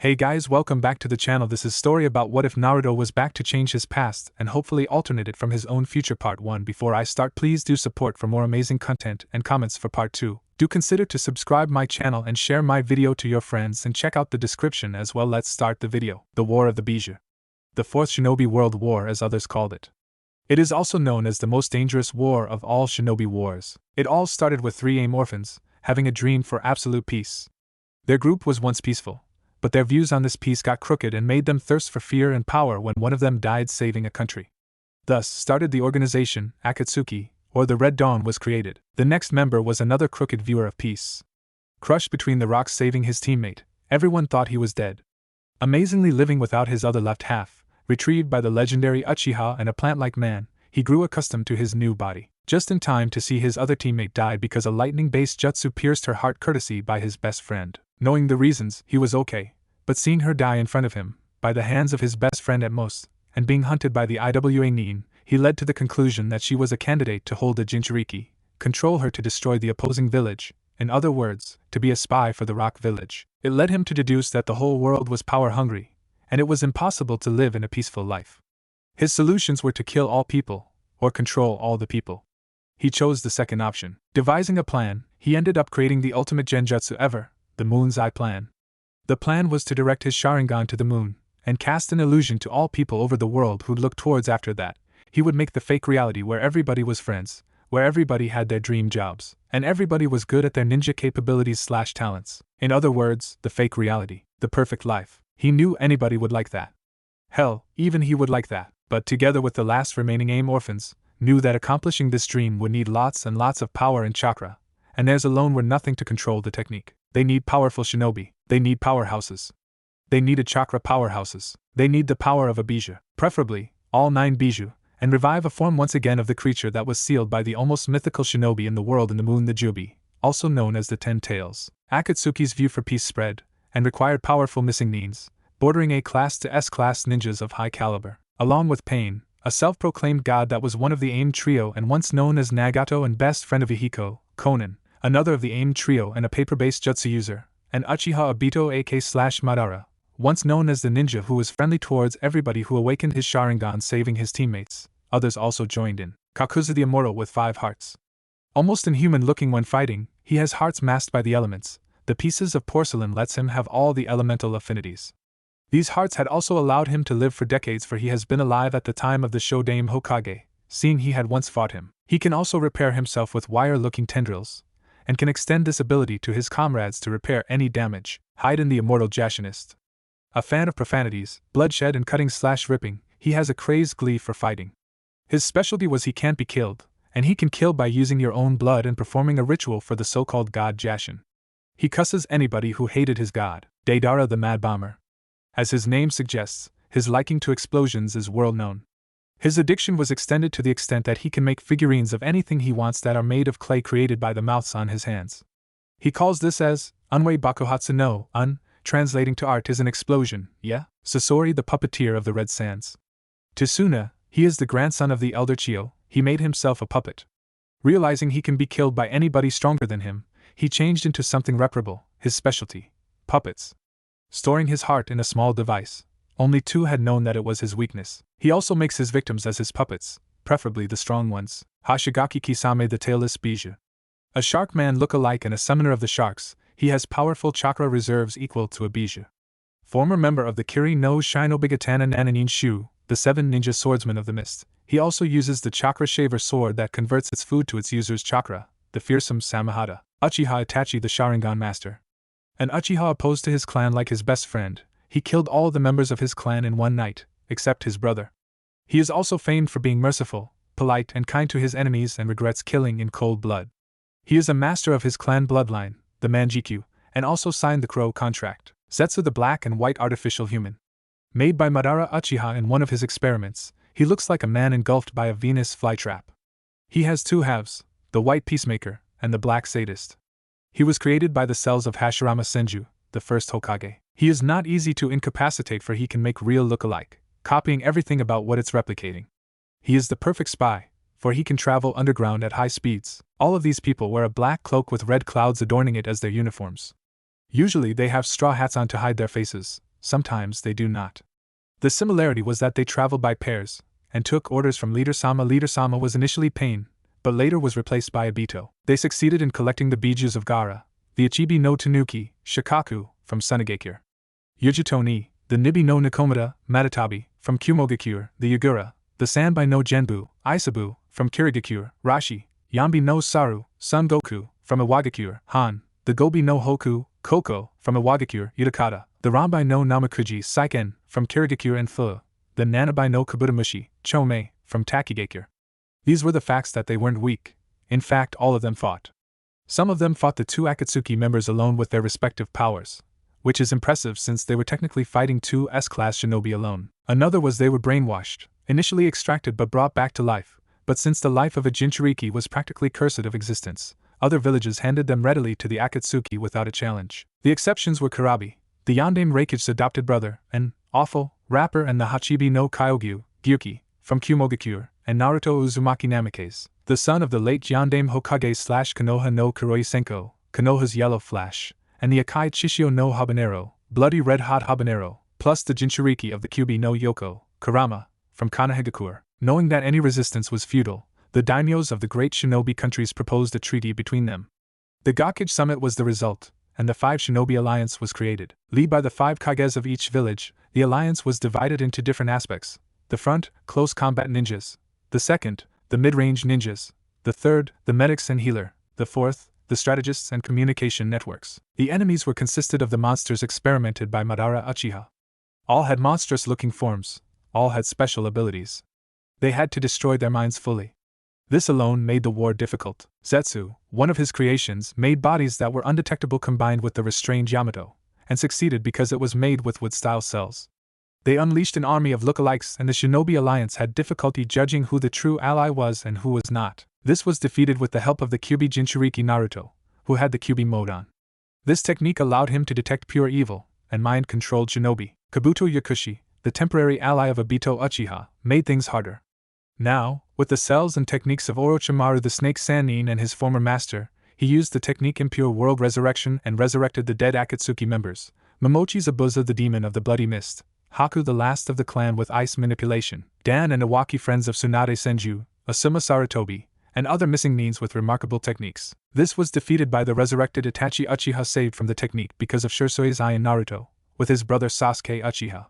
Hey guys, welcome back to the channel. This is story about what if Naruto was back to change his past and hopefully alternate it from his own future. Part 1. Before I start, please do support for more amazing content and comments for part 2. Do consider to subscribe my channel and share my video to your friends and check out the description as well. Let's start the video. The War of the Bijou. The Fourth Shinobi World War, as others called it. It is also known as the most dangerous war of all shinobi wars. It all started with three AIM orphans, having a dream for absolute peace. Their group was once peaceful, but their views on this peace got crooked and made them thirst for fear and power when one of them died saving a country. Thus started the organization, Akatsuki, or the Red Dawn was created. The next member was another crooked viewer of peace. Crushed between the rocks saving his teammate, everyone thought he was dead. Amazingly living without his other left half, retrieved by the legendary Uchiha and a plant-like man, he grew accustomed to his new body. Just in time to see his other teammate die because a lightning-based jutsu pierced her heart courtesy by his best friend. Knowing the reasons, he was okay, but seeing her die in front of him, by the hands of his best friend at most, and being hunted by the IWA Nin, he led to the conclusion that she was a candidate to hold a Jinchuriki, control her to destroy the opposing village, in other words, to be a spy for the Rock Village. It led him to deduce that the whole world was power-hungry, and it was impossible to live in a peaceful life. His solutions were to kill all people, or control all the people. He chose the second option. Devising a plan, he ended up creating the ultimate genjutsu ever, the Moon's Eye Plan. The plan was to direct his Sharingan to the moon, and cast an illusion to all people over the world who'd look towards. After that, he would make the fake reality where everybody was friends, where everybody had their dream jobs, and everybody was good at their ninja capabilities/talents. In other words, the fake reality, the perfect life. He knew anybody would like that. Hell, even he would like that, but together with the last remaining AIM orphans, knew that accomplishing this dream would need lots and lots of power and chakra, and theirs alone were nothing to control the technique. They need powerful shinobi. They need powerhouses. They needed chakra powerhouses. They need the power of a bijou, preferably all 9 bijou, and revive a form once again of the creature that was sealed by the almost mythical shinobi in the world in the moon, the Jubi, also known as the 10 Tails. Akatsuki's view for peace spread, and required powerful missing nins, bordering A-class to S-class ninjas of high caliber, along with Pain, a self-proclaimed god that was one of the AIM trio and once known as Nagato and best friend of Ihiko, Konan, another of the AIM trio and a paper-based jutsu user, and Uchiha Obito AK/Madara, once known as the ninja who was friendly towards everybody who awakened his Sharingan saving his teammates. Others also joined in. Kakuzu the Immortal with 5 hearts. Almost inhuman looking when fighting, he has hearts masked by the elements. The pieces of porcelain lets him have all the elemental affinities. These hearts had also allowed him to live for decades, for he has been alive at the time of the Shodaime Hokage, seeing he had once fought him. He can also repair himself with wire-looking tendrils, and can extend this ability to his comrades to repair any damage. Haiden the Immortal Jashinist. A fan of profanities, bloodshed and cutting/ripping, he has a crazed glee for fighting. His specialty was he can't be killed, and he can kill by using your own blood and performing a ritual for the so-called god Jashin. He cusses anybody who hated his god. Deidara the Mad Bomber. As his name suggests, his liking to explosions is world-known. His addiction was extended to the extent that he can make figurines of anything he wants that are made of clay created by the mouths on his hands. He calls this as Unwei Bakuhatsu no translating to art is an explosion, yeah? Sasori the puppeteer of the Red Sands. To Suna, he is the grandson of the elder Chio, he made himself a puppet. Realizing he can be killed by anybody stronger than him, he changed into something reparable, his specialty, puppets. Storing his heart in a small device. Only 2 had known that it was his weakness. He also makes his victims as his puppets, preferably the strong ones. Hashigaki Kisame the Tailless Bijou. A shark man look-alike and a summoner of the sharks, he has powerful chakra reserves equal to a bijou. Former member of the Kiri no Shinobigatana Nananin Shu, the 7 ninja swordsmen of the mist, he also uses the chakra shaver sword that converts its food to its user's chakra, the fearsome Samahata. Uchiha Itachi the Sharingan master. An Uchiha opposed to his clan like his best friend, he killed all the members of his clan in one night, except his brother. He is also famed for being merciful, polite and kind to his enemies and regrets killing in cold blood. He is a master of his clan bloodline, the Manjikyu, and also signed the Crow contract. Zetsu the Black and White Artificial Human. Made by Madara Uchiha in one of his experiments, he looks like a man engulfed by a Venus flytrap. He has 2 halves, the White Peacemaker and the Black Sadist. He was created by the cells of Hashirama Senju, the first Hokage. He is not easy to incapacitate, for he can make real look-alike, copying everything about what it's replicating. He is the perfect spy, for he can travel underground at high speeds. All of these people wear a black cloak with red clouds adorning it as their uniforms. Usually they have straw hats on to hide their faces, sometimes they do not. The similarity was that they traveled by pairs, and took orders from Leader Sama. Leader Sama was initially Pain, but later was replaced by Obito. They succeeded in collecting the bijus of Gaara, the Ichibi no Tanuki, Shikaku, from Sunagakure, Yujito ni, the Nibi no Nikomata, Matatabi, from Kumogakure, the Yagura, the Sanbai no Genbu, Isabu, from Kirigakure, Rashi, Yambi no Saru, Son Goku, from Iwagakure, Han, the Gobi no Hoku, Koko, from Iwagakure, Utakata, the Rambai no Namakuji, Saiken, from Kirigakure and Fu, the Nanabai no Kabutamushi, Chome, from Takigakure. These were the facts that they weren't weak. In fact, all of them fought. Some of them fought the two Akatsuki members alone with their respective powers, which is impressive since they were technically fighting two S-class shinobi alone. Another was they were brainwashed, initially extracted but brought back to life, but since the life of a Jinchuriki was practically cursed of existence, other villages handed them readily to the Akatsuki without a challenge. The exceptions were Kurabi, the Yandame Reikichi's adopted brother, an awful rapper, and the Hachibi no Kyogyu, Gyuki, from Kumogakure, and Naruto Uzumaki Namikaze, the son of the late Yandame Hokage / Konoha no Kuroi Senko, Konoha's Yellow Flash, and the Akai Chishio no Habanero, Bloody Red Hot Habanero, plus the Jinchuriki of the Kyubi no Yoko, Kurama, from Kanahigakure. Knowing that any resistance was futile, the daimyos of the great shinobi countries proposed a treaty between them. The Gakage Summit was the result, and the Five Shinobi Alliance was created. Led by the 5 Kages of each village, the alliance was divided into different aspects. The front, close combat ninjas. The second, the mid-range ninjas. The third, the medics and healer. The fourth, the strategists and communication networks. The enemies were consisted of the monsters experimented by Madara Uchiha. All had monstrous-looking forms. All had special abilities. They had to destroy their minds fully. This alone made the war difficult. Zetsu, one of his creations, made bodies that were undetectable combined with the restrained Yamato, and succeeded because it was made with wood-style cells. They unleashed an army of lookalikes, and the Shinobi Alliance had difficulty judging who the true ally was and who was not. This was defeated with the help of the Kyubi Jinchuriki Naruto, who had the Kyubi mode on. This technique allowed him to detect pure evil, and mind-controlled shinobi. Kabuto Yakushi, the temporary ally of Obito Uchiha, made things harder. Now, with the cells and techniques of Orochimaru the Snake Sannin and his former master, he used the technique Impure World Resurrection and resurrected the dead Akatsuki members, Momochi Zabuza the Demon of the Bloody Mist, Haku the last of the clan with ice manipulation, Dan and Iwaki friends of Tsunade Senju, Asuma Sarutobi, and other missing neens with remarkable techniques. This was defeated by the resurrected Itachi Uchiha saved from the technique because of Shursui's eye in Naruto, with his brother Sasuke Uchiha.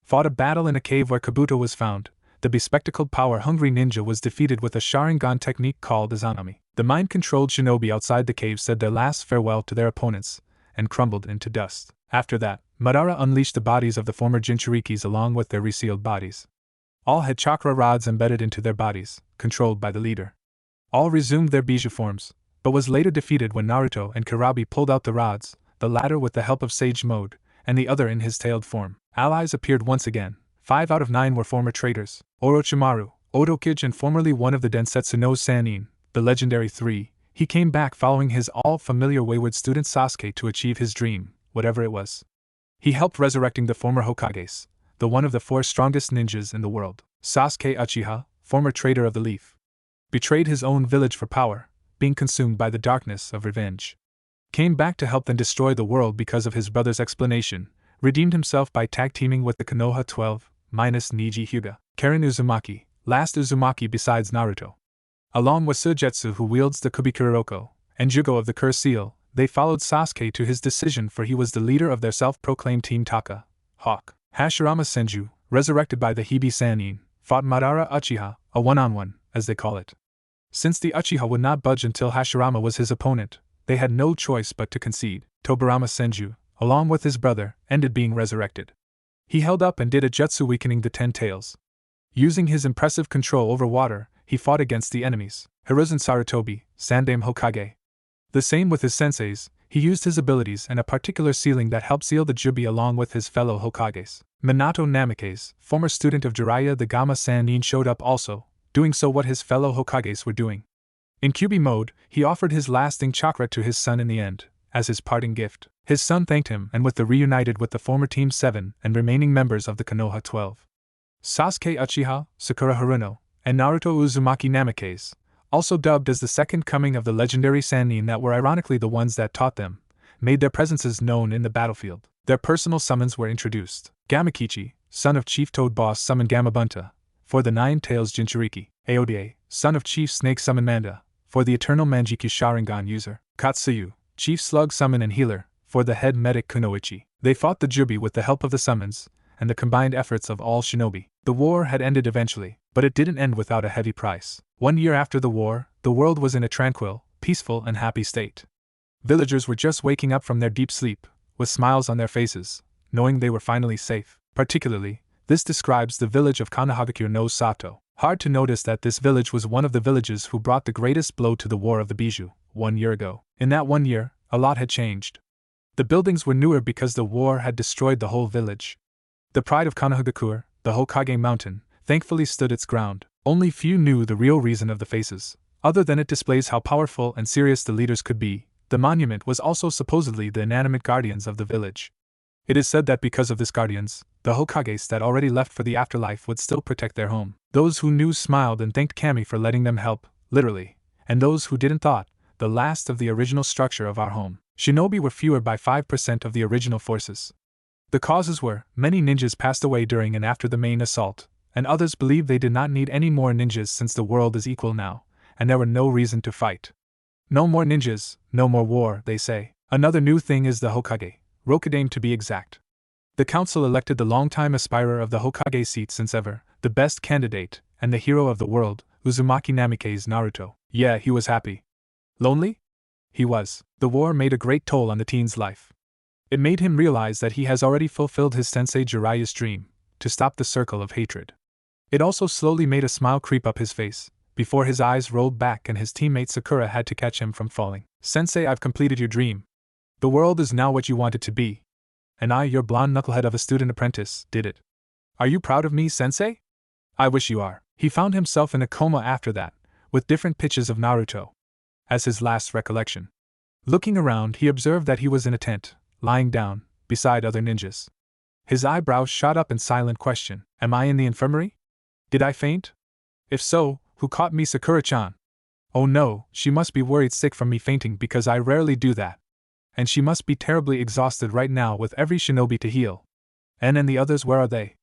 Fought a battle in a cave where Kabuto was found. The bespectacled power-hungry ninja was defeated with a Sharingan technique called Izanami. The mind-controlled shinobi outside the cave said their last farewell to their opponents, and crumbled into dust. After that, Madara unleashed the bodies of the former Jinchurikis along with their resealed bodies. All had chakra rods embedded into their bodies, controlled by the leader. All resumed their biju forms, but was later defeated when Naruto and Kurabi pulled out the rods, the latter with the help of Sage Mode, and the other in his tailed form. Allies appeared once again. 5 out of 9 were former traitors. Orochimaru, Otokage, and formerly one of the Densetsu no Sannin, the legendary 3, he came back following his all-familiar wayward student Sasuke to achieve his dream, whatever it was. He helped resurrecting the former Hokages, the one of the 4 strongest ninjas in the world. Sasuke Uchiha, former traitor of the Leaf, betrayed his own village for power, being consumed by the darkness of revenge. Came back to help them destroy the world because of his brother's explanation, redeemed himself by tag-teaming with the Konoha 12, minus Niji Hyuga, Karen Uzumaki, last Uzumaki besides Naruto. Along with Sujetsu, who wields the Kubikuroko, and Jugo of the Curse Seal, they followed Sasuke to his decision, for he was the leader of their self-proclaimed Team Taka, Hawk. Hashirama Senju, resurrected by the Hibi Sannin, fought Madara Uchiha, a one-on-one, as they call it. Since the Uchiha would not budge until Hashirama was his opponent, they had no choice but to concede. Tobirama Senju, along with his brother, ended being resurrected. He held up and did a jutsu weakening the 10 tails. Using his impressive control over water, he fought against the enemies. Hiruzen Sarutobi, Sandaime Hokage. The same with his senseis, he used his abilities and a particular sealing that helped seal the Jubi along with his fellow Hokages. Minato Namikaze, former student of Jiraiya the Gamma Sannin, showed up also, doing so what his fellow Hokages were doing. In Kyubi mode, he offered his lasting chakra to his son in the end, as his parting gift. His son thanked him and reunited with the former Team 7 and remaining members of the Konoha 12. Sasuke Uchiha, Sakura Haruno, and Naruto Uzumaki Namikaze, also dubbed as the second coming of the legendary Sannin that were ironically the ones that taught them, made their presences known in the battlefield. Their personal summons were introduced. Gamakichi, son of Chief Toad Boss, summoned Gamabunta, for the Nine Tails Jinchuriki. Aoda, son of Chief Snake, summoned Manda, for the Eternal Manjiki Sharingan user. Katsuyu, Chief Slug, summon and healer, for the head medic Kunoichi. They fought the Jubi with the help of the summons, and the combined efforts of all shinobi. The war had ended eventually, but it didn't end without a heavy price. 1 year after the war, the world was in a tranquil, peaceful, and happy state. Villagers were just waking up from their deep sleep, with smiles on their faces, knowing they were finally safe. Particularly, this describes the village of Kanahagakure no Sato. Hard to notice that this village was one of the villages who brought the greatest blow to the War of the Bijou, 1 year ago. In that 1 year, a lot had changed. The buildings were newer because the war had destroyed the whole village. The pride of Kanahagakure, the Hokage Mountain, thankfully stood its ground. Only few knew the real reason of the faces. Other than it displays how powerful and serious the leaders could be, the monument was also supposedly the inanimate guardians of the village. It is said that because of this guardians, the Hokages that already left for the afterlife would still protect their home. Those who knew smiled and thanked Kami for letting them help, literally, and those who didn't thought, the last of the original structure of our home. Shinobi were fewer by 5% of the original forces. The causes were, many ninjas passed away during and after the main assault, and others believed they did not need any more ninjas since the world is equal now, and there were no reason to fight. No more ninjas, no more war, they say. Another new thing is the Hokage, Rokudame to be exact. The council elected the longtime aspirer of the Hokage seat since ever, the best candidate, and the hero of the world, Uzumaki Namikaze Naruto. Yeah, he was happy. Lonely? He was. The war made a great toll on the teen's life. It made him realize that he has already fulfilled his sensei Jiraiya's dream, to stop the circle of hatred. It also slowly made a smile creep up his face, before his eyes rolled back and his teammate Sakura had to catch him from falling. Sensei, I've completed your dream. The world is now what you want it to be. And I, your blonde knucklehead of a student apprentice, did it. Are you proud of me, Sensei? I wish you are. He found himself in a coma after that, with different pitches of Naruto as his last recollection. Looking around, he observed that he was in a tent, lying down, beside other ninjas. His eyebrows shot up in silent question. Am I in the infirmary? Did I faint? If so, who caught me? Sakura-chan. Oh no, she must be worried sick from me fainting because I rarely do that. And she must be terribly exhausted right now with every shinobi to heal. And the others, where are they?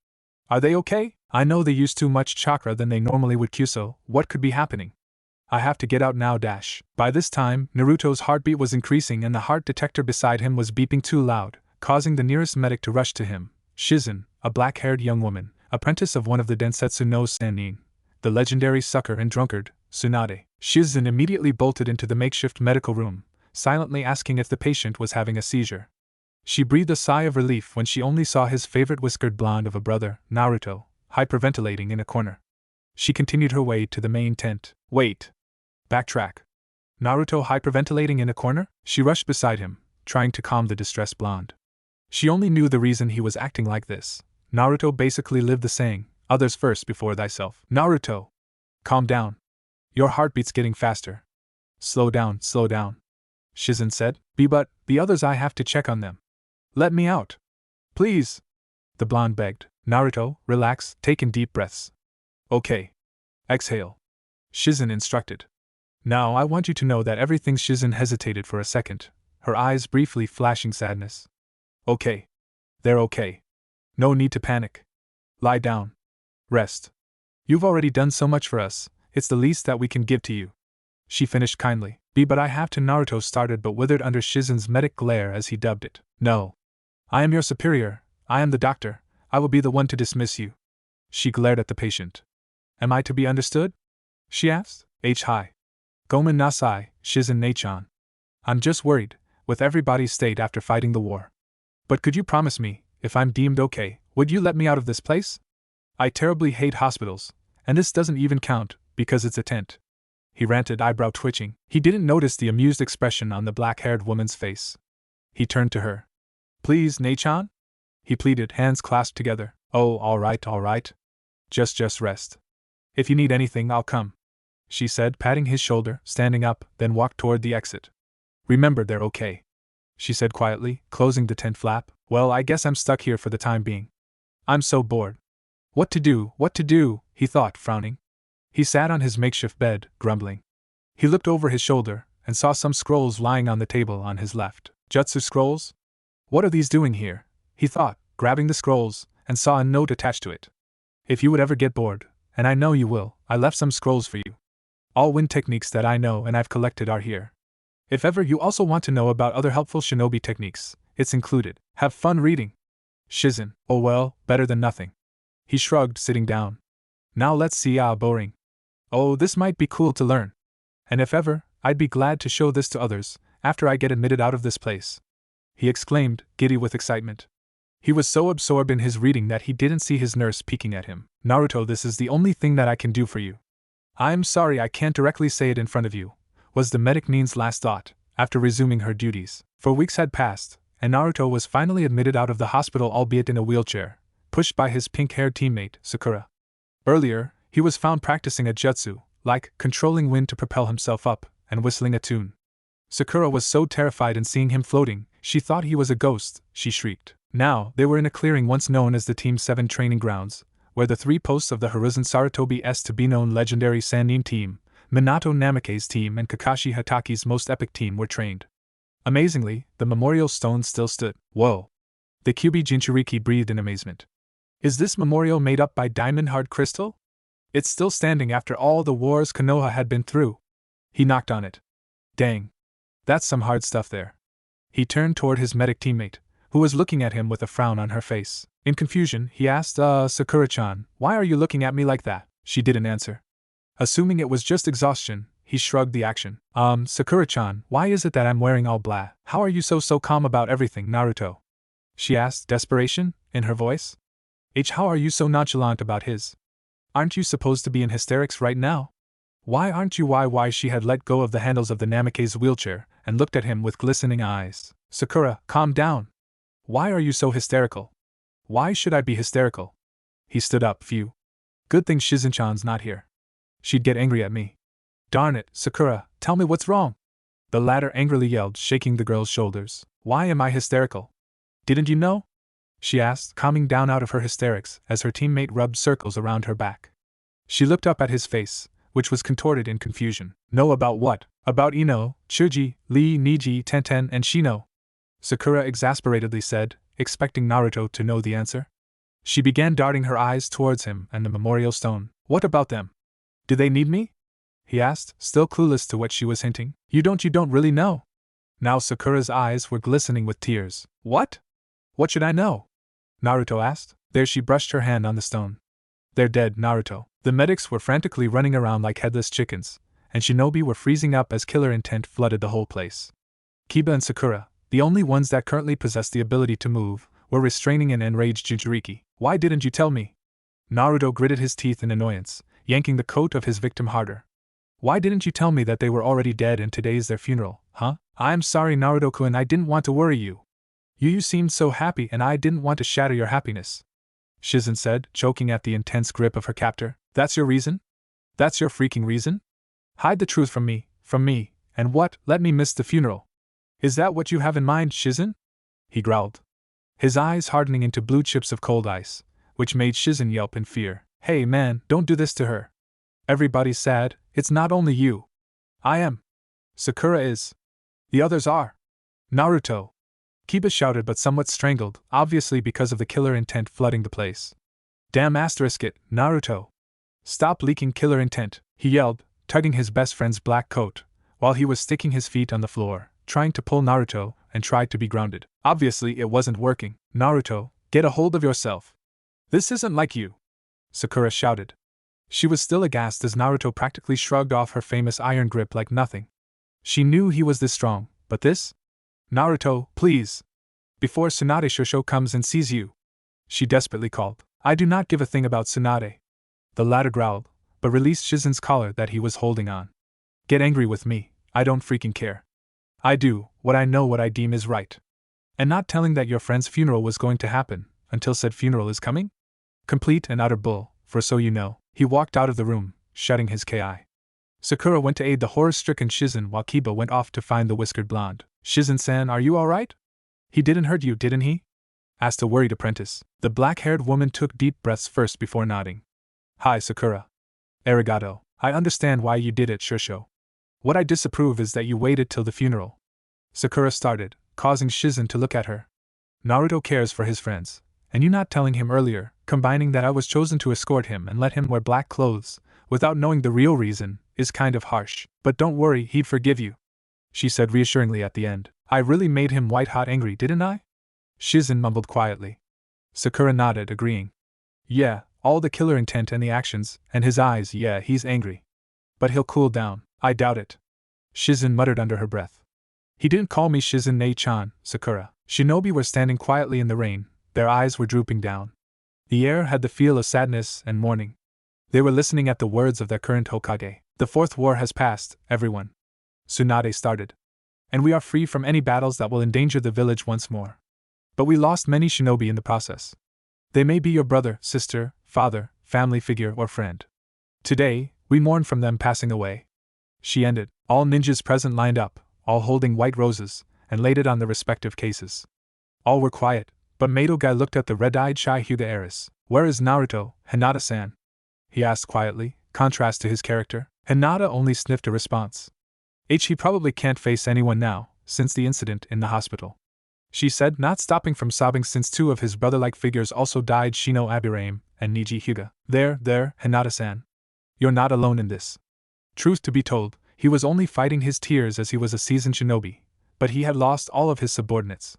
Are they okay? I know they use too much chakra than they normally would. Kyuso, what could be happening? I have to get out now. By this time, Naruto's heartbeat was increasing and the heart detector beside him was beeping too loud, causing the nearest medic to rush to him. Shizen, a black-haired young woman, apprentice of one of the Densetsu no Sannin, the legendary sucker and drunkard, Tsunade. Shizen immediately bolted into the makeshift medical room, silently asking if the patient was having a seizure. She breathed a sigh of relief when she only saw his favorite whiskered blonde of a brother, Naruto, hyperventilating in a corner. She continued her way to the main tent. Wait. Backtrack. Naruto hyperventilating in a corner? She rushed beside him, trying to calm the distressed blonde. She only knew the reason he was acting like this. Naruto basically lived the saying, others first before thyself. Naruto! Calm down. Your heartbeat's getting faster. Slow down, Shizen said. But the others, I have to check on them. Let me out. Please. The blonde begged. Naruto, relax, take in deep breaths. Okay. Exhale. Shizen instructed. Now I want you to know that everything. Shizen hesitated for a second, her eyes briefly flashing sadness. Okay. They're okay. No need to panic. Lie down. Rest. You've already done so much for us, it's the least that we can give to you. She finished kindly. But I have to. Naruto started but withered under Shizen's medic glare as he dubbed it. No. I am your superior, I am the doctor, I will be the one to dismiss you. She glared at the patient. Am I to be understood? She asked. Hi. Gomen nasai, Shizen Nachan. I'm just worried, with everybody's state after fighting the war. But could you promise me, if I'm deemed okay, would you let me out of this place? I terribly hate hospitals, and this doesn't even count, because it's a tent. He ranted, eyebrow twitching. He didn't notice the amused expression on the black-haired woman's face. He turned to her. Please, Nachan? He pleaded, hands clasped together. Oh, all right. Just rest. If you need anything, I'll come. She said, patting his shoulder, standing up, then walked toward the exit. Remember, they're okay. She said quietly, closing the tent flap. Well, I guess I'm stuck here for the time being. I'm so bored. What to do, he thought, frowning. He sat on his makeshift bed, grumbling. He looked over his shoulder, and saw some scrolls lying on the table on his left. Jutsu scrolls? What are these doing here? he thought, grabbing the scrolls, and saw a note attached to it. If you would ever get bored, and I know you will, I left some scrolls for you. All wind techniques that I know and I've collected are here. If ever you also want to know about other helpful shinobi techniques, it's included. Have fun reading. Shizen, oh well, better than nothing. He shrugged, sitting down. Now let's see, boring. Oh, this might be cool to learn. And if ever, I'd be glad to show this to others, after I get admitted out of this place. He exclaimed, giddy with excitement. He was so absorbed in his reading that he didn't see his nurse peeking at him. Naruto, this is the only thing that I can do for you. I'm sorry I can't directly say it in front of you, was the medic Nin's last thought, after resuming her duties. For weeks had passed, and Naruto was finally admitted out of the hospital, albeit in a wheelchair, pushed by his pink-haired teammate, Sakura. Earlier, he was found practicing a jutsu, like controlling wind to propel himself up, and whistling a tune. Sakura was so terrified in seeing him floating, she thought he was a ghost, she shrieked. Now, they were in a clearing once known as the Team 7 training grounds, where the 3 posts of the Hiruzen Sarutobi's to be known legendary Sannin team, Minato Namake's team, and Kakashi Hataki's most epic team were trained. Amazingly, the memorial stone still stood. Whoa! The Kyuubi Jinchuriki breathed in amazement. Is this memorial made up by diamond hard crystal? It's still standing after all the wars Konoha had been through. He knocked on it. Dang. That's some hard stuff there. He turned toward his medic teammate, who was looking at him with a frown on her face. In confusion, he asked, Sakura-chan, why are you looking at me like that? She didn't answer. Assuming it was just exhaustion, he shrugged the action. Sakura-chan, why is it that I'm wearing all black? How are you so calm about everything, Naruto? She asked, desperation in her voice. How are you so nonchalant about his? Aren't you supposed to be in hysterics right now? Why aren't you? Why? She had let go of the handles of the Namake's wheelchair and looked at him with glistening eyes. Sakura, calm down. Why are you so hysterical? Why should I be hysterical? He stood up. Phew. Good thing Shizen-chan's not here. She'd get angry at me. Darn it, Sakura, tell me what's wrong. The latter angrily yelled, shaking the girl's shoulders. Why am I hysterical? Didn't you know? She asked, calming down out of her hysterics as her teammate rubbed circles around her back. She looked up at his face, which was contorted in confusion. Know about what? About Ino, Chuji, Lee, Niji, Tenten, and Shino? Sakura exasperatedly said, expecting Naruto to know the answer. She began darting her eyes towards him and the memorial stone. What about them? Do they need me? He asked, still clueless to what she was hinting. You don't really know? Now Sakura's eyes were glistening with tears. What? What should I know? Naruto asked. There, she brushed her hand on the stone. They're dead, Naruto. The medics were frantically running around like headless chickens, and shinobi were freezing up as killer intent flooded the whole place. Kiba and Sakura, the only ones that currently possessed the ability to move, were restraining an enraged Jinchuriki. Why didn't you tell me? Naruto gritted his teeth in annoyance, yanking the coat of his victim harder. Why didn't you tell me that they were already dead and today's their funeral, huh? I'm sorry, Naruto-kun, I didn't want to worry you. You seemed so happy and I didn't want to shatter your happiness. Shizen said, choking at the intense grip of her captor. That's your reason? That's your freaking reason? Hide the truth from me, and what, let me miss the funeral? Is that what you have in mind, Shizen? He growled, his eyes hardening into blue chips of cold ice, which made Shizen yelp in fear. Hey man, don't do this to her. Everybody's sad, it's not only you. I am. Sakura is. The others are. Naruto. Kiba shouted but somewhat strangled, obviously because of the killer intent flooding the place. Damn it, Naruto. Stop leaking killer intent, he yelled, tugging his best friend's black coat, while he was sticking his feet on the floor, trying to pull Naruto, and tried to be grounded. Obviously it wasn't working. Naruto, get a hold of yourself. This isn't like you. Sakura shouted. She was still aghast as Naruto practically shrugged off her famous iron grip like nothing. She knew he was this strong, but this? Naruto, please. Before Tsunade Shosho comes and sees you. She desperately called. I do not give a thing about Tsunade. The latter growled, but released Shizen's collar that he was holding on. Get angry with me, I don't freaking care. I do what I deem is right. And not telling that your friend's funeral was going to happen, until said funeral is coming? Complete and utter bull, for so you know. He walked out of the room, shutting his ki. Sakura went to aid the horror-stricken Shizen while Kiba went off to find the whiskered blonde. Shizen-san, are you alright? He didn't hurt you, didn't he? Asked a worried apprentice. The black-haired woman took deep breaths first before nodding. Hi, Sakura. Arigato. I understand why you did it, Shosho. What I disapprove is that you waited till the funeral. Sakura started, causing Shizen to look at her. Naruto cares for his friends, and you not telling him earlier, combining that I was chosen to escort him and let him wear black clothes, without knowing the real reason, is kind of harsh. But don't worry, he'd forgive you," she said reassuringly at the end. "I really made him white-hot angry, didn't I?" Shizen mumbled quietly. Sakura nodded, agreeing. "Yeah, all the killer intent and the actions, and his eyes, yeah, he's angry. But he'll cool down." "I doubt it," Shizen muttered under her breath. "He didn't call me Shizen Nei-chan, Sakura." Shinobi were standing quietly in the rain, their eyes were drooping down. The air had the feel of sadness and mourning. They were listening at the words of their current Hokage. "The fourth war has passed, everyone," Tsunade started. "And we are free from any battles that will endanger the village once more. But we lost many shinobi in the process. They may be your brother, sister, father, family figure, or friend. Today, we mourn from them passing away." She ended. All ninjas present lined up, all holding white roses, and laid it on the respective cases. All were quiet, but Madogai looked at the red-eyed shy Hyuga heiress. "Where is Naruto, Hinata-san?" he asked quietly, contrast to his character. Hinata only sniffed a response. He probably can't face anyone now, since the incident in the hospital," she said, not stopping from sobbing since two of his brother-like figures also died, Shino Abirame and Niji Hyuga. There, Hinata-san. You're not alone in this." Truth to be told, he was only fighting his tears as he was a seasoned shinobi, but he had lost all of his subordinates.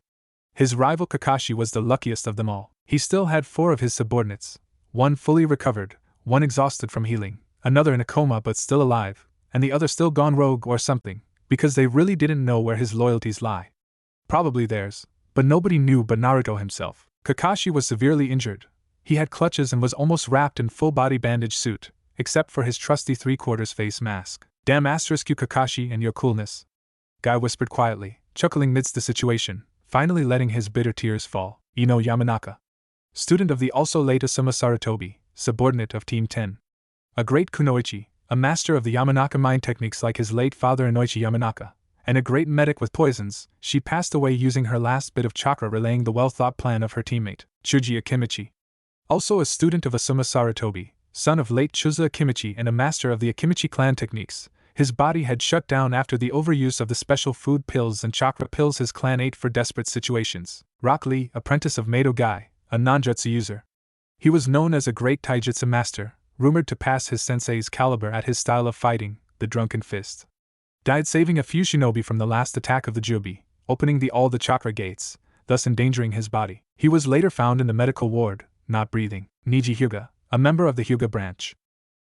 His rival Kakashi was the luckiest of them all. He still had 4 of his subordinates, one fully recovered, one exhausted from healing, another in a coma but still alive, and the other still gone rogue or something, because they really didn't know where his loyalties lie. Probably theirs, but nobody knew but Naruto himself. Kakashi was severely injured. He had clutches and was almost wrapped in full-body bandage suit, except for his trusty 3/4 face mask. "Damn *you Kakashi and your coolness," Guy whispered quietly, chuckling midst the situation, finally letting his bitter tears fall. Ino Yamanaka, student of the also late Asuma Sarutobi, subordinate of Team 10. A great kunoichi, a master of the Yamanaka mind techniques like his late father Inoichi Yamanaka, and a great medic with poisons, she passed away using her last bit of chakra relaying the well-thought plan of her teammate, Chuji Akimichi. Also a student of Asuma Sarutobi, son of late Chuza Akimichi and a master of the Akimichi clan techniques, his body had shut down after the overuse of the special food pills and chakra pills his clan ate for desperate situations. Rock Lee, apprentice of Mado Gai, a non-jutsu user. He was known as a great taijutsu master, rumored to pass his sensei's caliber at his style of fighting, the drunken fist. Died saving a few shinobi from the last attack of the Jubi, opening all the chakra gates, thus endangering his body. He was later found in the medical ward, not breathing. Niji Hyuga, a member of the Hyuga branch.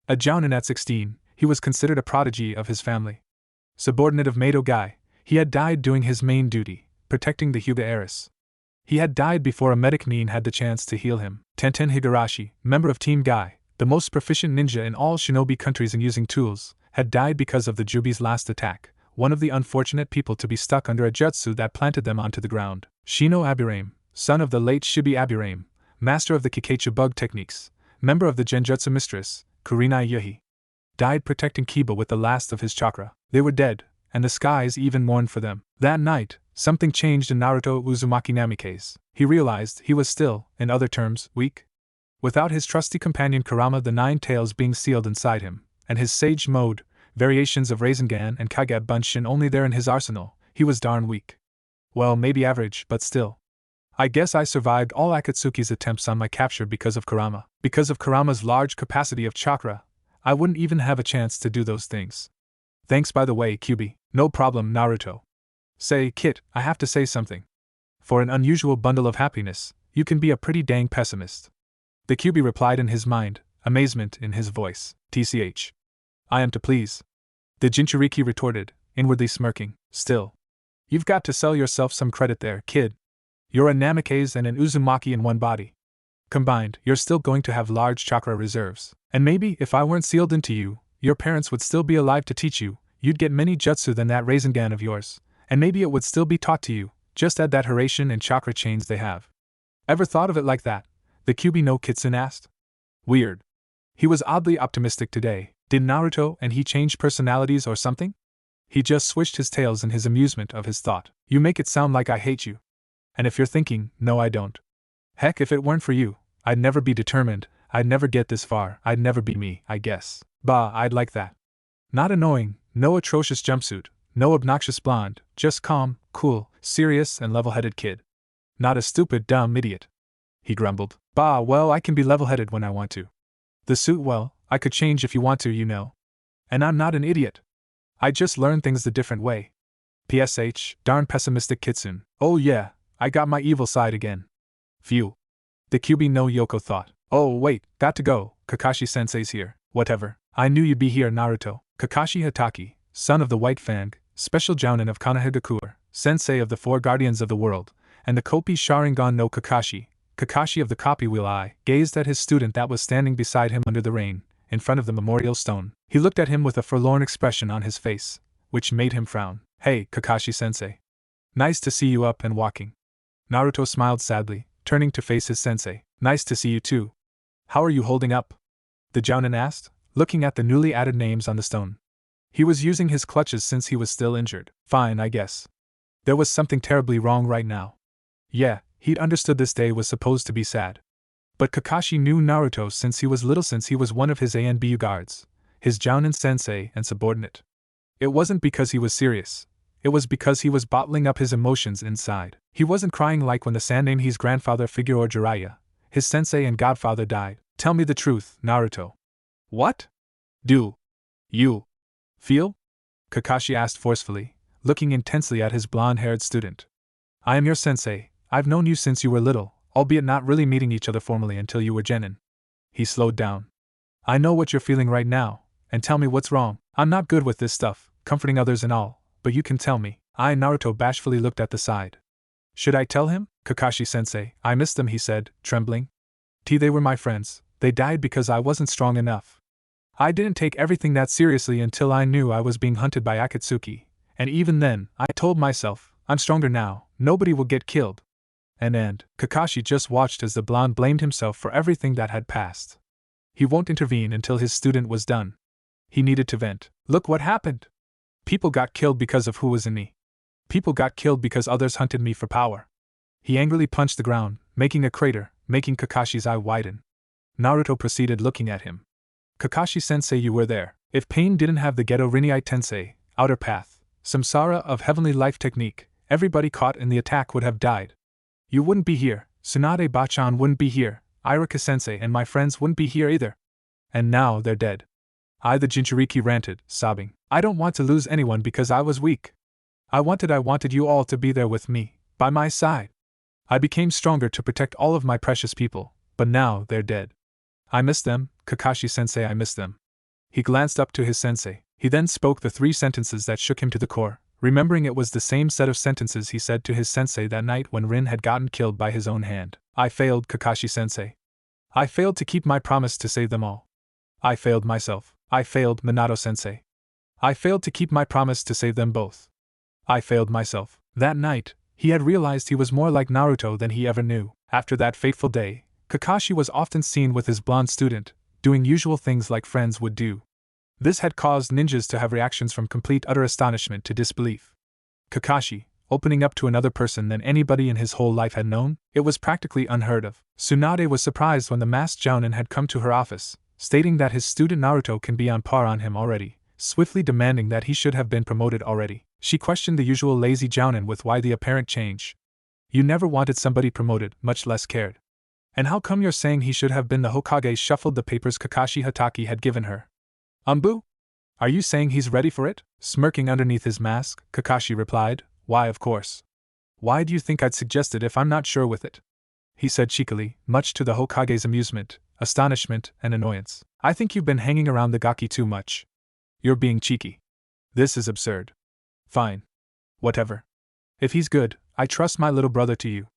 A jounin at 16, he was considered a prodigy of his family. Subordinate of Mado Gai, he had died doing his main duty, protecting the Hyuga heiress. He had died before a medic Nin had the chance to heal him. Tenten Higurashi, member of Team Gai, the most proficient ninja in all shinobi countries in using tools, had died because of the Jubi's last attack, one of the unfortunate people to be stuck under a jutsu that planted them onto the ground. Shino Abirame, son of the late Shibi Abirame, master of the Kikeichu bug techniques, member of the Genjutsu mistress, Kurinai Yuhi, died protecting Kiba with the last of his chakra. They were dead, and the skies even mourned for them. That night, something changed in Naruto Uzumaki Namikaze. He realized he was still, in other terms, weak. Without his trusty companion Kurama the 9 tails being sealed inside him, and his sage mode, variations of Rasengan and Kage Bunshin only there in his arsenal, he was darn weak. Well, maybe average, but still. I guess I survived all Akatsuki's attempts on my capture because of Kurama. Because of Kurama's large capacity of chakra, I wouldn't even have a chance to do those things. Thanks by the way, Kyubi. No problem, Naruto. Say, Kit, I have to say something. For an unusual bundle of happiness, you can be a pretty dang pessimist. The Kyubi replied in his mind, amazement in his voice. TCH. I am to please. The Jinchuriki retorted, inwardly smirking. Still. You've got to sell yourself some credit there, kid. You're a Namikaze and an Uzumaki in one body. Combined, you're still going to have large chakra reserves. And maybe, if I weren't sealed into you, your parents would still be alive to teach you, you'd get many jutsu than that Rasengan of yours, and maybe it would still be taught to you, just add that Hiraishin and chakra chains they have. Ever thought of it like that? The Kyubi no Kitsun asked. Weird. He was oddly optimistic today. Did Naruto and he change personalities or something? He just switched his tails in his amusement of his thought. You make it sound like I hate you. And if you're thinking, no I don't. Heck, if it weren't for you, I'd never be determined, I'd never get this far, I'd never be me, I guess. Bah, I'd like that. Not annoying, no atrocious jumpsuit, no obnoxious blonde, just calm, cool, serious and level-headed kid. Not a stupid, dumb idiot, he grumbled. Bah, well, I can be level-headed when I want to. The suit, well, I could change if you want to, you know. And I'm not an idiot. I just learn things the different way. PSH, darn pessimistic Kitsune. Oh yeah, I got my evil side again. Phew. The QB no Yoko thought. Oh wait, got to go, Kakashi-sensei's here. Whatever, I knew you'd be here, Naruto. Kakashi Hatake, son of the White Fang, special jounin of Konohagakure, sensei of the four guardians of the world, and the Kopi Sharingan no Kakashi, Kakashi of the copy wheel eye, gazed at his student that was standing beside him under the rain, in front of the memorial stone. He looked at him with a forlorn expression on his face, which made him frown. Hey, Kakashi-sensei. Nice to see you up and walking. Naruto smiled sadly, turning to face his sensei. Nice to see you too. How are you holding up? The jounin asked, looking at the newly added names on the stone. He was using his clutches since he was still injured. Fine, I guess. There was something terribly wrong right now. Yeah, he'd understood this day was supposed to be sad. But Kakashi knew Naruto since he was little, since he was one of his ANBU guards, his jounin sensei and subordinate. It wasn't because he was serious. It was because he was bottling up his emotions inside. He wasn't crying like when the Sandame's grandfather figure or Jiraiya, his sensei and godfather, died. Tell me the truth, Naruto. What? Do you feel? Kakashi asked forcefully, looking intensely at his blonde-haired student. I am your sensei. I've known you since you were little, albeit not really meeting each other formally until you were genin. He slowed down. I know what you're feeling right now, and tell me what's wrong. I'm not good with this stuff, comforting others and all, but you can tell me. Naruto bashfully looked at the side. Should I tell him? Kakashi-sensei, I missed them, he said, trembling. They were my friends. They died because I wasn't strong enough. I didn't take everything that seriously until I knew I was being hunted by Akatsuki, and even then, I told myself, I'm stronger now, nobody will get killed. And Kakashi just watched as the blonde blamed himself for everything that had passed. He won't intervene until his student was done. He needed to vent. Look what happened. People got killed because of who was in me. People got killed because others hunted me for power. He angrily punched the ground, making a crater, making Kakashi's eye widen. Naruto proceeded, looking at him. Kakashi-sensei, you were there. If Pain didn't have the Geto Rinai Tensei, Outer Path, Samsara of Heavenly Life technique, everybody caught in the attack would have died. You wouldn't be here, Tsunade Bachan wouldn't be here, Iruka-sensei and my friends wouldn't be here either. And now they're dead. The Jinchuriki ranted, sobbing. I don't want to lose anyone because I was weak. I wanted you all to be there with me, by my side. I became stronger to protect all of my precious people, but now they're dead. I miss them, Kakashi-sensei, I miss them. He glanced up to his sensei. He then spoke the 3 sentences that shook him to the core, remembering it was the same set of sentences he said to his sensei that night when Rin had gotten killed by his own hand. I failed, Kakashi-sensei. I failed to keep my promise to save them all. I failed myself. I failed, Minato-sensei. I failed to keep my promise to save them both. I failed myself. That night, he had realized he was more like Naruto than he ever knew. After that fateful day, Kakashi was often seen with his blonde student, doing usual things like friends would do. This had caused ninjas to have reactions from complete utter astonishment to disbelief. Kakashi, opening up to another person than anybody in his whole life had known, it was practically unheard of. Tsunade was surprised when the masked jounin had come to her office, stating that his student Naruto can be on par on him already, swiftly demanding that he should have been promoted already. She questioned the usual lazy jounin with why the apparent change. You never wanted somebody promoted, much less cared. And how come you're saying he should have been? The Hokage shuffled the papers Kakashi Hatake had given her. Umbu? Are you saying he's ready for it? Smirking underneath his mask, Kakashi replied, Why, of course. Why do you think I'd suggest it if I'm not sure with it? He said cheekily, much to the Hokage's amusement, astonishment, and annoyance. I think you've been hanging around the Gaki too much. You're being cheeky. This is absurd. Fine. Whatever. If he's good, I trust my little brother to you.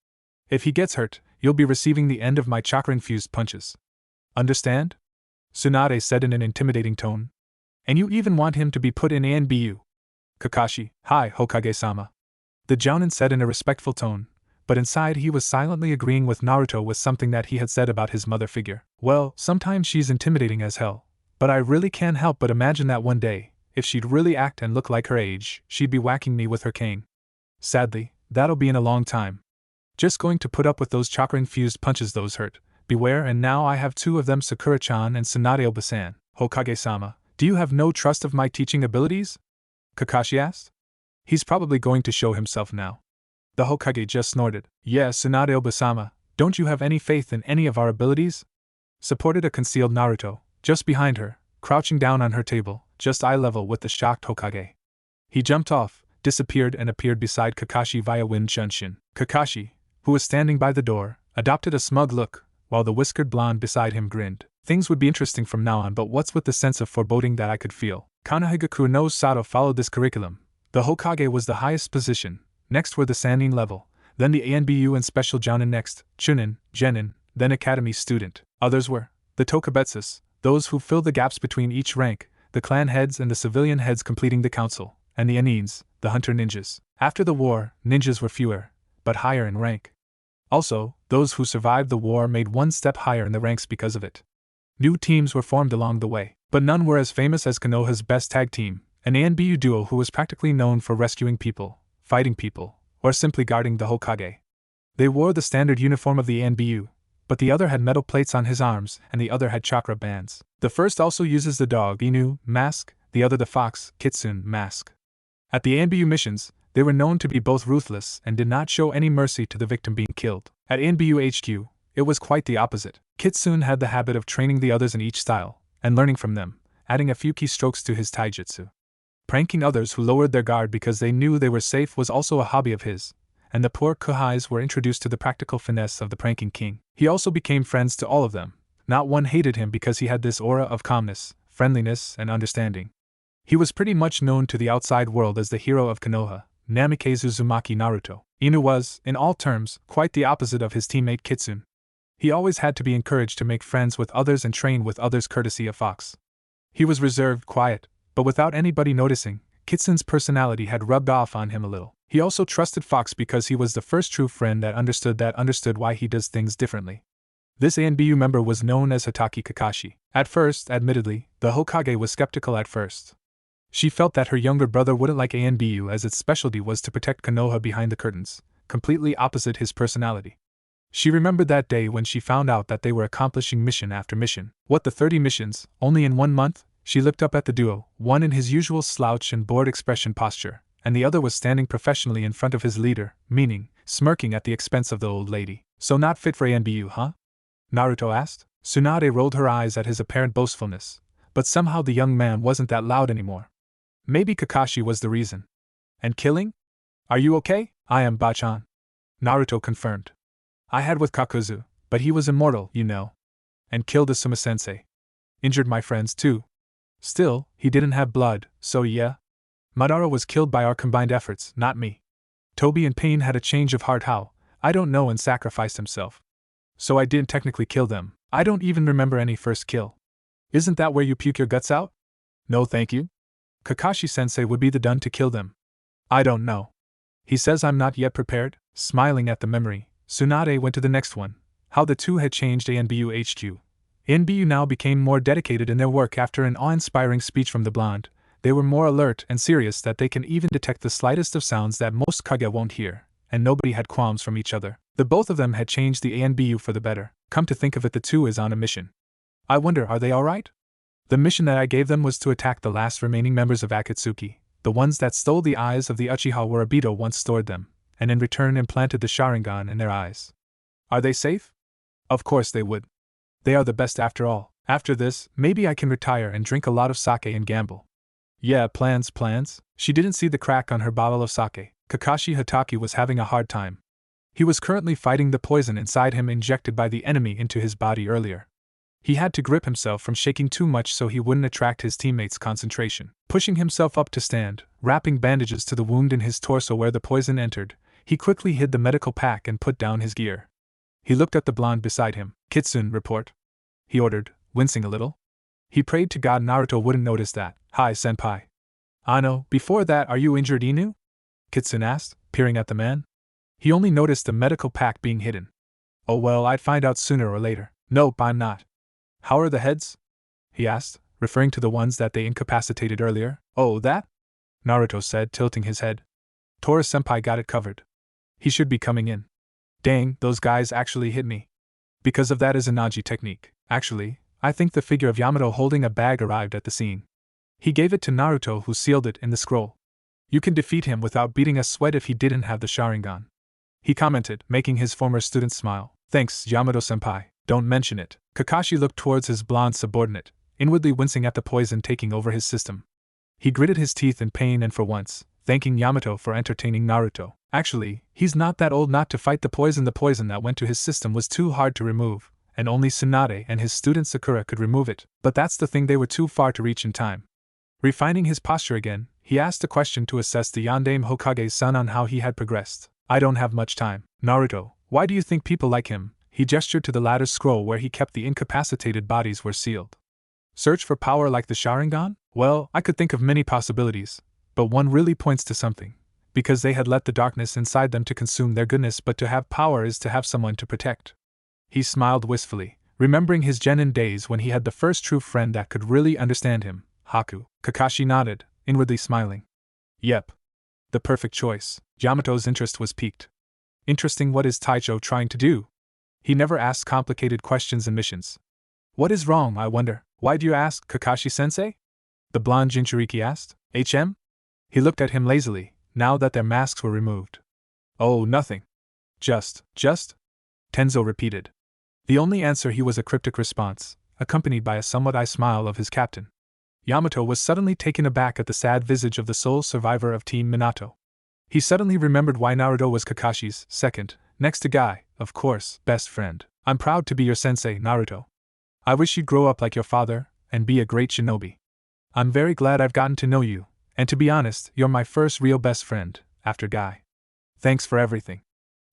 If he gets hurt, you'll be receiving the end of my chakra-infused punches. Understand? Tsunade said in an intimidating tone. And you even want him to be put in ANBU. Kakashi, hi, Hokage-sama. The jounin said in a respectful tone, but inside he was silently agreeing with Naruto with something that he had said about his mother figure. Well, sometimes she's intimidating as hell, but I really can't help but imagine that one day, if she'd really act and look like her age, she'd be whacking me with her cane. Sadly, that'll be in a long time. Just going to put up with those chakra-infused punches, those hurt. Beware, and now I have 2 of them, Sakura-chan and Tsunade Obasan. Hokage-sama, do you have no trust of my teaching abilities? Kakashi asked. He's probably going to show himself now. The Hokage just snorted. Yeah, Tsunade Obasama, don't you have any faith in any of our abilities? Supported a concealed Naruto, just behind her, crouching down on her table, just eye level with the shocked Hokage. He jumped off, disappeared and appeared beside Kakashi via Wind Shunshin. Kakashi, who was standing by the door, adopted a smug look, while the whiskered blonde beside him grinned. Things would be interesting from now on, but what's with the sense of foreboding that I could feel? Konohagakure no Sato followed this curriculum. The Hokage was the highest position, next were the Sannin level, then the ANBU and Special Jounin next, Chunin, Genin, then Academy student. Others were the Tokubetsus, those who fill the gaps between each rank, the clan heads and the civilian heads completing the council, and the Anins, the hunter ninjas. After the war, ninjas were fewer, but higher in rank. Also, those who survived the war made one step higher in the ranks because of it. New teams were formed along the way, but none were as famous as Konoha's best tag team, an ANBU duo who was practically known for rescuing people, fighting people, or simply guarding the Hokage. They wore the standard uniform of the ANBU, but the other had metal plates on his arms and the other had chakra bands. The first also uses the dog Inu mask, the other the fox Kitsune mask. At the ANBU missions, they were known to be both ruthless and did not show any mercy to the victim being killed. At ANBU HQ, it was quite the opposite. Kitsune had the habit of training the others in each style, and learning from them, adding a few keystrokes to his taijutsu. Pranking others who lowered their guard because they knew they were safe was also a hobby of his, and the poor Kuhais were introduced to the practical finesse of the pranking king. He also became friends to all of them. Not one hated him because he had this aura of calmness, friendliness, and understanding. He was pretty much known to the outside world as the hero of Konoha, Namikaze Uzumaki Naruto. Inu was, in all terms, quite the opposite of his teammate Kitsune. He always had to be encouraged to make friends with others and train with others courtesy of Fox. He was reserved, quiet, but without anybody noticing, Kitsune's personality had rubbed off on him a little. He also trusted Fox because he was the first true friend that understood why he does things differently. This ANBU member was known as Hitaki Kakashi. At first, admittedly, the Hokage was skeptical at first. She felt that her younger brother wouldn't like ANBU as its specialty was to protect Konoha behind the curtains, completely opposite his personality. She remembered that day when she found out that they were accomplishing mission after mission. What, the 30 missions, only in 1 month? She looked up at the duo, one in his usual slouch and bored expression posture, and the other was standing professionally in front of his leader, meaning, smirking at the expense of the old lady. So not fit for ANBU, huh? Naruto asked. Tsunade rolled her eyes at his apparent boastfulness, but somehow the young man wasn't that loud anymore. Maybe Kakashi was the reason. And killing? Are you okay? I am, Bachan. Naruto confirmed. I had with Kakuzu, but he was immortal, you know. And killed the Suma-sensei. Injured my friends too. Still, he didn't have blood, so yeah. Madara was killed by our combined efforts, not me. Toby and Pain had a change of heart how, I don't know, and sacrificed himself. So I didn't technically kill them. I don't even remember any first kill. Isn't that where you puke your guts out? No thank you. Kakashi-sensei would be the done to kill them. I don't know. He says I'm not yet prepared. Smiling at the memory, Tsunade went to the next one, how the two had changed ANBU HQ. ANBU now became more dedicated in their work after an awe-inspiring speech from the blonde. They were more alert and serious that they can even detect the slightest of sounds that most Kage won't hear, and nobody had qualms from each other. The both of them had changed the ANBU for the better. Come to think of it, the two is on a mission. I wonder, are they alright? The mission that I gave them was to attack the last remaining members of Akatsuki, the ones that stole the eyes of the Uchiha where Obito once stored them, and in return implanted the Sharingan in their eyes. Are they safe? Of course they would. They are the best after all. After this, maybe I can retire and drink a lot of sake and gamble. Yeah, plans. She didn't see the crack on her bottle of sake. Kakashi Hitaki was having a hard time. He was currently fighting the poison inside him injected by the enemy into his body earlier. He had to grip himself from shaking too much so he wouldn't attract his teammates' concentration. Pushing himself up to stand, wrapping bandages to the wound in his torso where the poison entered, he quickly hid the medical pack and put down his gear. He looked at the blonde beside him. Kitsune, report. He ordered, wincing a little. He prayed to God Naruto wouldn't notice that. Hi, senpai. Ano, before that, are you injured, Inu? Kitsune asked, peering at the man. He only noticed the medical pack being hidden. Oh well, I'd find out sooner or later. Nope, I'm not. How are the heads? He asked, referring to the ones that they incapacitated earlier. Oh, that? Naruto said, tilting his head. Tora-senpai got it covered. He should be coming in. Dang, those guys actually hit me. Because of that Izanagi technique. Actually, I think the figure of Yamato holding a bag arrived at the scene. He gave it to Naruto, who sealed it in the scroll. You can defeat him without beating a sweat if he didn't have the Sharingan. he commented, making his former student smile. Thanks, Yamato-senpai, don't mention it. Kakashi looked towards his blonde subordinate, inwardly wincing at the poison taking over his system. He gritted his teeth in pain and for once, thanking Yamato for entertaining Naruto. Actually, he's not that old not to fight the poison. The poison that went to his system was too hard to remove, and only Tsunade and his student Sakura could remove it, but that's the thing, they were too far to reach in time. Refining his posture again, he asked a question to assess the Yondaime Hokage's son on how he had progressed. I don't have much time. Naruto, why do you think people like him? He gestured to the latter's scroll where he kept the incapacitated bodies were sealed. Search for power like the Sharingan? Well, I could think of many possibilities, but one really points to something. Because they had let the darkness inside them to consume their goodness, but to have power is to have someone to protect. He smiled wistfully, remembering his genin days when he had the first true friend that could really understand him, Haku. Kakashi nodded, inwardly smiling. Yep. The perfect choice. Yamato's interest was piqued. Interesting, what is Taicho trying to do? He never asked complicated questions in missions. What is wrong, I wonder? Why do you ask, Kakashi-sensei? The blonde Jinchuriki asked. HM? He looked at him lazily, now that their masks were removed. Oh, nothing. Just. Tenzo repeated. The only answer he was a cryptic response, accompanied by a somewhat wry smile of his captain. Yamato was suddenly taken aback at the sad visage of the sole survivor of Team Minato. He suddenly remembered why Naruto was Kakashi's second, next to Guy, of course, best friend. I'm proud to be your sensei, Naruto. I wish you'd grow up like your father, and be a great shinobi. I'm very glad I've gotten to know you, and to be honest, you're my first real best friend, after Guy. Thanks for everything,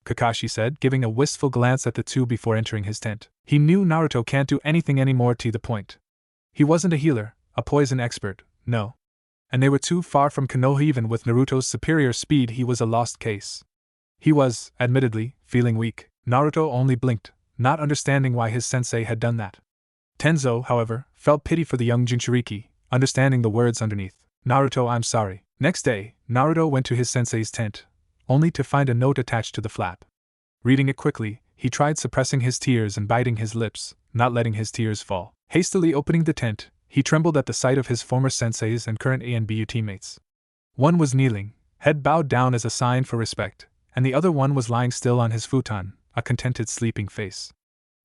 Kakashi said, giving a wistful glance at the two before entering his tent. He knew Naruto can't do anything anymore to the point. He wasn't a healer, a poison expert, no. And they were too far from Konoha. Even with Naruto's superior speed, he was a lost case. He was, admittedly, feeling weak. Naruto only blinked, not understanding why his sensei had done that. Tenzo, however, felt pity for the young Jinchuriki, understanding the words underneath. Naruto, I'm sorry. Next day, Naruto went to his sensei's tent, only to find a note attached to the flap. Reading it quickly, he tried suppressing his tears and biting his lips, not letting his tears fall. Hastily opening the tent, he trembled at the sight of his former senseis and current ANBU teammates. One was kneeling, head bowed down as a sign for respect, and the other one was lying still on his futon, a contented sleeping face.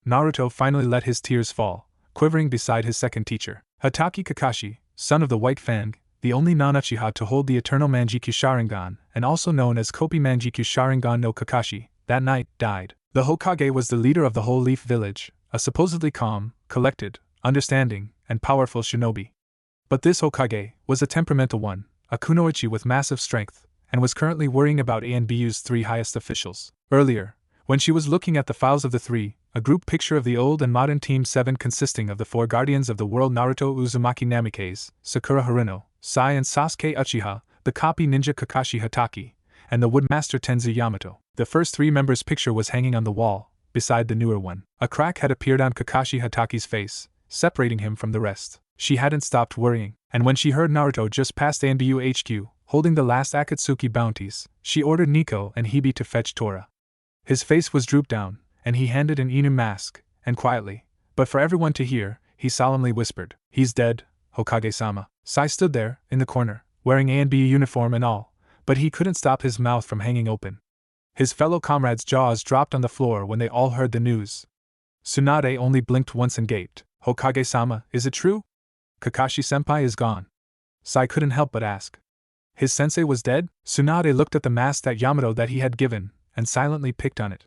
Naruto finally let his tears fall, quivering beside his second teacher. Hatake Kakashi, son of the White Fang, the only non-Uchiha to hold the eternal Manjikyu Sharingan, and also known as Kopi Manjikyu Sharingan no Kakashi, that night died. The Hokage was the leader of the whole Leaf Village, a supposedly calm, collected, understanding, and powerful shinobi. But this Hokage was a temperamental one, a kunoichi with massive strength, and was currently worrying about ANBU's three highest officials. Earlier, when she was looking at the files of the three, a group picture of the old and modern Team 7 consisting of the four guardians of the world Naruto Uzumaki Namikaze, Sakura Haruno, Sai and Sasuke Uchiha, the copy ninja Kakashi Hatake, and the woodmaster Tenzu Yamato. The first three members' picture was hanging on the wall, beside the newer one. A crack had appeared on Kakashi Hatake's face, separating him from the rest. She hadn't stopped worrying, and when she heard Naruto just past ANBU HQ, holding the last Akatsuki bounties, she ordered Nico and Hibi to fetch Tora. His face was drooped down, and he handed an Inu mask, and quietly, but for everyone to hear, he solemnly whispered, "He's dead, Hokage-sama." Sai stood there, in the corner, wearing ANBU uniform and all, but he couldn't stop his mouth from hanging open. His fellow comrades' jaws dropped on the floor when they all heard the news. Tsunade only blinked once and gaped. Hokage-sama, is it true? Kakashi-senpai is gone. Sai couldn't help but ask. His sensei was dead? Tsunade looked at the mask that Yamato that he had given, and silently picked on it.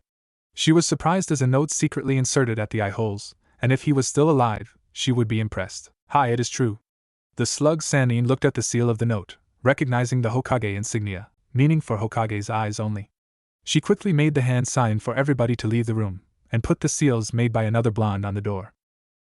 She was surprised as a note secretly inserted at the eye holes, and if he was still alive, she would be impressed. Hi, it is true. The slug Sannin looked at the seal of the note, recognizing the Hokage insignia, meaning for Hokage's eyes only. She quickly made the hand sign for everybody to leave the room, and put the seals made by another blonde on the door.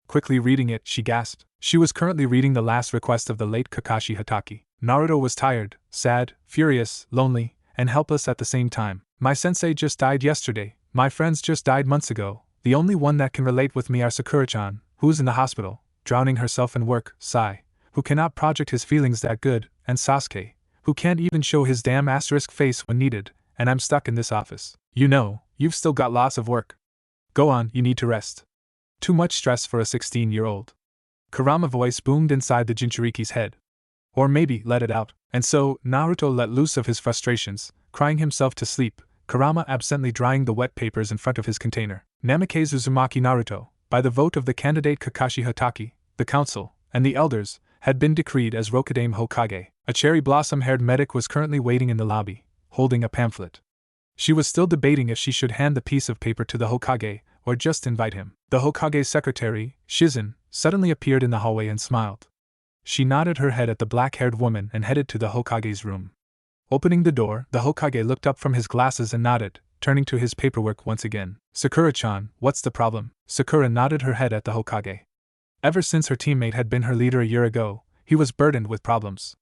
Quickly reading it, she gasped. She was currently reading the last request of the late Kakashi Hatake. Naruto was tired, sad, furious, lonely, and helpless at the same time. My sensei just died yesterday, my friends just died months ago, the only one that can relate with me are Sakura-chan, who's in the hospital, drowning herself in work, Sai, who cannot project his feelings that good, and Sasuke, who can't even show his damn asterisk face when needed, and I'm stuck in this office. You know, you've still got lots of work. Go on, you need to rest. Too much stress for a 16-year-old. Kurama voice boomed inside the Jinchuriki's head. Or maybe let it out. And so, Naruto let loose of his frustrations, crying himself to sleep, Kurama absently drying the wet papers in front of his container. Namikaze Uzumaki Naruto, by the vote of the candidate Kakashi Hatake, the council, and the elders, had been decreed as Rokudaime Hokage. A cherry blossom-haired medic was currently waiting in the lobby, holding a pamphlet. She was still debating if she should hand the piece of paper to the Hokage, or just invite him. The Hokage's secretary, Shizen, suddenly appeared in the hallway and smiled. She nodded her head at the black-haired woman and headed to the Hokage's room. Opening the door, the Hokage looked up from his glasses and nodded, turning to his paperwork once again. Sakura-chan, what's the problem? Sakura nodded her head at the Hokage. Ever since her teammate had been her leader a year ago, he was burdened with problems.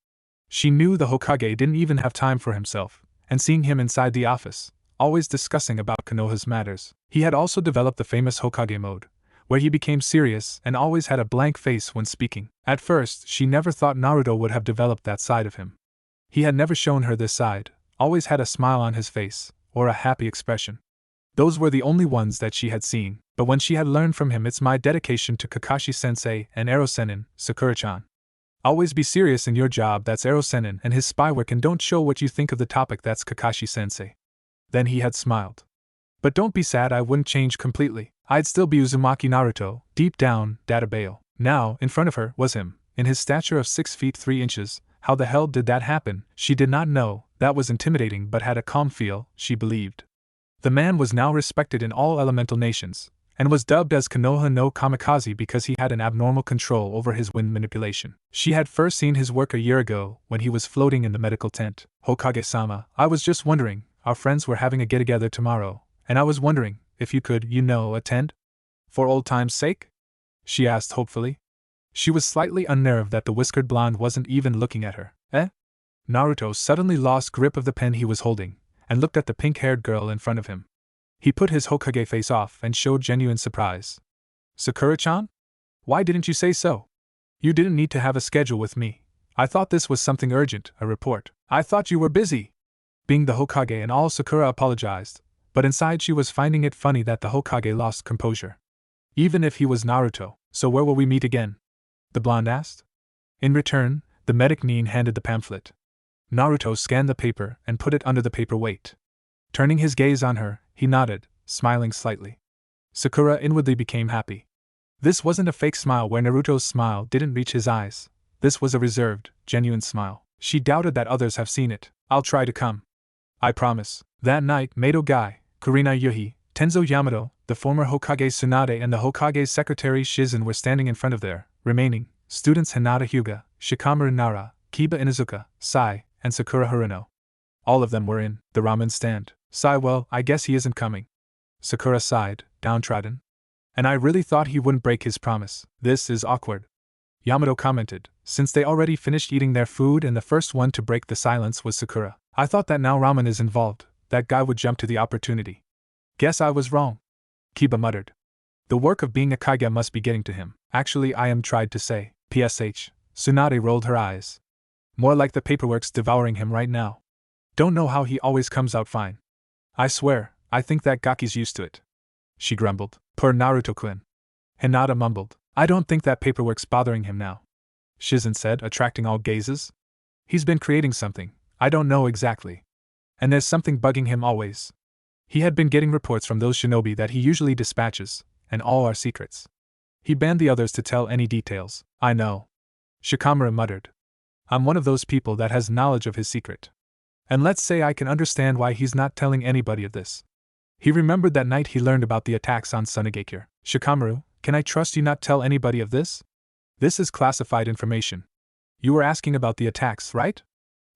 She knew the Hokage didn't even have time for himself, and seeing him inside the office, always discussing about Konoha's matters. He had also developed the famous Hokage mode, where he became serious and always had a blank face when speaking. At first, she never thought Naruto would have developed that side of him. He had never shown her this side, always had a smile on his face, or a happy expression. Those were the only ones that she had seen, but when she had learned from him, it's my dedication to Kakashi-sensei and Ero-sennin, Sakura-chan. Always be serious in your job, that's Ero-sennin and his spy work, and don't show what you think of the topic, that's Kakashi-sensei. Then he had smiled. But don't be sad, I wouldn't change completely. I'd still be Uzumaki Naruto, deep down, Databayo. Now, in front of her, was him, in his stature of 6 feet 3 inches. How the hell did that happen? She did not know. That was intimidating, but had a calm feel, she believed. The man was now respected in all elemental nations, and was dubbed as Konoha no Kamikaze because he had an abnormal control over his wind manipulation. She had first seen his work a year ago, when he was floating in the medical tent. Hokage-sama, I was just wondering, our friends were having a get-together tomorrow, and I was wondering if you could, attend? For old time's sake? She asked hopefully. She was slightly unnerved that the whiskered blonde wasn't even looking at her. Eh? Naruto suddenly lost grip of the pen he was holding, and looked at the pink-haired girl in front of him. He put his Hokage face off and showed genuine surprise. Sakura-chan? Why didn't you say so? You didn't need to have a schedule with me. I thought this was something urgent, a report. I thought you were busy. Being the Hokage and all, Sakura apologized, but inside she was finding it funny that the Hokage lost composure. Even if he was Naruto. So where will we meet again? The blonde asked. In return, the medic Nin handed the pamphlet. Naruto scanned the paper and put it under the paperweight. Turning his gaze on her, he nodded, smiling slightly. Sakura inwardly became happy. This wasn't a fake smile where Naruto's smile didn't reach his eyes. This was a reserved, genuine smile. She doubted that others have seen it. I'll try to come. I promise. That night, Mato Gai, Kurina Yuhi, Tenzo Yamato, the former Hokage Tsunade, and the Hokage's secretary Shizen were standing in front of their remaining students: Hinata Hyuga, Shikamaru Nara, Kiba Inuzuka, Sai, and Sakura Haruno. All of them were in the ramen stand. Sai, well, I guess he isn't coming. Sakura sighed, downtrodden. And I really thought he wouldn't break his promise. This is awkward. Yamato commented, since they already finished eating their food and the first one to break the silence was Sakura. I thought that now ramen is involved, that guy would jump to the opportunity. Guess I was wrong. Kiba muttered. The work of being a Kage must be getting to him. Actually, I am tried to say. PSH. Tsunade rolled her eyes. More like the paperwork's devouring him right now. Don't know how he always comes out fine. I swear, I think that Gaki's used to it. She grumbled. Poor Naruto-kun. Hinata mumbled. I don't think that paperwork's bothering him now. Shizen said, attracting all gazes. He's been creating something, I don't know exactly. And there's something bugging him always. He had been getting reports from those shinobi that he usually dispatches, and all are secrets. He banned the others to tell any details. I know. Shikamaru muttered. I'm one of those people that has knowledge of his secret. And let's say I can understand why he's not telling anybody of this. He remembered that night he learned about the attacks on Sunagakure. Shikamaru, can I trust you not tell anybody of this? This is classified information. You were asking about the attacks, right?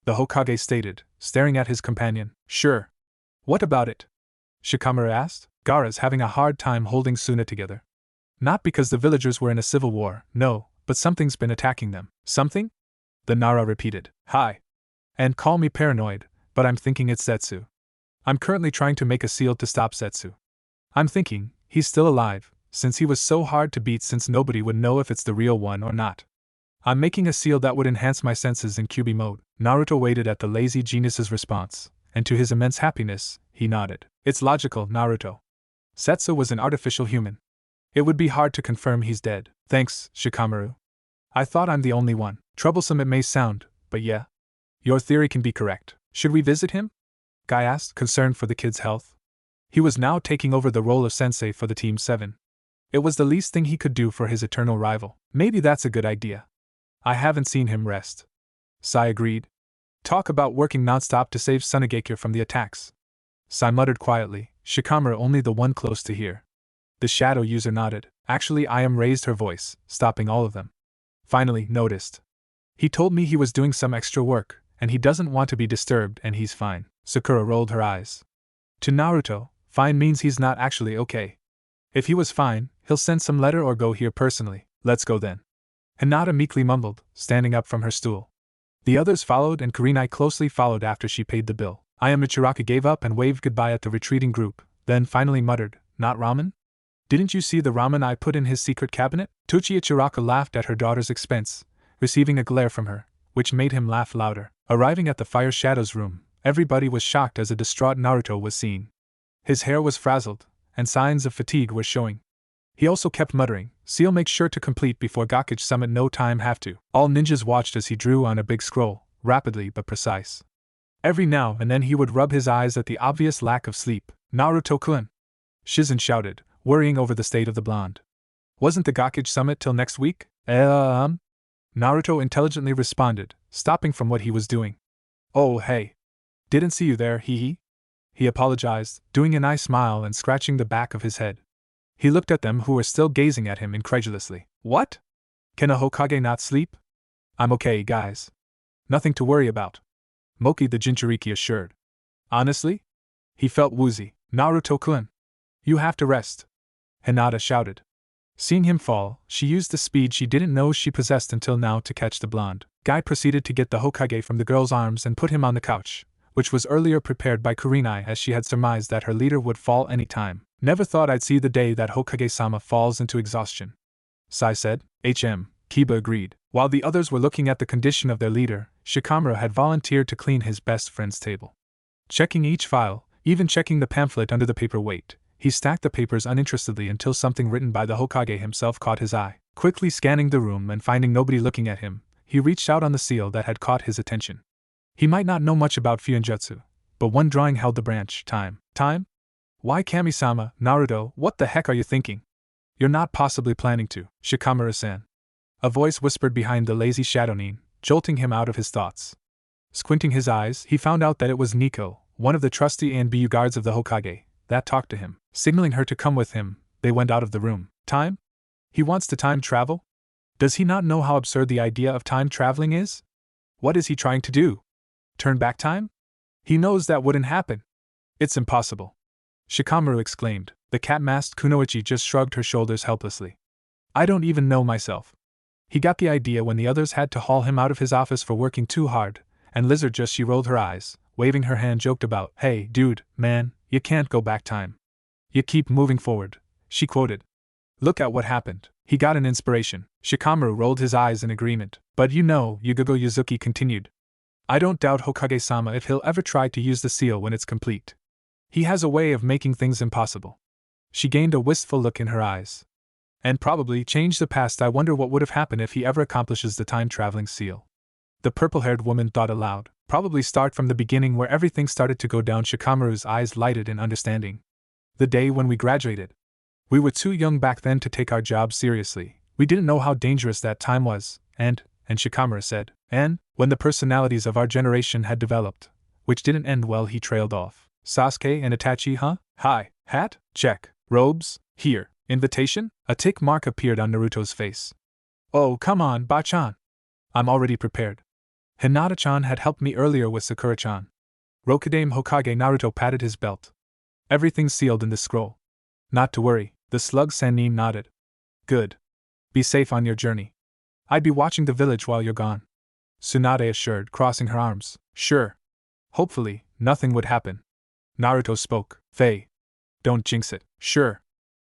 The Hokage stated, staring at his companion. Sure. What about it? Shikamaru asked. Gaara's having a hard time holding Suna together. Not because the villagers were in a civil war, no, but something's been attacking them. Something? The Nara repeated. Hi. And call me paranoid, but I'm thinking it's Zetsu. I'm currently trying to make a seal to stop Zetsu. I'm thinking, he's still alive, since he was so hard to beat, since nobody would know if it's the real one or not. I'm making a seal that would enhance my senses in QB mode. Naruto waited at the lazy genius's response, and to his immense happiness, he nodded. It's logical, Naruto. Zetsu was an artificial human. It would be hard to confirm he's dead. Thanks, Shikamaru. I thought I'm the only one. Troublesome it may sound, but yeah. Your theory can be correct. Should we visit him? Guy asked, concerned for the kid's health. He was now taking over the role of sensei for the Team 7. It was the least thing he could do for his eternal rival. Maybe that's a good idea. I haven't seen him rest. Sai agreed. Talk about working nonstop to save Sunagakure from the attacks. Sai muttered quietly, Shikamaru only the one close to hear. The shadow user nodded. Actually, I am raised her voice, stopping all of them. Finally, noticed. He told me he was doing some extra work, and he doesn't want to be disturbed and he's fine. Sakura rolled her eyes. To Naruto, fine means he's not actually okay. If he was fine, he'll send some letter or go here personally. Let's go then. Hinata meekly mumbled, standing up from her stool. The others followed and Kurenai closely followed after she paid the bill. Ayamichiraka gave up and waved goodbye at the retreating group, then finally muttered, Not ramen? Didn't you see the ramen I put in his secret cabinet? Tochi Ichiraka laughed at her daughter's expense, receiving a glare from her, which made him laugh louder. Arriving at the Fire Shadow's room, everybody was shocked as a distraught Naruto was seen. His hair was frazzled, and signs of fatigue were showing. He also kept muttering, Seal make sure to complete before Gakage summit no time have to. All ninjas watched as he drew on a big scroll, rapidly but precise. Every now and then he would rub his eyes at the obvious lack of sleep. Naruto-kun! Shizen shouted, worrying over the state of the blonde. Wasn't the Gakage summit till next week? Naruto intelligently responded, stopping from what he was doing. Oh hey. Didn't see you there, hee. He apologized, doing an eye smile and scratching the back of his head. He looked at them who were still gazing at him incredulously. What? Can a Hokage not sleep? I'm okay, guys. Nothing to worry about. Moki the Jinchuriki assured. Honestly? He felt woozy. Naruto-kun. You have to rest. Hinata shouted. Seeing him fall, she used the speed she didn't know she possessed until now to catch the blonde. Guy proceeded to get the Hokage from the girl's arms and put him on the couch, which was earlier prepared by Kurenai as she had surmised that her leader would fall any time. Never thought I'd see the day that Hokage-sama falls into exhaustion. Sai said. Kiba agreed. While the others were looking at the condition of their leader, Shikamaru had volunteered to clean his best friend's table. Checking each file, even checking the pamphlet under the paperweight, he stacked the papers uninterestedly until something written by the Hokage himself caught his eye. Quickly scanning the room and finding nobody looking at him, he reached out on the seal that had caught his attention. He might not know much about Fuinjutsu, but one drawing held the branch. Time? Why Kami-sama, Naruto, what the heck are you thinking? You're not possibly planning to, Shikamaru-san. A voice whispered behind the lazy shadow nin, jolting him out of his thoughts. Squinting his eyes, he found out that it was Nico, one of the trusty ANBU guards of the Hokage, that talked to him. Signaling her to come with him, they went out of the room. Time? He wants to time travel? Does he not know how absurd the idea of time traveling is? What is he trying to do? Turn back time? He knows that wouldn't happen. It's impossible. Shikamaru exclaimed. The cat-masked Kunoichi just shrugged her shoulders helplessly. I don't even know myself. He got the idea when the others had to haul him out of his office for working too hard, and Lizard just she rolled her eyes, waving her hand joked about, Hey, dude, man, you can't go back time. You keep moving forward, she quoted. Look at what happened. He got an inspiration. Shikamaru rolled his eyes in agreement. But you know, Yugogo Yuzuki continued. I don't doubt Hokage-sama if he'll ever try to use the seal when it's complete. He has a way of making things impossible. She gained a wistful look in her eyes. And probably change the past. I wonder what would have happened if he ever accomplishes the time-traveling seal. The purple-haired woman thought aloud. Probably start from the beginning where everything started to go down. Shikamaru's eyes lighted in understanding. The day when we graduated. We were too young back then to take our job seriously. We didn't know how dangerous that time was, and Shikamaru said, and when the personalities of our generation had developed, which didn't end well. He trailed off. Sasuke and Itachi, huh? Hi, hat? Check. Robes? Here. Invitation? A tick mark appeared on Naruto's face. Oh, come on, Ba-chan. I'm already prepared. Hinata-chan had helped me earlier with Sakura-chan. Rokudame Hokage Naruto patted his belt. Everything's sealed in this scroll. Not to worry, the slug Sannin nodded. Good. Be safe on your journey. I'd be watching the village while you're gone. Tsunade assured, crossing her arms. Sure. Hopefully, nothing would happen. Naruto spoke. Faye. Don't jinx it. Sure.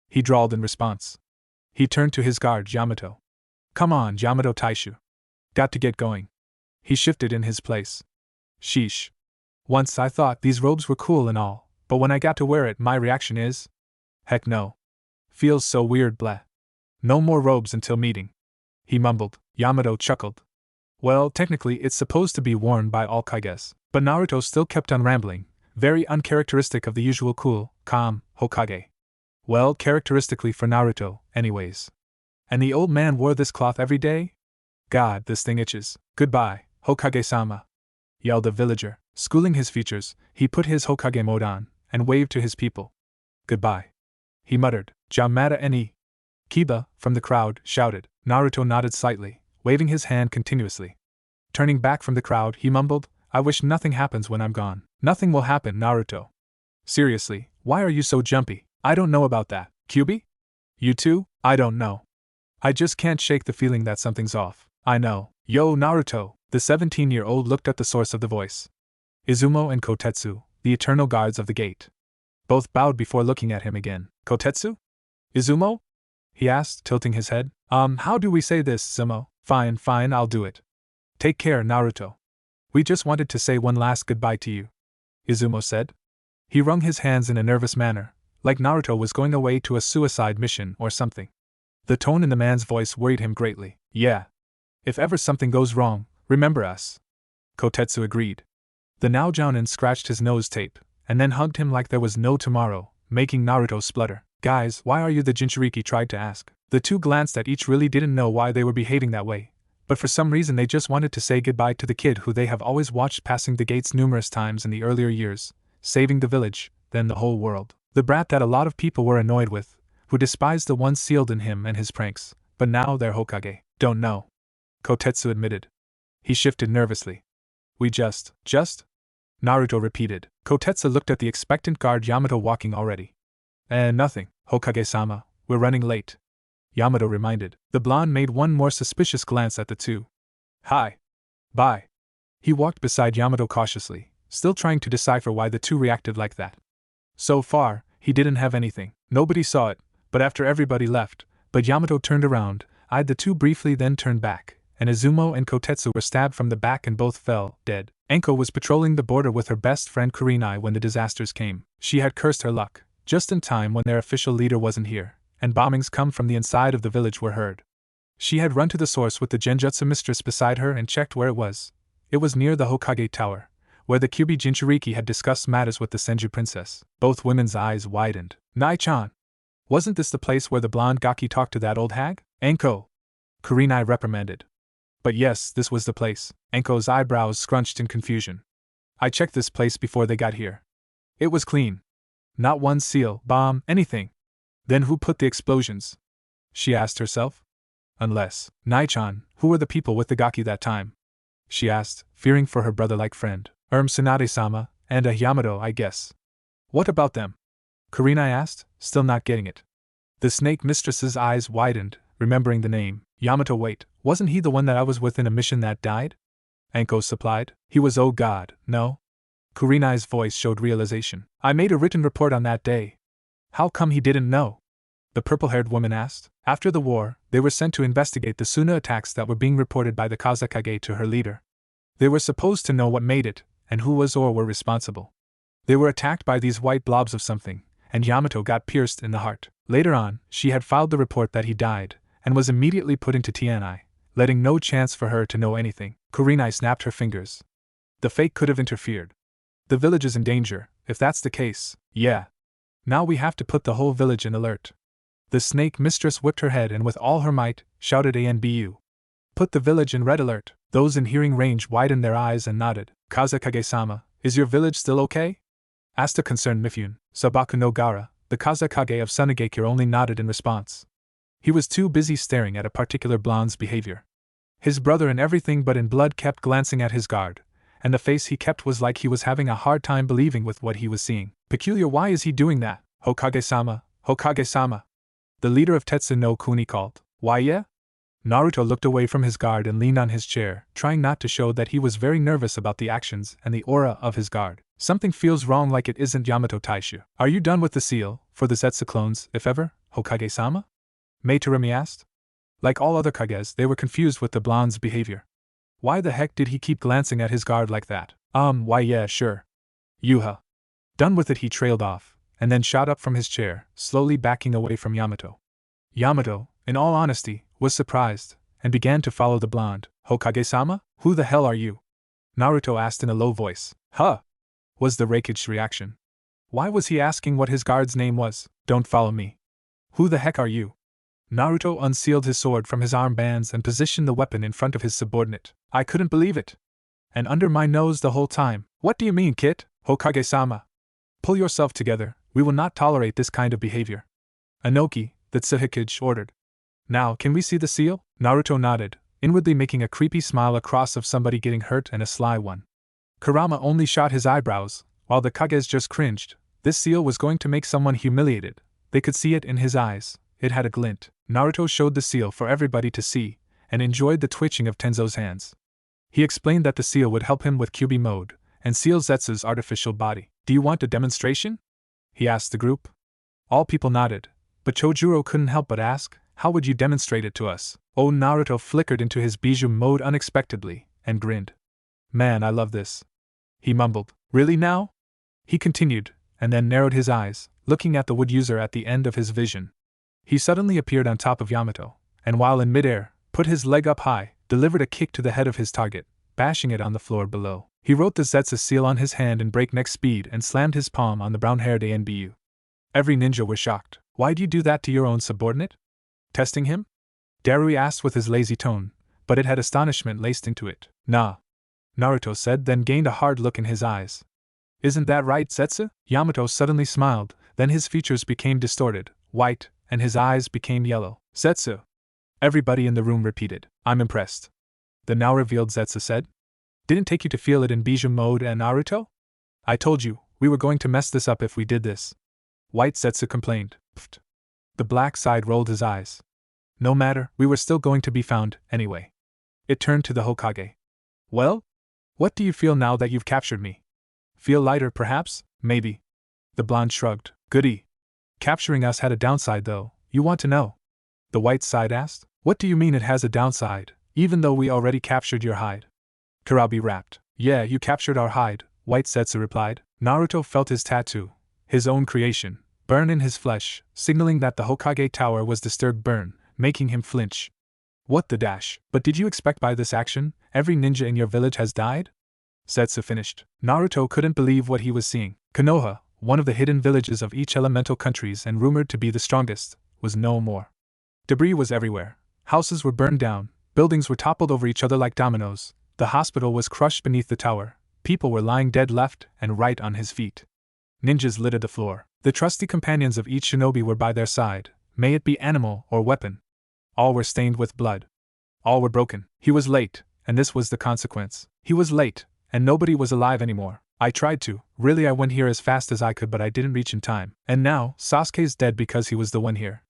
He drawled in response. He turned to his guard, Yamato. Come on, Yamato Taishu. Got to get going. He shifted in his place. Sheesh. Once I thought these robes were cool and all, but when I got to wear it, my reaction is, heck no. Feels so weird, bleh. No more robes until meeting. He mumbled. Yamato chuckled. Well, technically it's supposed to be worn by all Kages, but Naruto still kept on rambling, Very uncharacteristic of the usual cool, calm Hokage. Well, characteristically for Naruto, anyways. And the old man wore this cloth every day? God, this thing itches. Goodbye, Hokage-sama, yelled the villager. Schooling his features, he put his Hokage mode on and waved to his people. Goodbye, he muttered. Jamada ni. Kiba, from the crowd, shouted. Naruto nodded slightly, waving his hand continuously. Turning back from the crowd, he mumbled, I wish nothing happens when I'm gone. Nothing will happen, Naruto. Seriously, why are you so jumpy? I don't know about that. Kyubi? You too? I don't know. I just can't shake the feeling that something's off. I know. Yo, Naruto. The 17-year-old looked at the source of the voice. Izumo and Kotetsu, the eternal guards of the gate. Both bowed before looking at him again. Kotetsu? Izumo? He asked, tilting his head. How do we say this, Izumo? Fine, I'll do it. Take care, Naruto. We just wanted to say one last goodbye to you, Izumo said. He wrung his hands in a nervous manner, like Naruto was going away to a suicide mission or something. The tone in the man's voice worried him greatly. Yeah. If ever something goes wrong, remember us. Kotetsu agreed. The now Jounin scratched his nose tape, and then hugged him like there was no tomorrow, making Naruto splutter. Guys, why are you? The Jinchuriki tried to ask. The two glanced at each, really didn't know why they were behaving that way, but for some reason they just wanted to say goodbye to the kid who they have always watched passing the gates numerous times in the earlier years, saving the village, then the whole world. The brat that a lot of people were annoyed with, who despised the one sealed in him and his pranks, but now they're Hokage. Don't know, Kotetsu admitted. He shifted nervously. We just? Naruto repeated. Kotetsu looked at the expectant guard Yamato walking already. Nothing, Hokage-sama, we're running late, Yamato reminded. The blonde made one more suspicious glance at the two. Hi. Bye. He walked beside Yamato cautiously, still trying to decipher why the two reacted like that. So far, he didn't have anything. Nobody saw it, but after everybody left, Yamato turned around, eyed the two briefly, then turned back, and Izumo and Kotetsu were stabbed from the back and both fell, dead. Enko was patrolling the border with her best friend Kurenai when the disasters came. She had cursed her luck, just in time when their official leader wasn't here, and bombings come from the inside of the village were heard. She had run to the source with the Genjutsu mistress beside her and checked where it was. It was near the Hokage Tower, where the Kyubi Jinchuriki had discussed matters with the Senju princess. Both women's eyes widened. Nai-chan! Wasn't this the place where the blonde Gaki talked to that old hag? Enko! Kurenai reprimanded. But yes, this was the place. Enko's eyebrows scrunched in confusion. I checked this place before they got here. It was clean. Not one seal, bomb, anything. Then who put the explosions? She asked herself. Unless, Nai-chan, who were the people with the Gaki that time? She asked, fearing for her brother-like friend. Tsunade-sama, and a Yamato, I guess. What about them? Kurenai asked, still not getting it. The snake mistress's eyes widened, remembering the name. Yamato, wait, wasn't he the one that I was with in a mission that died? Enko supplied. He was, oh god, no? Kurenai's voice showed realization. I made a written report on that day. How come he didn't know? The purple-haired woman asked. After the war, they were sent to investigate the Suna attacks that were being reported by the Kazekage to her leader. They were supposed to know what made it, and who was or were responsible. They were attacked by these white blobs of something, and Yamato got pierced in the heart. Later on, she had filed the report that he died, and was immediately put into TNI, letting no chance for her to know anything. Kurenai snapped her fingers. The fake could have interfered. The village is in danger, if that's the case. Yeah. Now we have to put the whole village in alert. The snake mistress whipped her head and with all her might, shouted ANBU. Put the village in red alert. Those in hearing range widened their eyes and nodded. Kazekage-sama, is your village still okay? Asked a concerned Mifune. Sabaku no Gara, the Kazekage of Sunagakure, only nodded in response. He was too busy staring at a particular blonde's behavior. His brother in everything but in blood kept glancing at his guard, and the face he kept was like he was having a hard time believing with what he was seeing. Peculiar, why is he doing that? Hokage-sama, Hokage-sama. The leader of Tetsu no Kuni called. Why yeah? Naruto looked away from his guard and leaned on his chair, trying not to show that he was very nervous about the actions and the aura of his guard. Something feels wrong, like it isn't Yamato Taishu. Are you done with the seal, for the Zetsu clones, if ever, Hokage-sama? Meitorumi asked. Like all other Kages, they were confused with the blonde's behavior. Why the heck did he keep glancing at his guard like that? Why yeah, sure. Yuha. Done with it, he trailed off, and then shot up from his chair, slowly backing away from Yamato. Yamato, in all honesty, was surprised, and began to follow the blonde. Hokage-sama? Who the hell are you? Naruto asked in a low voice. Huh? was the Rakich's reaction. Why was he asking what his guard's name was? Don't follow me. Who the heck are you? Naruto unsealed his sword from his armbands and positioned the weapon in front of his subordinate. I couldn't believe it. And under my nose the whole time. What do you mean, kid? Hokage-sama. Pull yourself together, we will not tolerate this kind of behavior. Inoki, the Tsuhikage, ordered. Now, can we see the seal? Naruto nodded, inwardly making a creepy smile across of somebody getting hurt and a sly one. Kurama only shot his eyebrows, while the Kages just cringed. This seal was going to make someone humiliated. They could see it in his eyes. It had a glint. Naruto showed the seal for everybody to see, and enjoyed the twitching of Tenzo's hands. He explained that the seal would help him with QB mode, and seal Zetsu's artificial body. Do you want a demonstration? He asked the group. All people nodded, but Chojuro couldn't help but ask, how would you demonstrate it to us? Oh, Naruto flickered into his bijou mode unexpectedly, and grinned. Man, I love this. He mumbled. Really now? He continued, and then narrowed his eyes, looking at the wood user at the end of his vision. He suddenly appeared on top of Yamato, and while in midair, put his leg up high, delivered a kick to the head of his target, bashing it on the floor below. He wrote the Zetsu seal on his hand in breakneck speed and slammed his palm on the brown-haired ANBU. Every ninja was shocked. Why'd you do that to your own subordinate? Testing him? Darui asked with his lazy tone, but it had astonishment laced into it. Nah. Naruto said, then gained a hard look in his eyes. Isn't that right, Zetsu? Yamato suddenly smiled, then his features became distorted, white, and his eyes became yellow. Zetsu. Everybody in the room repeated. I'm impressed. The now revealed Zetsu said. Didn't take you to feel it in bijou mode and Naruto? I told you, we were going to mess this up if we did this. White Zetsu complained. Pfft. The black side rolled his eyes. No matter, we were still going to be found, anyway. It turned to the Hokage. Well? What do you feel now that you've captured me? Feel lighter, perhaps? Maybe. The blonde shrugged. Goody. Capturing us had a downside, though. You want to know? The white side asked. What do you mean it has a downside, even though we already captured your hide? Karabi rapped. Yeah, you captured our hide, White Zetsu replied. Naruto felt his tattoo, his own creation, burn in his flesh, signaling that the Hokage Tower was disturbed burn, making him flinch. What the dash? But did you expect by this action, every ninja in your village has died? Zetsu finished. Naruto couldn't believe what he was seeing. Konoha, one of the hidden villages of each elemental countries and rumored to be the strongest, was no more. Debris was everywhere. Houses were burned down, buildings were toppled over each other like dominoes, the hospital was crushed beneath the tower, people were lying dead left and right on his feet. Ninjas littered the floor. The trusty companions of each shinobi were by their side, may it be animal or weapon. All were stained with blood. All were broken. He was late, and this was the consequence. He was late, and nobody was alive anymore. I tried to, really I went here as fast as I could but I didn't reach in time. And now, Sasuke's dead because he was the one here.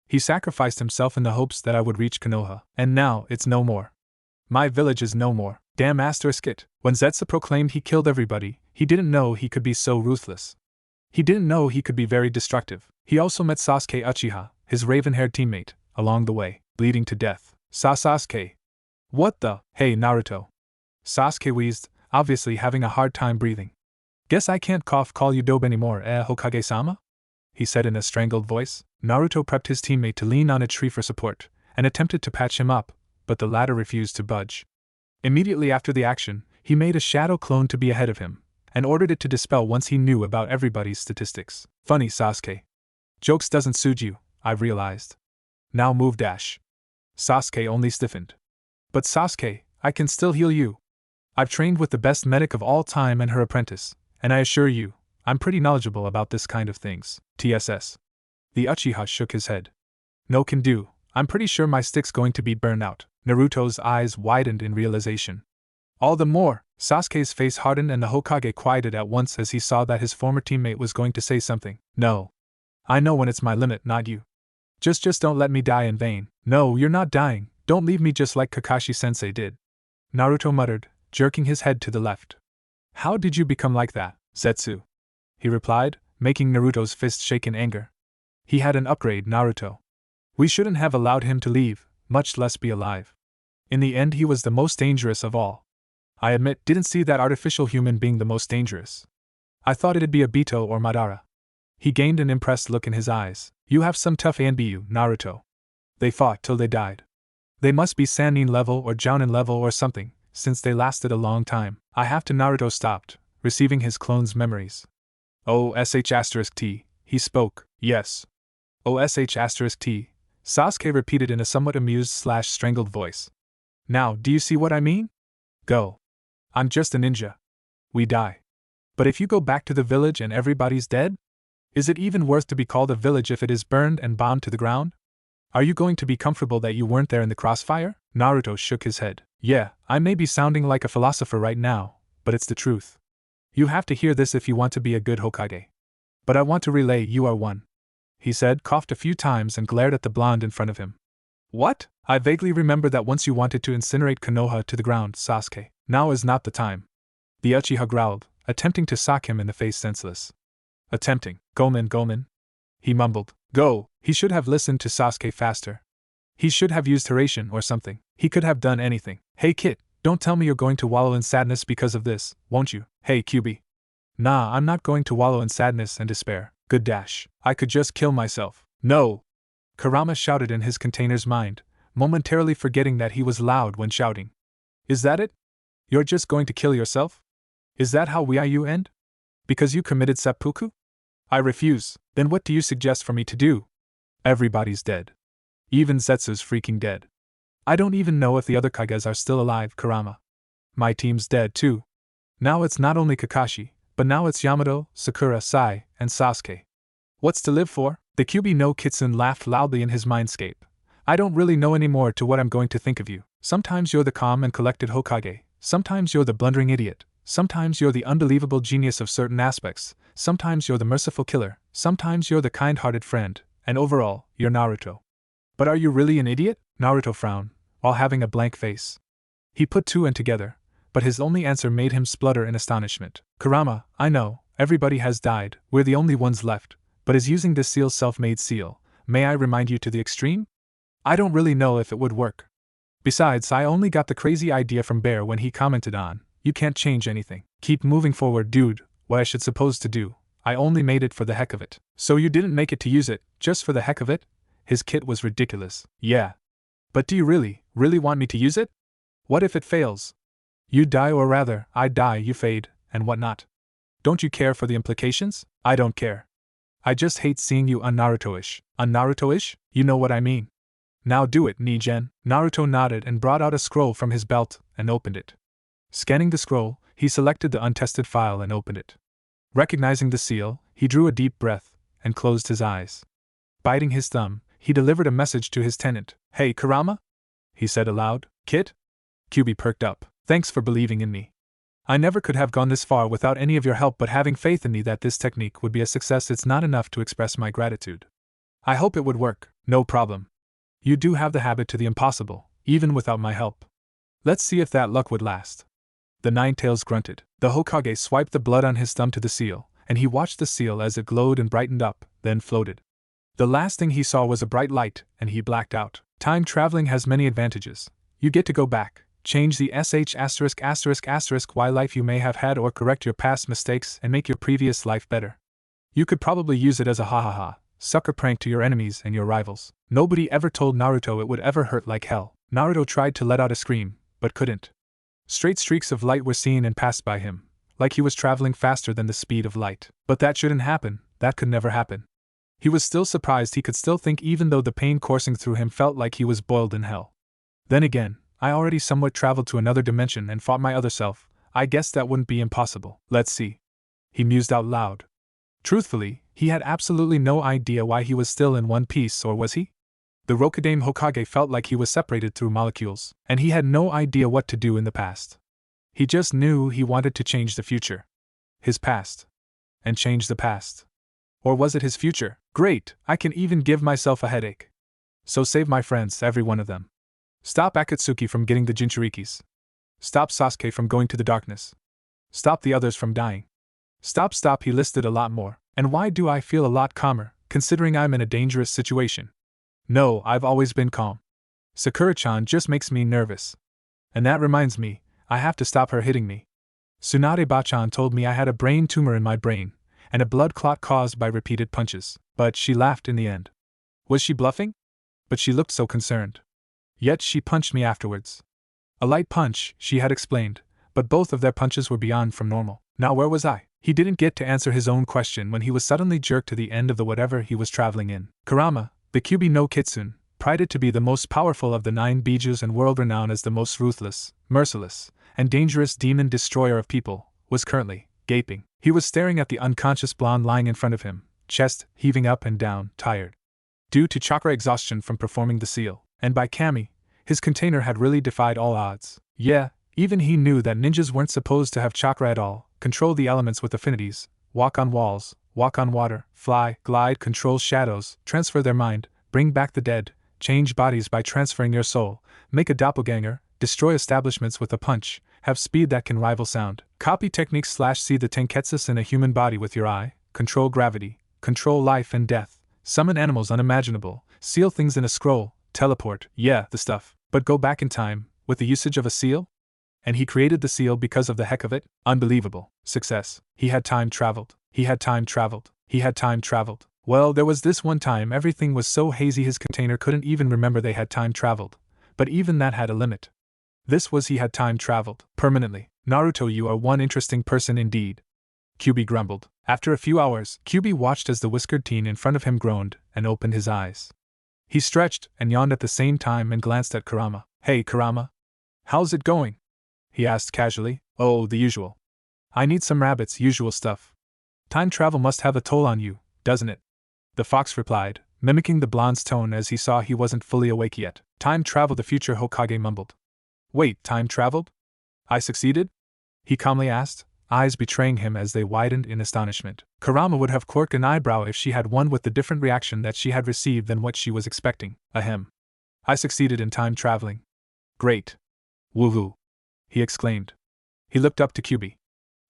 He sacrificed himself in the hopes that I would reach Konoha, and now it's no more. My village is no more. Damn asterisk it. When Zetsu proclaimed he killed everybody, he didn't know he could be so ruthless. He didn't know he could be very destructive. He also met Sasuke Uchiha, his raven-haired teammate, along the way, bleeding to death. Sasuke. What the? Hey Naruto. Sasuke wheezed, obviously having a hard time breathing. Guess I can't call you Dobe anymore, Hokage-sama? He said in a strangled voice. Naruto prepped his teammate to lean on a tree for support, and attempted to patch him up, but the latter refused to budge. Immediately after the action, he made a shadow clone to be ahead of him, and ordered it to dispel once he knew about everybody's statistics. Funny, Sasuke. Jokes doesn't suit you, I've realized. Now move dash. Sasuke only stiffened. But Sasuke, I can still heal you. I've trained with the best medic of all time and her apprentice, and I assure you, I'm pretty knowledgeable about this kind of things. TSS. The Uchiha shook his head. No can do, I'm pretty sure my stick's going to be burned out. Naruto's eyes widened in realization. All the more, Sasuke's face hardened and the Hokage quieted at once as he saw that his former teammate was going to say something. No. I know when it's my limit, not you. Just don't let me die in vain. No, you're not dying, don't leave me just like Kakashi-sensei did. Naruto muttered, jerking his head to the left. How did you become like that, Zetsu? He replied, making Naruto's fist shake in anger. He had an upgrade, Naruto. We shouldn't have allowed him to leave, much less be alive. In the end he was the most dangerous of all. I admit, didn't see that artificial human being the most dangerous. I thought it'd be Obito or Madara. He gained an impressed look in his eyes. You have some tough ANBU, Naruto. They fought till they died. They must be Sannin level or Jounin level or something, since they lasted a long time. I have to. Naruto stopped, receiving his clone's memories. OSH*T, he spoke, yes. OSH*T, Sasuke repeated in a somewhat amused/strangled voice. Now, do you see what I mean? Go. I'm just a ninja. We die. But if you go back to the village and everybody's dead? Is it even worth to be called a village if it is burned and bombed to the ground? Are you going to be comfortable that you weren't there in the crossfire? Naruto shook his head. Yeah, I may be sounding like a philosopher right now, but it's the truth. You have to hear this if you want to be a good Hokage. But I want to relay you are one. He said, coughed a few times and glared at the blonde in front of him. What? I vaguely remember that once you wanted to incinerate Konoha to the ground, Sasuke. Now is not the time. The Uchiha growled, attempting to sock him in the face senseless. Attempting. Gomen. He mumbled. Go. He should have listened to Sasuke faster. He should have used Hiraishin or something. He could have done anything. Hey Kit, don't tell me you're going to wallow in sadness because of this, won't you? Hey QB. Nah, I'm not going to wallow in sadness and despair. Good dash. I could just kill myself. No! Kurama shouted in his container's mind, momentarily forgetting that he was loud when shouting. Is that it? You're just going to kill yourself? Is that how you end? Because you committed seppuku? I refuse. Then what do you suggest for me to do? Everybody's dead. Even Zetsu's freaking dead. I don't even know if the other Kages are still alive, Kurama. My team's dead too. Now it's not only Kakashi, but now it's Yamato, Sakura, Sai, and Sasuke. What's to live for? The QB no Kitsune laughed loudly in his mindscape. I don't really know anymore to what I'm going to think of you. Sometimes you're the calm and collected Hokage, sometimes you're the blundering idiot, sometimes you're the unbelievable genius of certain aspects, sometimes you're the merciful killer, sometimes you're the kind-hearted friend, and overall, you're Naruto. But are you really an idiot? Naruto frowned, while having a blank face. He put two and together, but his only answer made him splutter in astonishment. Kurama, I know, everybody has died, we're the only ones left, but is using this seal self-made seal, may I remind you to the extreme? I don't really know if it would work. Besides, I only got the crazy idea from Bear when he commented on, you can't change anything. Keep moving forward, dude, what I should suppose to do. I only made it for the heck of it. So you didn't make it to use it, just for the heck of it? His kit was ridiculous. Yeah. But do you really want me to use it? What if it fails? You die, or rather, I die, you fade, and whatnot. Don't you care for the implications? I don't care. I just hate seeing you un-Naruto-ish. Un-Naruto-ish? You know what I mean. Now do it, Nigen. Naruto nodded and brought out a scroll from his belt and opened it. Scanning the scroll, he selected the untested file and opened it. Recognizing the seal, he drew a deep breath and closed his eyes. Biting his thumb, he delivered a message to his tenant. Hey, Kurama? He said aloud. Kit? QB perked up. Thanks for believing in me. I never could have gone this far without any of your help, but having faith in me that this technique would be a success, it's not enough to express my gratitude. I hope it would work. No problem. You do have the habit to the impossible, even without my help. Let's see if that luck would last. The Ninetales grunted. The Hokage swiped the blood on his thumb to the seal, and he watched the seal as it glowed and brightened up, then floated. The last thing he saw was a bright light, and he blacked out. Time traveling has many advantages. You get to go back, change the *****y life you may have had, or correct your past mistakes and make your previous life better. You could probably use it as a ha-ha-ha sucker prank to your enemies and your rivals. Nobody ever told Naruto it would ever hurt like hell. Naruto tried to let out a scream, but couldn't. Straight streaks of light were seen and passed by him, like he was traveling faster than the speed of light. But that shouldn't happen, that could never happen. He was still surprised he could still think, even though the pain coursing through him felt like he was boiled in hell. Then again, I already somewhat traveled to another dimension and fought my other self. I guess that wouldn't be impossible. Let's see. He mused out loud. Truthfully, he had absolutely no idea why he was still in one piece, or was he? The Rokudan Hokage felt like he was separated through molecules, and he had no idea what to do in the past. He just knew he wanted to change the future. His past. And change the past. Or was it his future? Great, I can even give myself a headache. So save my friends, every one of them. Stop Akatsuki from getting the Jinchurikis. Stop Sasuke from going to the darkness. Stop the others from dying. Stop, he listed a lot more. And why do I feel a lot calmer, considering I'm in a dangerous situation? No, I've always been calm. Sakura-chan just makes me nervous. And that reminds me, I have to stop her hitting me. Tsunade-bachan told me I had a brain tumor in my brain, and a blood clot caused by repeated punches. But she laughed in the end. Was she bluffing? But she looked so concerned. Yet she punched me afterwards. A light punch, she had explained, but both of their punches were beyond from normal. Now where was I? He didn't get to answer his own question when he was suddenly jerked to the end of the whatever he was traveling in. Kurama, the Kyuubi no Kitsune, prided to be the most powerful of the 9 Bijus and world-renowned as the most ruthless, merciless, and dangerous demon destroyer of people, was currently gaping. He was staring at the unconscious blonde lying in front of him, chest heaving up and down, tired due to chakra exhaustion from performing the seal. And by Kami, his container had really defied all odds. Yeah, even he knew that ninjas weren't supposed to have chakra at all, control the elements with affinities, walk on walls, walk on water, fly, glide, control shadows, transfer their mind, bring back the dead, change bodies by transferring your soul, make a doppelganger, destroy establishments with a punch, have speed that can rival sound, copy techniques / see the tenketsus in a human body with your eye, control gravity, control life and death, summon animals unimaginable, seal things in a scroll, teleport, yeah, the stuff, but go back in time, with the usage of a seal? And he created the seal because of the heck of it? Unbelievable. Success. He had time traveled. He had time traveled. He had time traveled. Well, there was this one time everything was so hazy his container couldn't even remember they had time traveled. But even that had a limit. This was he had time traveled. Permanently. Naruto, you are one interesting person indeed. Kyuubi grumbled. After a few hours, Kyuubi watched as the whiskered teen in front of him groaned and opened his eyes. He stretched and yawned at the same time and glanced at Kurama. Hey Kurama. How's it going? He asked casually. Oh, the usual. I need some rabbits, usual stuff. Time travel must have a toll on you, doesn't it? The fox replied, mimicking the blonde's tone as he saw he wasn't fully awake yet. Time travel, the future Hokage mumbled. Wait, time traveled? I succeeded? He calmly asked, eyes betraying him as they widened in astonishment. Kurama would have quirked an eyebrow if she had one with the different reaction that she had received than what she was expecting. Ahem. I succeeded in time traveling. Great. Woohoo. He exclaimed. He looked up to Kyuubi.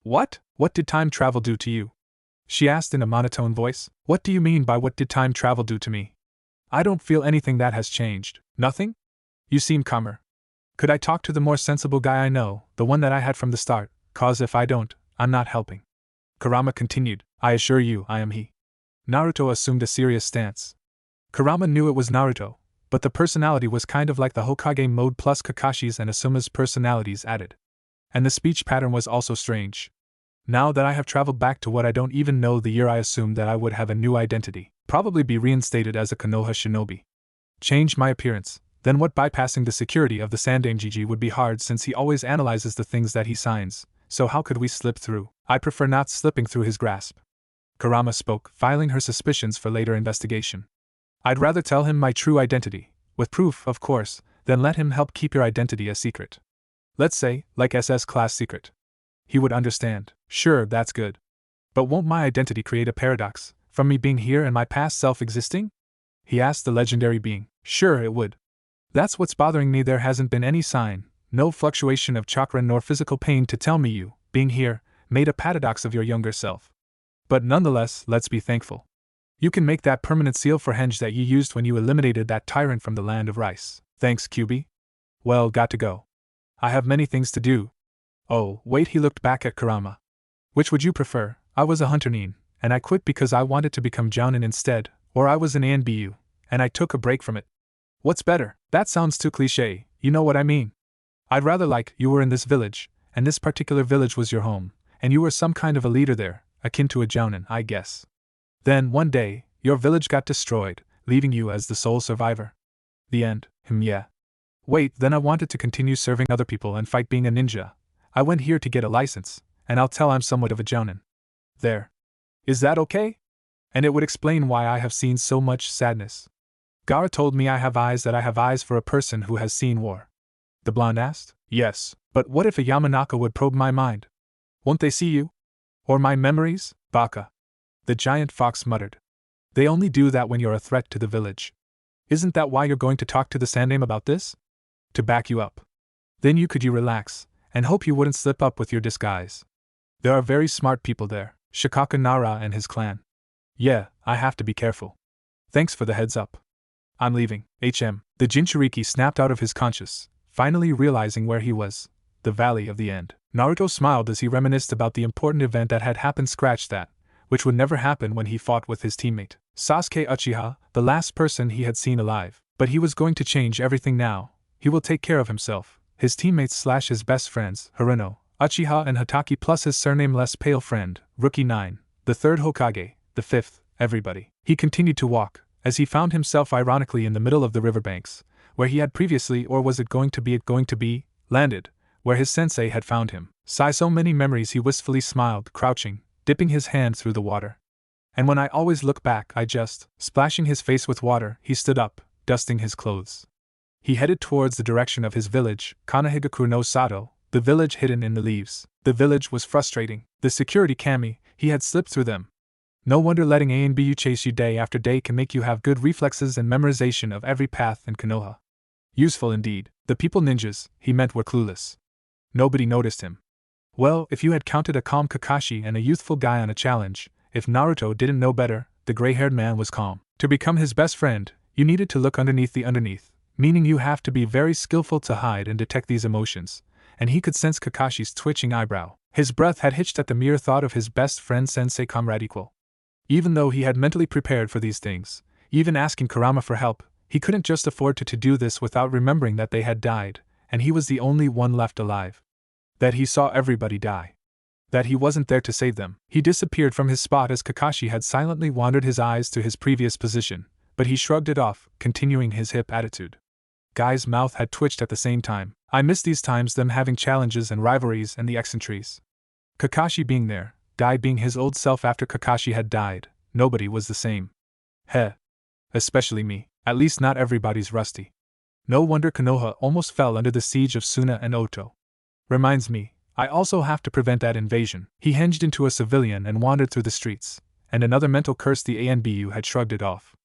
What? What did time travel do to you? She asked in a monotone voice. What do you mean by what did time travel do to me? I don't feel anything that has changed. Nothing? You seem calmer. Could I talk to the more sensible guy I know, the one that I had from the start, cause if I don't, I'm not helping. Kurama continued. I assure you, I am he. Naruto assumed a serious stance. Kurama knew it was Naruto, but the personality was kind of like the Hokage mode plus Kakashi's and Asuma's personalities added. And the speech pattern was also strange. Now that I have traveled back to what I don't even know the year, I assumed that I would have a new identity, probably be reinstated as a Konoha shinobi. Change my appearance, then what? Bypassing the security of the Sandaimjiji would be hard since he always analyzes the things that he signs, so how could we slip through? I prefer not slipping through his grasp. Kurama spoke, filing her suspicions for later investigation. I'd rather tell him my true identity, with proof, of course, than let him help keep your identity a secret. Let's say, like SS class secret. He would understand. Sure, that's good. But won't my identity create a paradox, from me being here and my past self existing? He asked the legendary being. Sure, it would. That's what's bothering me. There hasn't been any sign, no fluctuation of chakra nor physical pain to tell me you, being here, made a paradox of your younger self. But nonetheless, let's be thankful. You can make that permanent seal for henge that you used when you eliminated that tyrant from the land of rice. Thanks, Kyuubi. Well, got to go. I have many things to do. Oh, wait, he looked back at Kurama. Which would you prefer? I was a hunter nin, and I quit because I wanted to become jounin instead, or I was an ANBU, and I took a break from it. What's better? That sounds too cliché, you know what I mean. I'd rather like you were in this village, and this particular village was your home, and you were some kind of a leader there, akin to a jounin, I guess. Then, one day, your village got destroyed, leaving you as the sole survivor. The end. Yeah. Wait, then I wanted to continue serving other people and fight being a ninja. I went here to get a license, and I'll tell I'm somewhat of a jounin. There. Is that okay? And it would explain why I have seen so much sadness. Gaara told me I have eyes, that I have eyes for a person who has seen war. The blonde asked. Yes, but what if a Yamanaka would probe my mind? Won't they see you? Or my memories? Baka. The giant fox muttered. They only do that when you're a threat to the village. Isn't that why you're going to talk to the Sandaime about this? To back you up. Then you relax, and hope you wouldn't slip up with your disguise. There are very smart people there, Shikaka Nara and his clan. Yeah, I have to be careful. Thanks for the heads up. I'm leaving. The Jinchuriki snapped out of his conscious, finally realizing where he was, the Valley of the End. Naruto smiled as he reminisced about the important event that had happened. Scratch that, which would never happen when he fought with his teammate, Sasuke Uchiha, the last person he had seen alive. But he was going to change everything now. He will take care of himself, his teammates / his best friends, Haruno, Uchiha and Hatake plus his surname-less pale friend, Rookie 9, the third Hokage, the fifth, everybody. He continued to walk, as he found himself ironically in the middle of the riverbanks, where he had previously, or was it going to be, landed, where his sensei had found him. Sigh, so many memories, he wistfully smiled, crouching, dipping his hand through the water. And when I always look back, I just, splashing his face with water, he stood up, dusting his clothes. He headed towards the direction of his village, Kanahigaku no Sato, the village hidden in the leaves. The village was frustrating. The security kami, he had slipped through them. No wonder letting A and BU chase you day after day can make you have good reflexes and memorization of every path in Konoha. Useful indeed. The people ninjas, he meant, were clueless. Nobody noticed him. Well, if you had counted a calm Kakashi and a youthful guy on a challenge, if Naruto didn't know better, the gray-haired man was calm. To become his best friend, you needed to look underneath the underneath, meaning you have to be very skillful to hide and detect these emotions, and he could sense Kakashi's twitching eyebrow. His breath had hitched at the mere thought of his best friend sensei comrade equal. Even though he had mentally prepared for these things, even asking Kurama for help, he couldn't just afford to do this without remembering that they had died, and he was the only one left alive. That he saw everybody die. That he wasn't there to save them. He disappeared from his spot as Kakashi had silently wandered his eyes to his previous position, but he shrugged it off, continuing his hip attitude. Guy's mouth had twitched at the same time. I miss these times, them having challenges and rivalries and the eccentrics. Kakashi being there, Guy being his old self after Kakashi had died, nobody was the same. Heh. Especially me. At least not everybody's rusty. No wonder Konoha almost fell under the siege of Suna and Oto. Reminds me, I also have to prevent that invasion. He hinged into a civilian and wandered through the streets, and another mental curse the ANBU had shrugged it off.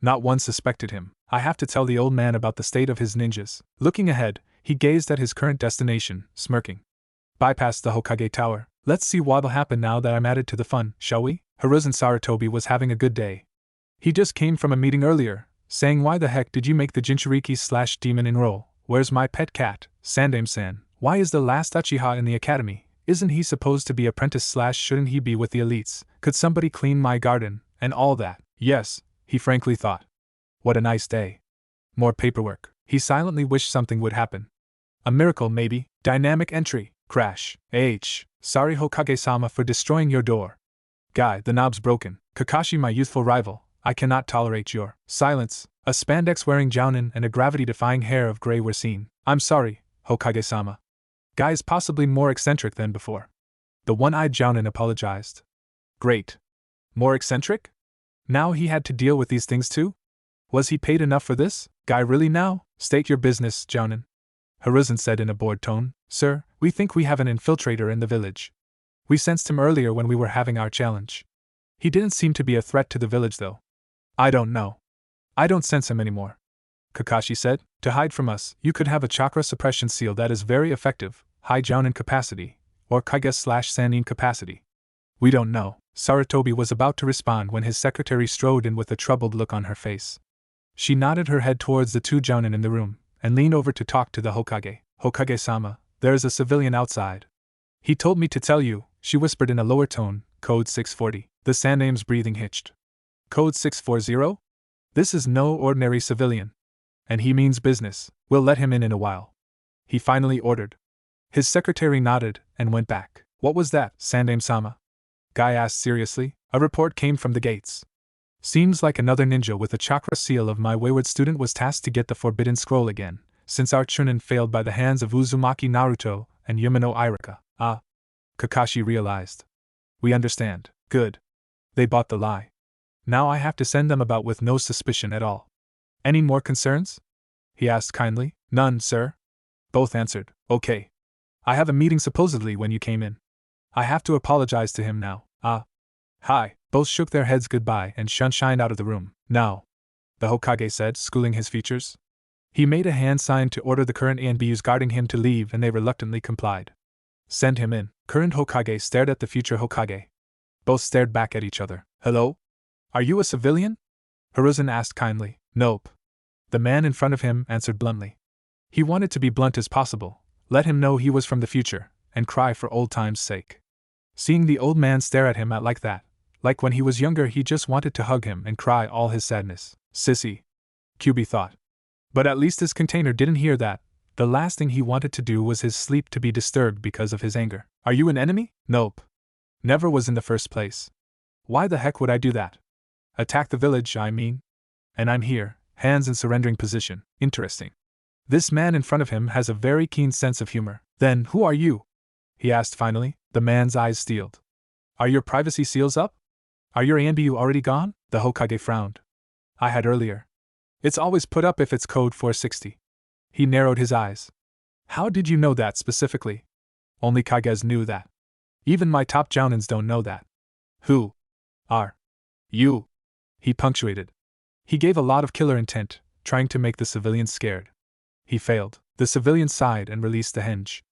Not one suspected him. I have to tell the old man about the state of his ninjas. Looking ahead, he gazed at his current destination, smirking. Bypass the Hokage Tower. Let's see what'll happen now that I'm added to the fun, shall we? Hiruzen Sarutobi was having a good day. He just came from a meeting earlier, saying, why the heck did you make the Jinchuriki/demon enroll? Where's my pet cat, Sandame-san? Why is the last Uchiha in the academy? Isn't he supposed to be apprentice/shouldn't he be with the elites? Could somebody clean my garden? And all that. Yes, he frankly thought. What a nice day. More paperwork. He silently wished something would happen. A miracle maybe. Dynamic entry. Crash. Sorry Hokage-sama for destroying your door. Guy, the knob's broken. Kakashi, my youthful rival, I cannot tolerate your silence. A spandex-wearing jounin and a gravity-defying hair of gray were seen. I'm sorry, Hokage-sama. Guy is possibly more eccentric than before. The one-eyed jounin apologized. Great. More eccentric? Now he had to deal with these things too? Was he paid enough for this? Guy, really now? State your business, jounin. Hiruzen said in a bored tone. Sir, we think we have an infiltrator in the village. We sensed him earlier when we were having our challenge. He didn't seem to be a threat to the village though. I don't know. I don't sense him anymore. Kakashi said. To hide from us, you could have a chakra suppression seal that is very effective, high jounin capacity, or Kage/Sanin capacity. We don't know. Sarutobi was about to respond when his secretary strode in with a troubled look on her face. She nodded her head towards the two jounin in the room, and leaned over to talk to the Hokage. Hokage-sama, there is a civilian outside. He told me to tell you, she whispered in a lower tone, Code 640. The Sandame's breathing hitched. Code 640? This is no ordinary civilian. And he means business. We'll let him in a while. He finally ordered. His secretary nodded, and went back. What was that, Sandame-sama? Guy asked seriously. A report came from the gates. Seems like another ninja with a chakra seal of my wayward student was tasked to get the forbidden scroll again, since our Chunin failed by the hands of Uzumaki Naruto and Yumino Irika. Ah. Kakashi realized. We understand. Good. They bought the lie. Now I have to send them about with no suspicion at all. Any more concerns? He asked kindly. None, sir. Both answered. Okay. I have a meeting supposedly when you came in. I have to apologize to him now. Ah. Hi. Both shook their heads goodbye and shunshined out of the room. Now, the Hokage said, schooling his features. He made a hand sign to order the current ANBUs guarding him to leave, and they reluctantly complied. Send him in. Current Hokage stared at the future Hokage. Both stared back at each other. Hello? Are you a civilian? Hiruzen asked kindly. Nope. The man in front of him answered bluntly. He wanted to be blunt as possible, let him know he was from the future, and cry for old time's sake. Seeing the old man stare at him like that, like when he was younger, he just wanted to hug him and cry all his sadness. Sissy. Kyubi thought. But at least his container didn't hear that, The last thing he wanted to do was his sleep to be disturbed because of his anger. Are you an enemy? Nope. Never was in the first place. Why the heck would I do that? Attack the village, I mean. And I'm here, hands in surrendering position. Interesting. This man in front of him has a very keen sense of humor. Then, who are you? He asked finally, the man's eyes steeled. Are your privacy seals up? Are your ANBU already gone? The Hokage frowned. I had earlier. It's always put up if it's code 460. He narrowed his eyes. How did you know that specifically? Only Kages knew that. Even my top jounins don't know that. Who are you? He punctuated. He gave a lot of killer intent, trying to make the civilians scared. He failed. The civilian sighed and released the hinge.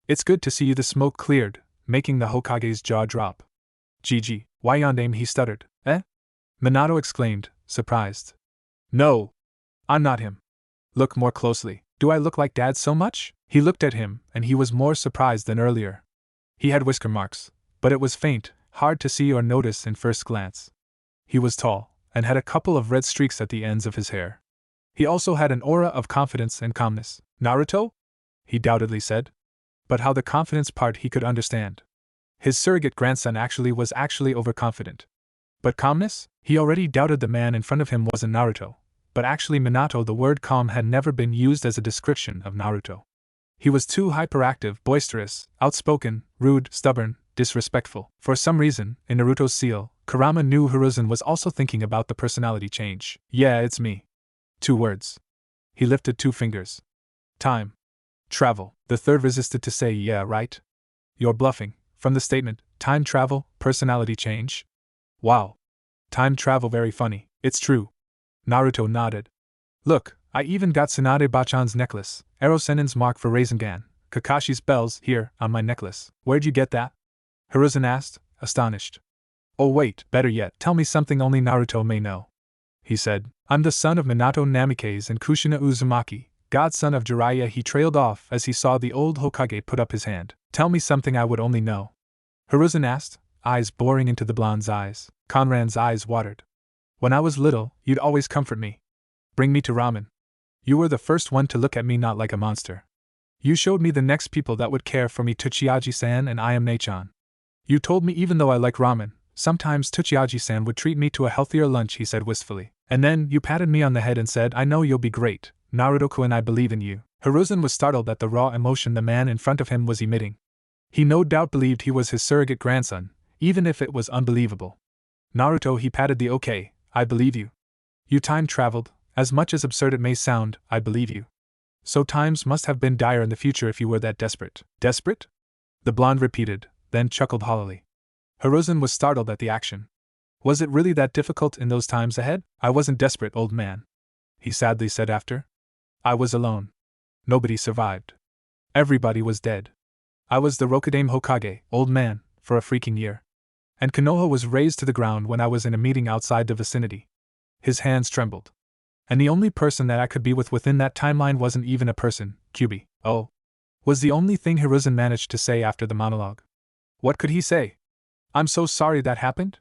It's good to see you. The smoke cleared, making the Hokage's jaw drop. Gigi, why your name? He stuttered. Eh? Minato exclaimed, surprised. No. I'm not him. Look more closely. Do I look like Dad so much? He looked at him, and he was more surprised than earlier. He had whisker marks, but it was faint, hard to see or notice in first glance. He was tall, and had a couple of red streaks at the ends of his hair. He also had an aura of confidence and calmness. Naruto? He doubtedly said. But how the confidence part he could understand. His surrogate grandson was actually overconfident. But calmness? He already doubted the man in front of him wasn't Naruto. But actually Minato, the word calm had never been used as a description of Naruto. He was too hyperactive, boisterous, outspoken, rude, stubborn, disrespectful. For some reason, in Naruto's seal, Kurama knew Hiruzen was also thinking about the personality change. Yeah, it's me. 2 words. He lifted 2 fingers. Time. Travel. The third resisted to say, yeah, right? You're bluffing. From the statement, time travel, personality change? Wow. Time travel, very funny. It's true. Naruto nodded. Look, I even got Tsunade Bachan's necklace, Ero Senin's mark for Rasengan, Kakashi's bells, here, on my necklace. Where'd you get that? Hiruzen asked, astonished. Oh wait, better yet, tell me something only Naruto may know. He said, I'm the son of Minato Namikaze and Kushina Uzumaki, godson of Jiraiya. He trailed off as he saw the old Hokage put up his hand. Tell me something I would only know. Hiruzen asked, eyes boring into the blonde's eyes. Conran's eyes watered. When I was little, you'd always comfort me. Bring me to ramen. You were the first one to look at me not like a monster. You showed me the next people that would care for me, Tsuchiyaji-san and I am Nechan. You told me even though I like ramen, sometimes Tsuchiyaji-san would treat me to a healthier lunch, he said wistfully. And then, you patted me on the head and said, I know you'll be great, Naruto-kun, I believe in you. Hiruzen was startled at the raw emotion the man in front of him was emitting. He no doubt believed he was his surrogate grandson, even if it was unbelievable. Naruto, he patted the okay, I believe you. You time traveled, as much as absurd it may sound, I believe you. So times must have been dire in the future if you were that desperate. Desperate? The blonde repeated, then chuckled hollowly. Hiruzen was startled at the action. Was it really that difficult in those times ahead? I wasn't desperate, old man. He sadly said after. I was alone. Nobody survived. Everybody was dead. I was the Rokudame Hokage, old man, for a freaking year. And Konoha was razed to the ground when I was in a meeting outside the vicinity. His hands trembled. And the only person that I could be with within that timeline wasn't even a person, Kyubi. Oh. Was the only thing Hiruzen managed to say after the monologue. What could he say? I'm so sorry that happened?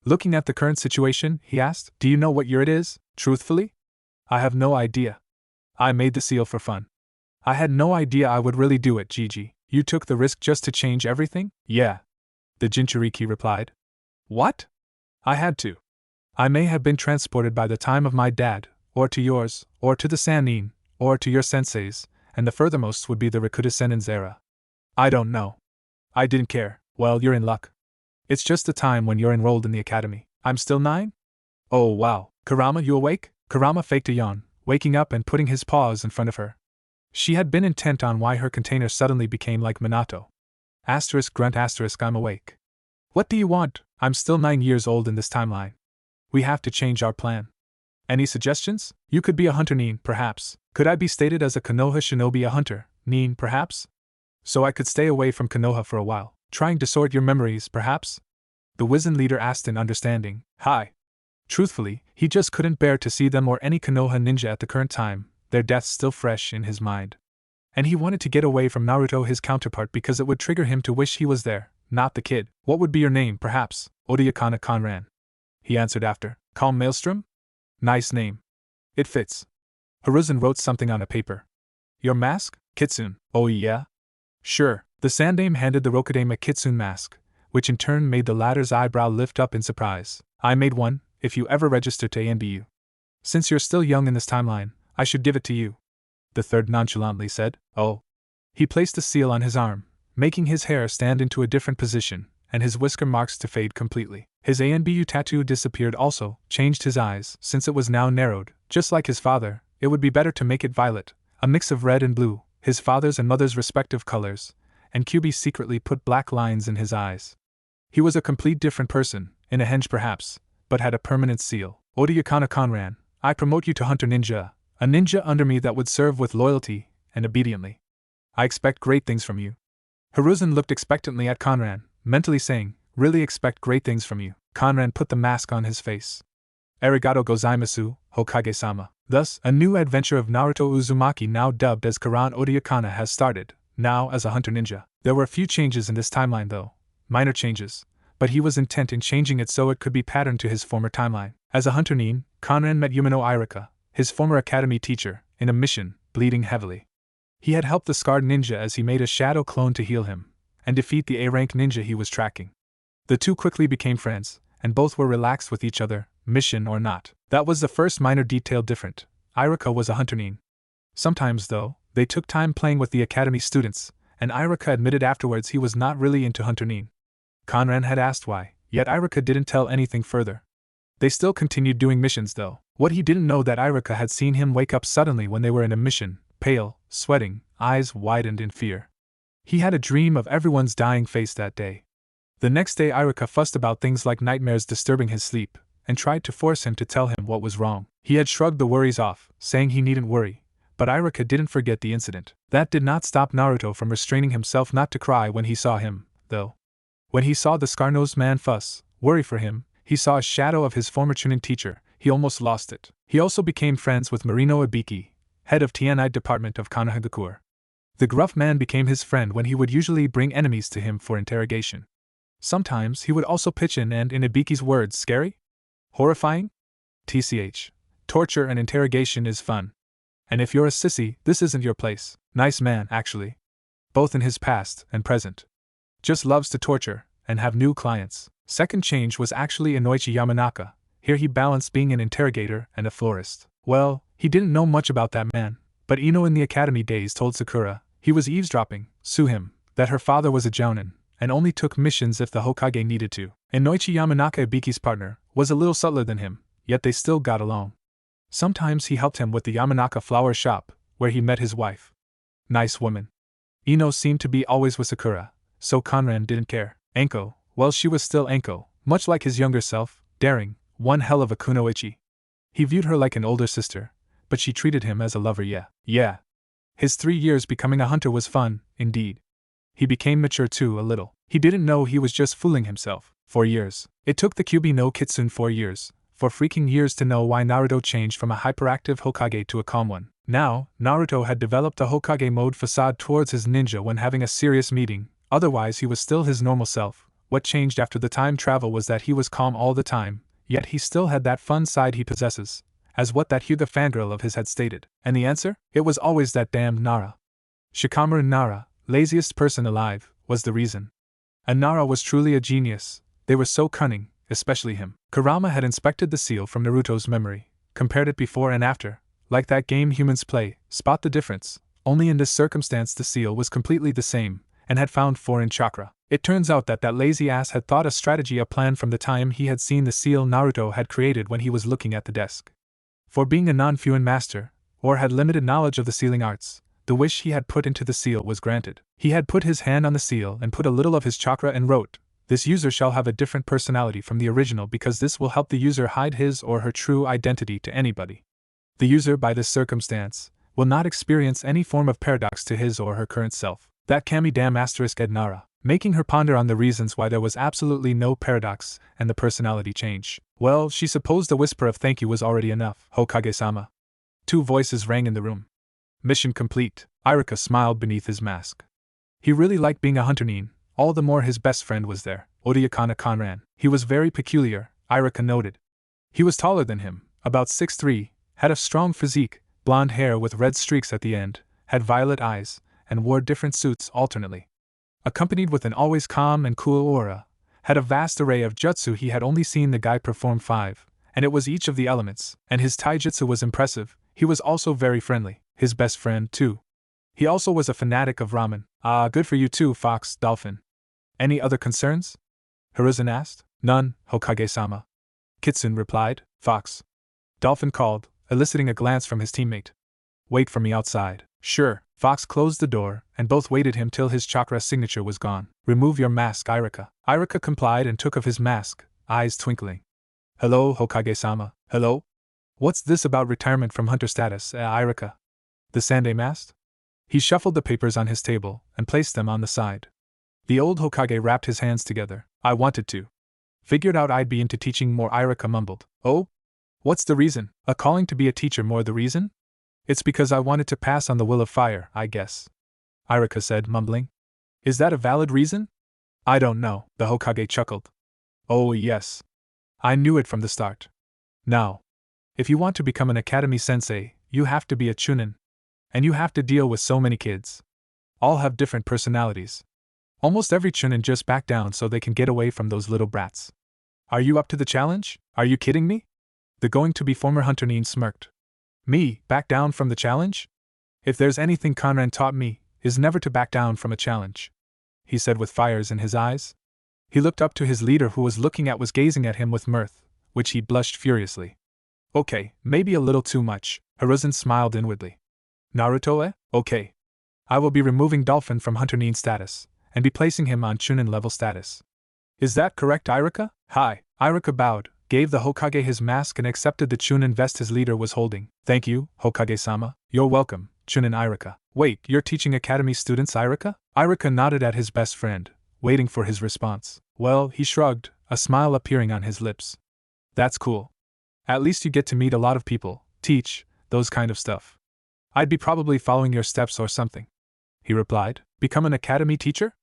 Looking at the current situation, he asked, do you know what year it is, truthfully? I have no idea. I made the seal for fun. I had no idea I would really do it, Gigi. You took the risk just to change everything? Yeah. The Jinchuriki replied. What? I had to. I may have been transported by the time of my dad, or to yours, or to the Sannin, or to your sensei's, and the furthermost would be the Rakuta Senin's era. I don't know. I didn't care. Well, you're in luck. It's just the time when you're enrolled in the academy. I'm still 9? Oh wow. Kurama, you awake? Kurama faked a yawn, waking up and putting his paws in front of her. She had been intent on why her container suddenly became like Minato. Asterisk grunt asterisk I'm awake. What do you want? I'm still 9 years old in this timeline. We have to change our plan. Any suggestions? You could be a hunter, Nin, perhaps. Could I be stated as a Konoha shinobi, a hunter, Nin, perhaps? So I could stay away from Konoha for a while, trying to sort your memories, perhaps? The wizened leader asked in understanding. Hi. Truthfully, he just couldn't bear to see them or any Konoha ninja at the current time, their deaths still fresh in his mind. And he wanted to get away from Naruto, his counterpart, because it would trigger him to wish he was there, not the kid. What would be your name, perhaps? Odayakana Conran. He answered after. Calm Maelstrom? Nice name. It fits. Hiruzen wrote something on a paper. Your mask, Kitsune? Oh yeah? Sure. The Sandame handed the Rokudame a Kitsune mask, which in turn made the latter's eyebrow lift up in surprise. I made one, if you ever register to ANBU. Since you're still young in this timeline, I should give it to you. The third nonchalantly said. Oh. He placed the seal on his arm, making his hair stand into a different position, and his whisker marks to fade completely. His ANBU tattoo disappeared also, changed his eyes, since it was now narrowed. Just like his father, it would be better to make it violet, a mix of red and blue, his father's and mother's respective colors, and QB secretly put black lines in his eyes. He was a complete different person, in a henge perhaps, but had a permanent seal. Odayakana Conran, I promote you to Hunter Ninja, a ninja under me that would serve with loyalty and obediently. I expect great things from you. Hiruzen looked expectantly at Conran, mentally saying, really expect great things from you. Conran put the mask on his face. Arigato gozaimasu, Hokage-sama. Thus, a new adventure of Naruto Uzumaki, now dubbed as Karan Odayakana, has started, now as a hunter ninja. There were a few changes in this timeline though, minor changes, but he was intent in changing it so it could be patterned to his former timeline. As a hunter nin, Conran met Yumino Irika, his former academy teacher, in a mission, bleeding heavily. He had helped the scarred ninja as he made a shadow clone to heal him, and defeat the A-rank ninja he was tracking. The two quickly became friends, and both were relaxed with each other, mission or not. That was the first minor detail different. Irika was a hunter nin. Sometimes, though, they took time playing with the academy students, and Irika admitted afterwards he was not really into hunter nin. Conran had asked why, yet Irika didn't tell anything further. They still continued doing missions though. What he didn't know that Irika had seen him wake up suddenly when they were in a mission, pale, sweating, eyes widened in fear. He had a dream of everyone's dying face that day. The next day Irika fussed about things like nightmares disturbing his sleep, and tried to force him to tell him what was wrong. He had shrugged the worries off, saying he needn't worry, but Irika didn't forget the incident. That did not stop Naruto from restraining himself not to cry when he saw him, though. When he saw the scar-nosed man fuss, worry for him, he saw a shadow of his former Chunin teacher, he almost lost it. He also became friends with Marino Ibiki, head of Tianite department of Konohagakure. The gruff man became his friend when he would usually bring enemies to him for interrogation. Sometimes he would also pitch in and, in Ibiki's words, scary? Horrifying? TCH. Torture and interrogation is fun. And if you're a sissy, this isn't your place. Nice man, actually. Both in his past and present. Just loves to torture, and have new clients. Second change was actually Inoichi Yamanaka. Here he balanced being an interrogator and a florist. Well, he didn't know much about that man, but Ino in the academy days told Sakura, he was eavesdropping, sue him, that her father was a jounin, and only took missions if the Hokage needed to. Inoichi Yamanaka, Ibiki's partner, was a little subtler than him, yet they still got along. Sometimes he helped him with the Yamanaka flower shop, where he met his wife. Nice woman. Ino seemed to be always with Sakura, so Conran didn't care. Anko, well, she was still Anko, much like his younger self, daring, one hell of a kunoichi. He viewed her like an older sister, but she treated him as a lover. Yeah. His 3 years becoming a hunter was fun, indeed. He became mature too, a little. He didn't know he was just fooling himself. 4 years. It took the Kyuubi no Kitsune 4 years, for freaking years, to know why Naruto changed from a hyperactive Hokage to a calm one. Now, Naruto had developed a Hokage mode facade towards his ninja when having a serious meeting, otherwise he was still his normal self. What changed after the time travel was that he was calm all the time, yet he still had that fun side he possesses, as what that Hugh the fangirl of his had stated. And the answer? It was always that damned Nara. Shikamaru Nara, laziest person alive, was the reason. And Nara was truly a genius. They were so cunning, especially him. Kurama had inspected the seal from Naruto's memory, compared it before and after, like that game humans play, Spot the Difference, only in this circumstance the seal was completely the same, and had found foreign chakra. It turns out that lazy ass had thought a strategy, a plan from the time he had seen the seal Naruto had created when he was looking at the desk. For being a non-Fuin master, or had limited knowledge of the sealing arts, the wish he had put into the seal was granted. He had put his hand on the seal and put a little of his chakra and wrote, "This user shall have a different personality from the original because this will help the user hide his or her true identity to anybody. The user, by this circumstance, will not experience any form of paradox to his or her current self." That Kami damn asterisk ed Nara, making her ponder on the reasons why there was absolutely no paradox and the personality change. Well, she supposed a whisper of thank you was already enough. Hokage-sama. 2 voices rang in the room. Mission complete. Irika smiled beneath his mask. He really liked being a hunter nin, all the more his best friend was there, Odayakana Conran. He was very peculiar, Irika noted. He was taller than him, about 6'3", had a strong physique, blonde hair with red streaks at the end, had violet eyes, and wore different suits alternately. Accompanied with an always calm and cool aura, had a vast array of jutsu. He had only seen the guy perform 5, and it was each of the elements, and his taijutsu was impressive. He was also very friendly, his best friend, too. He also was a fanatic of ramen. Ah, good for you too, Fox, Dolphin. Any other concerns? Hiruzen asked. None, Hokage-sama. Kitsune replied. Fox. Dolphin called, eliciting a glance from his teammate. Wait for me outside. Sure. Fox closed the door, and both waited him till his chakra signature was gone. Remove your mask, Irika. Irika complied and took off his mask, eyes twinkling. Hello, Hokage-sama. Hello? What's this about retirement from hunter status, Irika? The Sandame asked. He shuffled the papers on his table and placed them on the side. The old Hokage wrapped his hands together. I wanted to. Figured out I'd be into teaching more, Irika mumbled. Oh? What's the reason? A calling to be a teacher more the reason? It's because I wanted to pass on the will of fire, I guess. Irika said, mumbling. Is that a valid reason? I don't know, the Hokage chuckled. Oh yes. I knew it from the start. Now, if you want to become an academy sensei, you have to be a chunin. And you have to deal with so many kids. All have different personalities. Almost every chunin just back down so they can get away from those little brats. Are you up to the challenge? Are you kidding me? The going-to-be former hunter Nin smirked. Me, back down from the challenge? If there's anything Conran taught me, is never to back down from a challenge, he said with fires in his eyes. He looked up to his leader who was gazing at him with mirth, which he blushed furiously. Okay, maybe a little too much, Hiruzen smiled inwardly. Naruto, eh? Okay. I will be removing Dolphin from Hunter Nin status, and be placing him on Chunin level status. Is that correct, Irika? Hi. Irika bowed, gave the Hokage his mask and accepted the Chunin vest his leader was holding. Thank you, Hokage-sama. You're welcome, Chunin Irika. Wait, you're teaching academy students, Irika? Irika nodded at his best friend, waiting for his response. Well, he shrugged, a smile appearing on his lips. That's cool. At least you get to meet a lot of people, teach, those kind of stuff. I'd be probably following your steps or something, he replied. Become an academy teacher?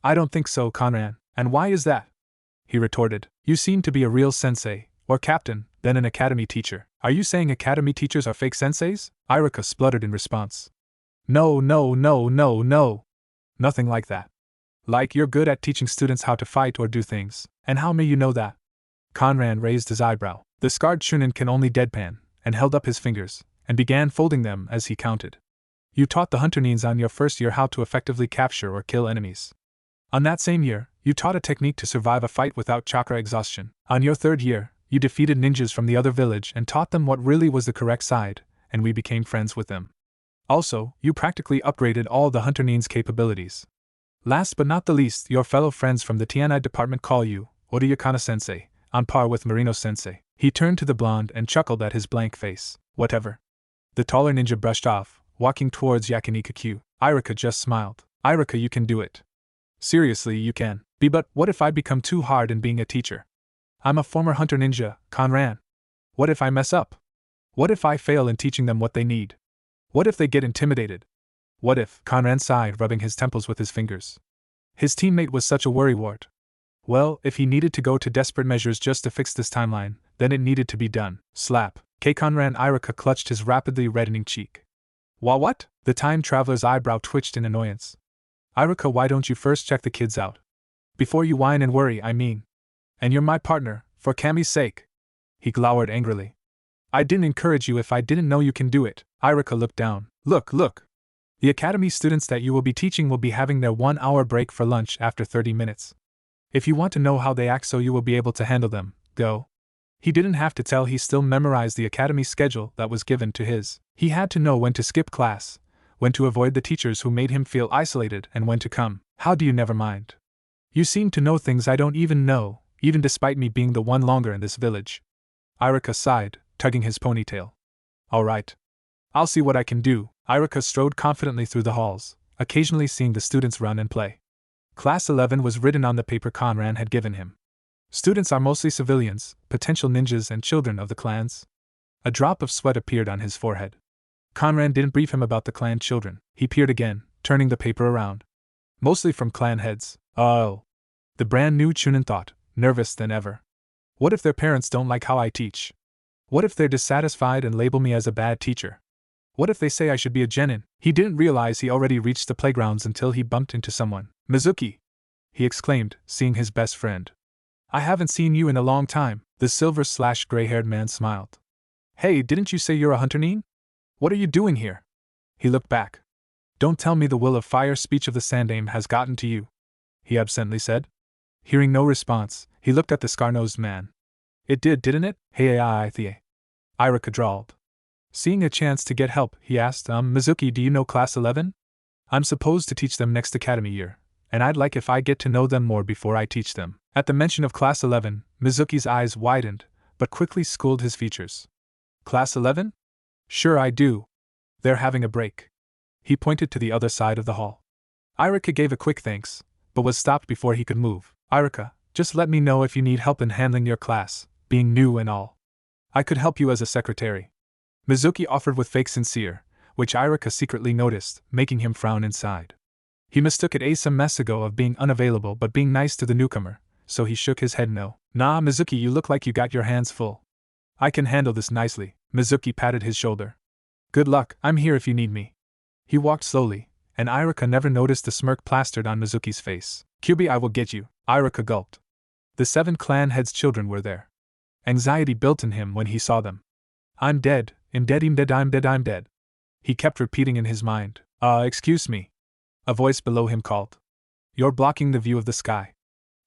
I don't think so, Conran. And why is that? He retorted. You seem to be a real sensei, or captain, then an academy teacher. Are you saying academy teachers are fake senseis? Irika spluttered in response. No. Nothing like that. Like you're good at teaching students how to fight or do things. And how may you know that? Conran raised his eyebrow. The scarred Chunin can only deadpan, and held up his fingers, and began folding them as he counted. You taught the Hunter Nins on your first year how to effectively capture or kill enemies. On that same year, you taught a technique to survive a fight without chakra exhaustion. On your third year, you defeated ninjas from the other village and taught them what really was the correct side, and we became friends with them. Also, you practically upgraded all the Hunter Nins' capabilities. Last but not the least, your fellow friends from the Tianai department call you Odayakana-sensei, on par with Marino-sensei. He turned to the blonde and chuckled at his blank face. Whatever. The taller ninja brushed off, walking towards Yakinika-Q. Irika just smiled. Irika, you can do it. Seriously, you can. But what if I become too hard in being a teacher? I'm a former hunter ninja, Conran. What if I mess up? What if I fail in teaching them what they need? What if they get intimidated? What if? Conran sighed, rubbing his temples with his fingers. His teammate was such a worrywart. Well, if he needed to go to desperate measures just to fix this timeline, then it needed to be done. Slap. Conran. Irika clutched his rapidly reddening cheek. What? The time traveler's eyebrow twitched in annoyance. Irika, why don't you first check the kids out? Before you whine and worry, I mean. And you're my partner, for Kami's sake. He glowered angrily. I didn't encourage you if I didn't know you can do it. Irika looked down. Look. The academy students that you will be teaching will be having their 1-hour break for lunch after 30 minutes. If you want to know how they act so you will be able to handle them, go. He didn't have to tell, he still memorized the academy schedule that was given to his. He had to know when to skip class, when to avoid the teachers who made him feel isolated, and when to come. How do you never mind? You seem to know things I don't even know, even despite me being the one longer in this village. Irika sighed, tugging his ponytail. All right. I'll see what I can do. Irika strode confidently through the halls, occasionally seeing the students run and play. Class 11 was written on the paper Conran had given him. Students are mostly civilians, potential ninjas and children of the clans. A drop of sweat appeared on his forehead. Conran didn't brief him about the clan children. He peered again, turning the paper around. Mostly from clan heads. Oh. The brand new Chunin thought, nervous than ever. What if their parents don't like how I teach? What if they're dissatisfied and label me as a bad teacher? What if they say I should be a genin? He didn't realize he already reached the playgrounds until he bumped into someone. Mizuki! He exclaimed, seeing his best friend. I haven't seen you in a long time. The silver/gray-haired man smiled. Hey, didn't you say you're a hunter nin? What are you doing here? He looked back. Don't tell me the will of fire speech of the Sandame has gotten to you, he absently said. Hearing no response, he looked at the scar-nosed man. It did, didn't it? Hey, Irika drawled. Seeing a chance to get help, he asked, Mizuki, do you know Class 11? I'm supposed to teach them next academy year, and I'd like if I get to know them more before I teach them. At the mention of Class 11, Mizuki's eyes widened, but quickly schooled his features. Class 11? Sure I do. They're having a break. He pointed to the other side of the hall. Irika gave a quick thanks, but was stopped before he could move. Irika, just let me know if you need help in handling your class, being new and all. I could help you as a secretary. Mizuki offered with fake sincere, which Irika secretly noticed, making him frown inside. He mistook it as some messago of being unavailable but being nice to the newcomer, so he shook his head no. Nah, Mizuki, you look like you got your hands full. I can handle this nicely. Mizuki patted his shoulder. Good luck, I'm here if you need me. He walked slowly, and Irika never noticed the smirk plastered on Mizuki's face. Kyubi, I will get you. Irika gulped. The 7 clan heads' children were there. Anxiety built in him when he saw them. I'm dead, I'm dead, I'm dead, I'm dead, I'm dead. He kept repeating in his mind. Excuse me. A voice below him called. You're blocking the view of the sky.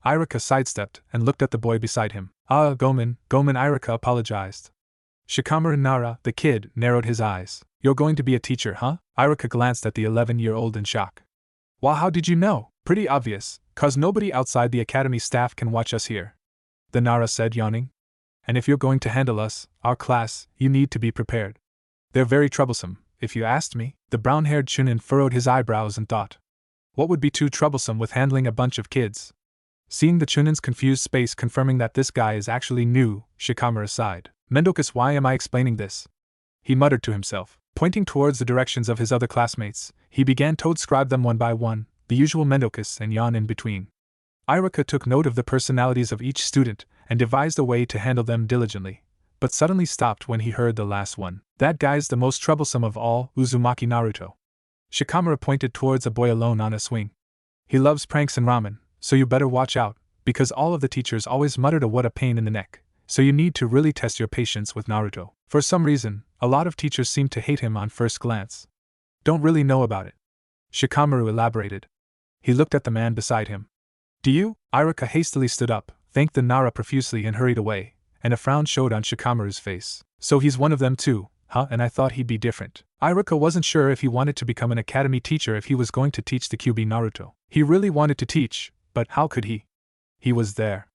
Irika sidestepped and looked at the boy beside him. Gomen, Irika apologized. Shikamaru Nara, the kid, narrowed his eyes. You're going to be a teacher, huh? Irika glanced at the 11-year-old in shock. Well, how did you know? Pretty obvious, 'cause nobody outside the academy staff can watch us here. The Nara said, yawning. And if you're going to handle us, our class, you need to be prepared. They're very troublesome, if you asked me. The brown-haired Chunin furrowed his eyebrows and thought. What would be too troublesome with handling a bunch of kids? Seeing the Chunin's confused face confirming that this guy is actually new, Shikamaru sighed. Mendokus, why am I explaining this? He muttered to himself. Pointing towards the directions of his other classmates, he began to describe them one by one, the usual Mendokus and Yan in between. Irika took note of the personalities of each student and devised a way to handle them diligently, but suddenly stopped when he heard the last one. That guy's the most troublesome of all, Uzumaki Naruto. Shikamaru pointed towards a boy alone on a swing. He loves pranks and ramen, so you better watch out, because all of the teachers always muttered what a pain in the neck, so you need to really test your patience with Naruto. For some reason, a lot of teachers seem to hate him on first glance. Don't really know about it. Shikamaru elaborated. He looked at the man beside him. Do you? Irika hastily stood up, thanked the Nara profusely and hurried away, and a frown showed on Shikamaru's face. So he's one of them too, huh? And I thought he'd be different. Irika wasn't sure if he wanted to become an academy teacher if he was going to teach the Kyuubi Naruto. He really wanted to teach, but how could he? He was there.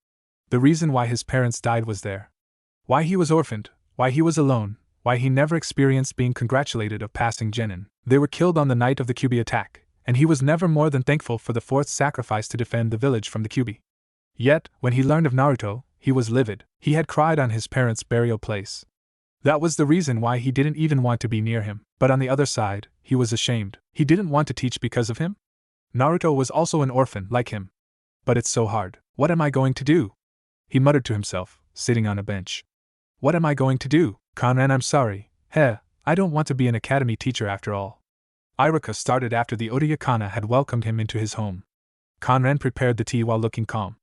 The reason why his parents died was there. Why he was orphaned, why he was alone, why he never experienced being congratulated of passing genin. They were killed on the night of the Kyuubi attack, and he was never more than thankful for the 4th sacrifice to defend the village from the Kyuubi. Yet, when he learned of Naruto, he was livid. He had cried on his parents' burial place. That was the reason why he didn't even want to be near him. But on the other side, he was ashamed. He didn't want to teach because of him? Naruto was also an orphan like him. But it's so hard. What am I going to do? He muttered to himself, sitting on a bench. What am I going to do? Conran, I'm sorry. I don't want to be an academy teacher after all. Irika started after the Odayakana had welcomed him into his home. Conran prepared the tea while looking calm.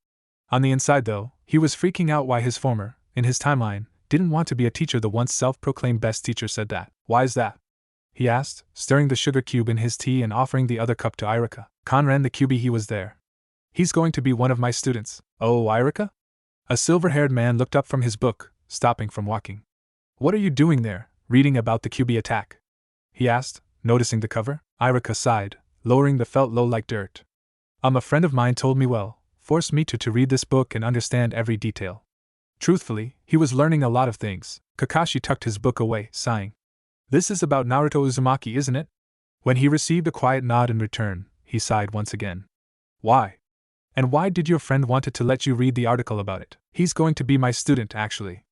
On the inside, though, he was freaking out why his former, in his timeline, didn't want to be a teacher. The once self-proclaimed best teacher said that. Why's that? He asked, stirring the sugar cube in his tea and offering the other cup to Irika. Conran the Kyuubi, he was there. He's going to be one of my students. Oh, Irika? A silver-haired man looked up from his book, stopping from walking. What are you doing there, reading about the Kyuubi attack? He asked, noticing the cover. Irika sighed, lowering the felt low like dirt. A friend of mine told me forced me to read this book and understand every detail. Truthfully, he was learning a lot of things. Kakashi tucked his book away, sighing. This is about Naruto Uzumaki, isn't it? When he received a quiet nod in return, he sighed once again. Why? And why did your friend wanted to let you read the article about it? He's going to be my student, actually.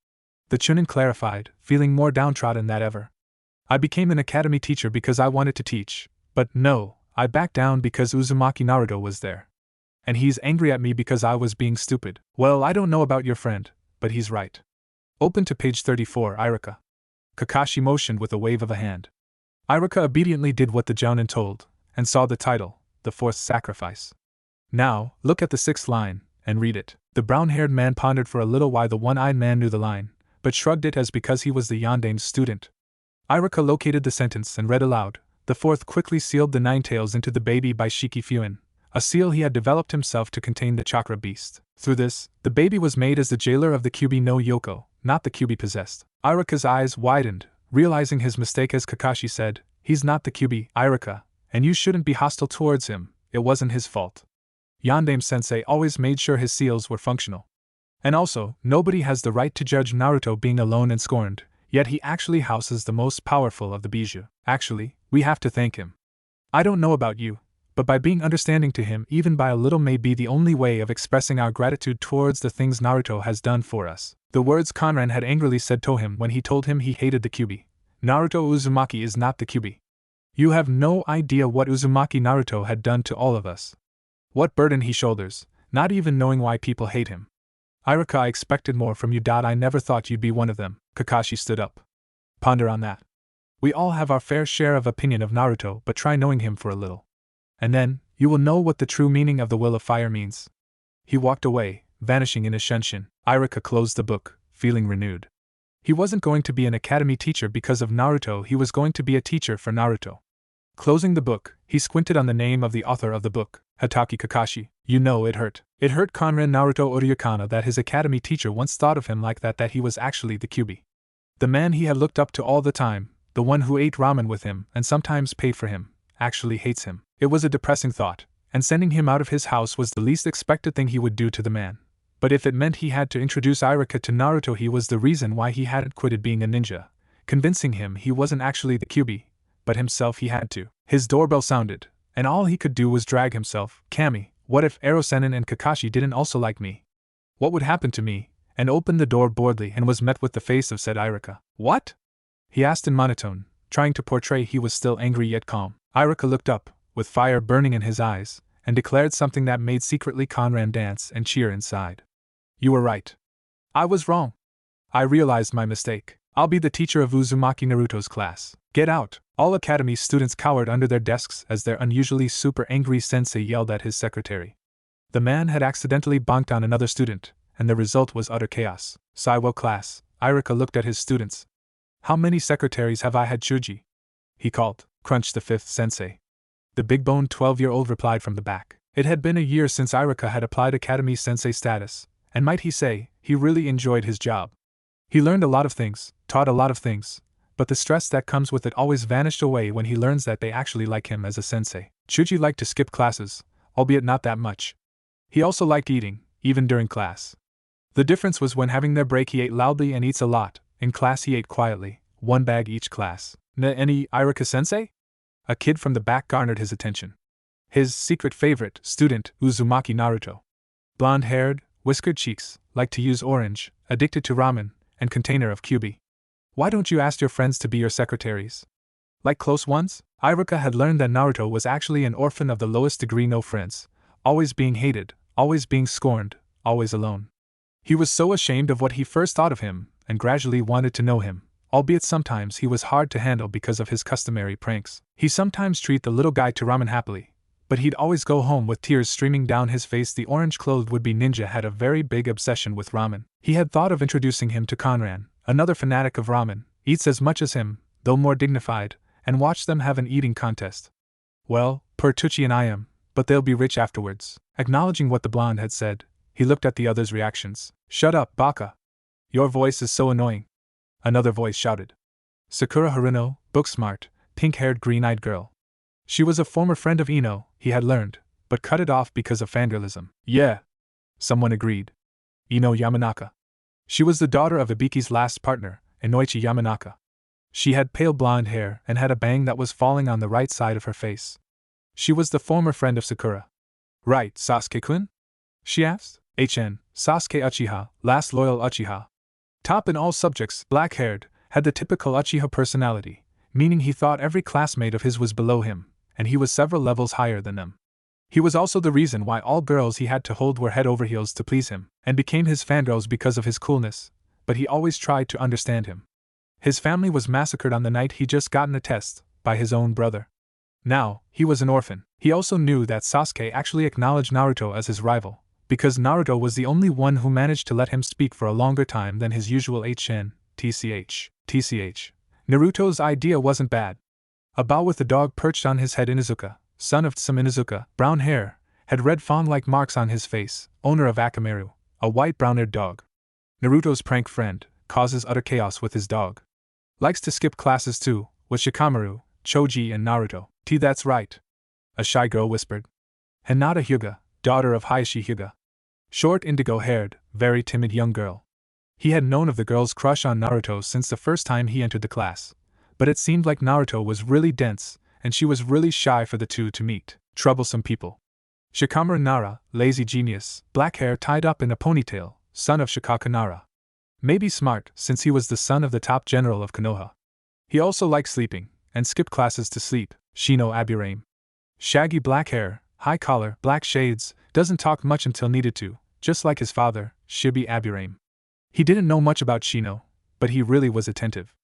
The Chunin clarified, feeling more downtrodden than ever. I became an academy teacher because I wanted to teach, but no, I backed down because Uzumaki Naruto was there. And he's angry at me because I was being stupid. Well, I don't know about your friend, but he's right. Open to page 34, Irika. Kakashi motioned with a wave of a hand. Iruka obediently did what the jounin told, and saw the title, The Fourth Sacrifice. Now, look at the sixth line, and read it. The brown-haired man pondered for a little while. The one-eyed man knew the line, but shrugged it as because he was the Yandame's student. Iruka located the sentence and read aloud. The fourth quickly sealed the nine tails into the baby by Shiki Fuin, a seal he had developed himself to contain the chakra beast. Through this, the baby was made as the jailer of the Kyubi no Yoko, not the Kyubi possessed. Iruka's eyes widened, realizing his mistake as Kakashi said, "He's not the Kyubi, Iruka, and you shouldn't be hostile towards him, it wasn't his fault." Yandame-sensei always made sure his seals were functional. And also, nobody has the right to judge Naruto being alone and scorned, yet he actually houses the most powerful of the Bijou. Actually, we have to thank him. I don't know about you, but by being understanding to him even by a little may be the only way of expressing our gratitude towards the things Naruto has done for us. The words Conran had angrily said to him when he told him he hated the Kyubi. Naruto Uzumaki is not the Kyubi. You have no idea what Uzumaki Naruto had done to all of us. What burden he shoulders, not even knowing why people hate him. Iruka, I expected more from you. I never thought you'd be one of them. Kakashi stood up. Ponder on that. We all have our fair share of opinion of Naruto, but try knowing him for a little. And then, you will know what the true meaning of the will of fire means. He walked away, vanishing in a shunshin. Iruka closed the book, feeling renewed. He wasn't going to be an academy teacher because of Naruto, he was going to be a teacher for Naruto. Closing the book, he squinted on the name of the author of the book, Hatake Kakashi. You know, it hurt. It hurt Conran Naruto Uryukana that his academy teacher once thought of him like that he was actually the Kyubi. The man he had looked up to all the time, the one who ate ramen with him and sometimes paid for him, actually hates him. It was a depressing thought, and sending him out of his house was the least expected thing he would do to the man. But if it meant he had to introduce Iruka to Naruto, he was the reason why he hadn't quitted being a ninja, convincing him he wasn't actually the Kyubi, but himself he had to. His doorbell sounded, and all he could do was drag himself. Kami, what if Erosenin and Kakashi didn't also like me? What would happen to me? And opened the door boldly and was met with the face of said Iruka. What? He asked in monotone, trying to portray he was still angry yet calm. Iruka looked up, with fire burning in his eyes, and declared something that made secretly Conran dance and cheer inside. You were right. I was wrong. I realized my mistake. I'll be the teacher of Uzumaki Naruto's class. Get out! All academy students cowered under their desks as their unusually super angry sensei yelled at his secretary. The man had accidentally bonked on another student, and the result was utter chaos. Saiwo class, Iruka looked at his students. How many secretaries have I had, Chuji? He called. Crunched the fifth sensei. The big-boned 12-year-old replied from the back. It had been a year since Iruka had applied academy sensei status, and might he say, he really enjoyed his job. He learned a lot of things, taught a lot of things, but the stress that comes with it always vanished away when he learns that they actually like him as a sensei. Chuji liked to skip classes, albeit not that much. He also liked eating, even during class. The difference was when having their break he ate loudly and eats a lot, in class he ate quietly, one bag each class. Any Iruka-sensei? A kid from the back garnered his attention. His secret favorite student, Uzumaki Naruto. Blonde-haired, whiskered cheeks, liked to use orange, addicted to ramen, and container of Kyubi. Why don't you ask your friends to be your secretaries? Like close ones? Iruka had learned that Naruto was actually an orphan of the lowest degree, no friends, always being hated, always being scorned, always alone. He was so ashamed of what he first thought of him, and gradually wanted to know him, albeit sometimes he was hard to handle because of his customary pranks. He sometimes treat the little guy to ramen happily, but he'd always go home with tears streaming down his face. The orange-clothed would-be ninja had a very big obsession with ramen. He had thought of introducing him to Conran, another fanatic of ramen, eats as much as him, though more dignified, and watch them have an eating contest. Well, Pertucci and I am, but they'll be rich afterwards. Acknowledging what the blonde had said, he looked at the others' reactions. Shut up, Baka. Your voice is so annoying. Another voice shouted. Sakura Haruno, book-smart, pink-haired green-eyed girl. She was a former friend of Ino, he had learned, but cut it off because of fangirlism. Yeah. Someone agreed. Ino Yamanaka. She was the daughter of Ibiki's last partner, Inoichi Yamanaka. She had pale blonde hair and had a bang that was falling on the right side of her face. She was the former friend of Sakura. Right, Sasuke-kun? She asked. Sasuke Uchiha, last loyal Uchiha. Top in all subjects, black-haired, had the typical Uchiha personality, meaning he thought every classmate of his was below him, and he was several levels higher than them. He was also the reason why all girls he had to hold were head over heels to please him, and became his fangirls because of his coolness, but he always tried to understand him. His family was massacred on the night he just gotten a test, by his own brother. Now, he was an orphan. He also knew that Sasuke actually acknowledged Naruto as his rival, because Naruto was the only one who managed to let him speak for a longer time than his usual TCH. Naruto's idea wasn't bad. A bow with a dog perched on his head. Inuzuka, son of some Inuzuka, brown hair, had red fawn-like marks on his face, owner of Akamaru, a white brown-haired dog. Naruto's prank friend, causes utter chaos with his dog. Likes to skip classes too, with Shikamaru, Choji and Naruto. That's right. A shy girl whispered. Hinata Hyuga, daughter of Hayashi Hyuga. Short indigo-haired, very timid young girl. He had known of the girl's crush on Naruto since the first time he entered the class, but it seemed like Naruto was really dense, and she was really shy for the two to meet. Troublesome people. Shikamaru Nara, lazy genius, black hair tied up in a ponytail, son of Shikaku Nara. Maybe smart, since he was the son of the top general of Konoha. He also liked sleeping, and skipped classes to sleep. Shino Aburame. Shaggy black hair, high collar, black shades, doesn't talk much until needed to, just like his father, Shibi Aburame. He didn't know much about Shino, but he really was attentive.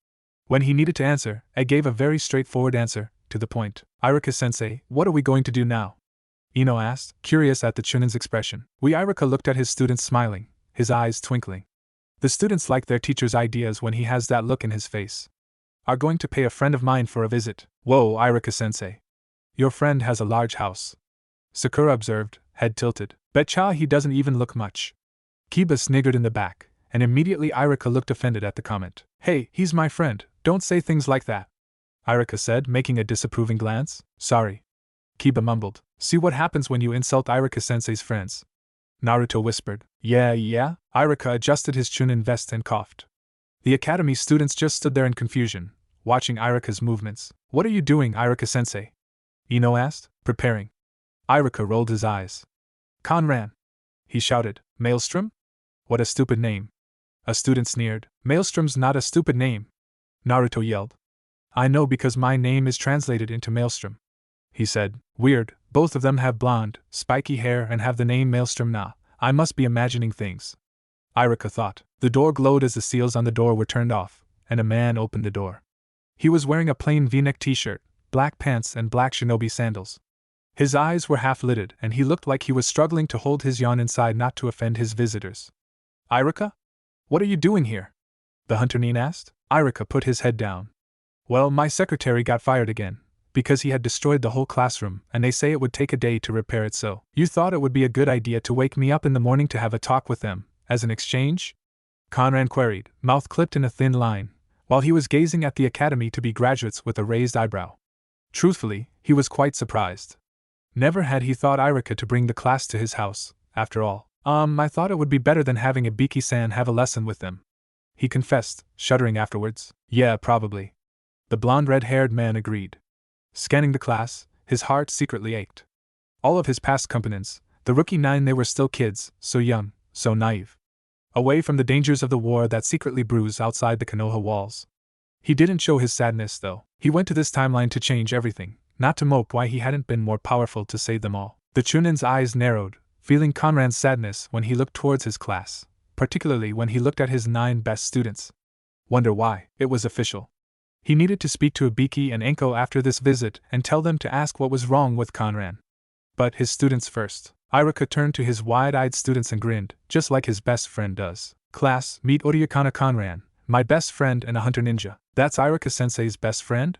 When he needed to answer, Ed gave a very straightforward answer, to the point. Iruka-sensei, what are we going to do now? Ino asked, curious at the Chunin's expression. Iruka looked at his students smiling, his eyes twinkling. The students like their teacher's ideas when he has that look in his face. Are going to pay a friend of mine for a visit. Whoa, Iruka-sensei. Your friend has a large house. Sakura observed, head tilted. Betcha he doesn't even look much. Kiba sniggered in the back, and immediately Iruka looked offended at the comment. Hey, he's my friend, don't say things like that. Iruka said, making a disapproving glance. Sorry. Kiba mumbled. See what happens when you insult Iruka-sensei's friends. Naruto whispered. Yeah. Iruka adjusted his Chunin vest and coughed. The academy students just stood there in confusion, watching Iruka's movements. What are you doing, Iruka-sensei? Ino asked, preparing. Iruka rolled his eyes. Conran! He shouted. Maelstrom? What a stupid name. A student sneered. Maelstrom's not a stupid name. Naruto yelled. I know because my name is translated into Maelstrom. He said. Weird, both of them have blonde, spiky hair and have the name Maelstrom. Nah, I must be imagining things. Iruka thought. The door glowed as the seals on the door were turned off, and a man opened the door. He was wearing a plain V-neck t-shirt, black pants and black shinobi sandals. His eyes were half-lidded and he looked like he was struggling to hold his yawn inside not to offend his visitors. Iruka? What are you doing here? The hunter nin asked. Iruka put his head down. Well, my secretary got fired again, because he had destroyed the whole classroom and they say it would take a day to repair it, so you thought it would be a good idea to wake me up in the morning to have a talk with them, as an exchange? Conran queried, mouth clipped in a thin line, while he was gazing at the academy to be graduates with a raised eyebrow. Truthfully, he was quite surprised. Never had he thought Iruka to bring the class to his house, after all. I thought it would be better than having a Biki-san have a lesson with them. He confessed, shuddering afterwards. Yeah, probably. The blonde red-haired man agreed. Scanning the class, his heart secretly ached. All of his past companions, the rookie nine, they were still kids, so young, so naive. Away from the dangers of the war that secretly brews outside the Konoha walls. He didn't show his sadness though. He went to this timeline to change everything, not to mope why he hadn't been more powerful to save them all. The Chunin's eyes narrowed, feeling Conran's sadness when he looked towards his class, particularly when he looked at his 9 best students. Wonder why. It was official. He needed to speak to Ibiki and Enko after this visit and tell them to ask what was wrong with Conran. But his students first. Iruka turned to his wide-eyed students and grinned, just like his best friend does. Class, meet Oryukana Conran, my best friend and a hunter ninja. That's Iruka-sensei's best friend?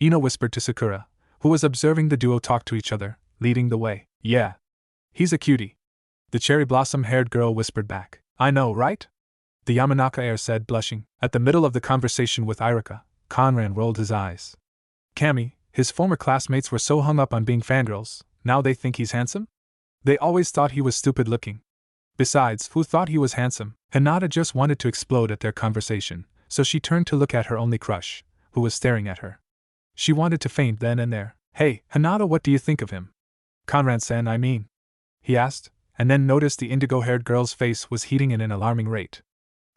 Ino whispered to Sakura, who was observing the duo talk to each other, leading the way. Yeah. He's a cutie. The cherry blossom-haired girl whispered back. I know, right? The Yamanaka heir said, blushing. At the middle of the conversation with Iruka, Conran rolled his eyes. Kami, his former classmates were so hung up on being fangirls, now they think he's handsome? They always thought he was stupid-looking. Besides, who thought he was handsome? Hinata just wanted to explode at their conversation, so she turned to look at her only crush, who was staring at her. She wanted to faint then and there. Hey, Hinata, what do you think of him? Conran-san, I mean. He asked, and then noticed the indigo-haired girl's face was heating in an alarming rate.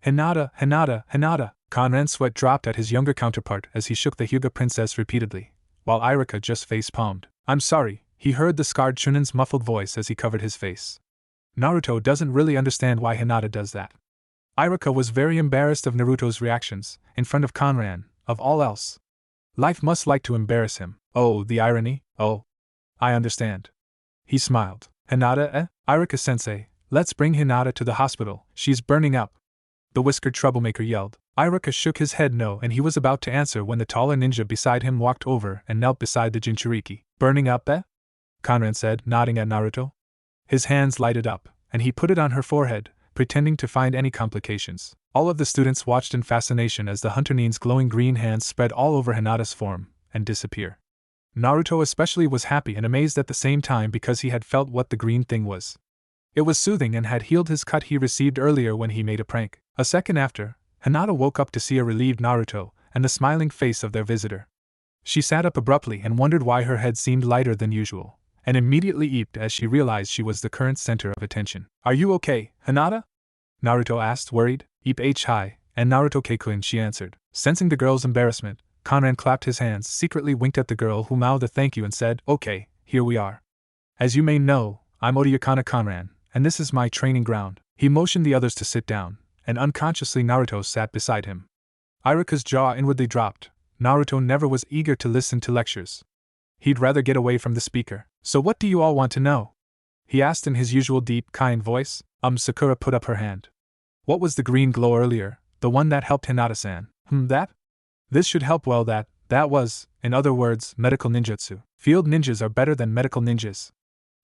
Hinata. Conran's sweat dropped at his younger counterpart as he shook the Hyuga princess repeatedly, while Iruka just face-palmed. I'm sorry, he heard the scarred Chunin's muffled voice as he covered his face. Naruto doesn't really understand why Hinata does that. Iruka was very embarrassed of Naruto's reactions, in front of Conran, of all else. Life must like to embarrass him. Oh, the irony? Oh, I understand. He smiled. Hinata, Iruka-sensei, let's bring Hinata to the hospital, she's burning up. The whiskered troublemaker yelled. Iruka shook his head no, and he was about to answer when the taller ninja beside him walked over and knelt beside the Jinchuriki. Burning up, Conran said, nodding at Naruto. His hands lighted up, and he put it on her forehead, pretending to find any complications. All of the students watched in fascination as the Hunter Nin's glowing green hands spread all over Hinata's form and disappear. Naruto especially was happy and amazed at the same time because he had felt what the green thing was. It was soothing and had healed his cut he received earlier when he made a prank. A second after, Hinata woke up to see a relieved Naruto and the smiling face of their visitor. She sat up abruptly and wondered why her head seemed lighter than usual, and immediately eeped as she realized she was the current center of attention. Are you okay, Hinata? Naruto asked, worried. Eep H hi, and Naruto Keikun, she answered. Sensing the girl's embarrassment, Conran clapped his hands, secretly winked at the girl who mouthed a thank you and said, okay, here we are. As you may know, I'm Oryakana Conran, and this is my training ground. He motioned the others to sit down, and unconsciously Naruto sat beside him. Iruka's jaw inwardly dropped. Naruto never was eager to listen to lectures. He'd rather get away from the speaker. So what do you all want to know? He asked in his usual deep, kind voice. Sakura put up her hand. What was the green glow earlier, the one that helped Hinata-san? That? This should help. Well, that was, in other words, medical ninjutsu. Field ninjas are better than medical ninjas.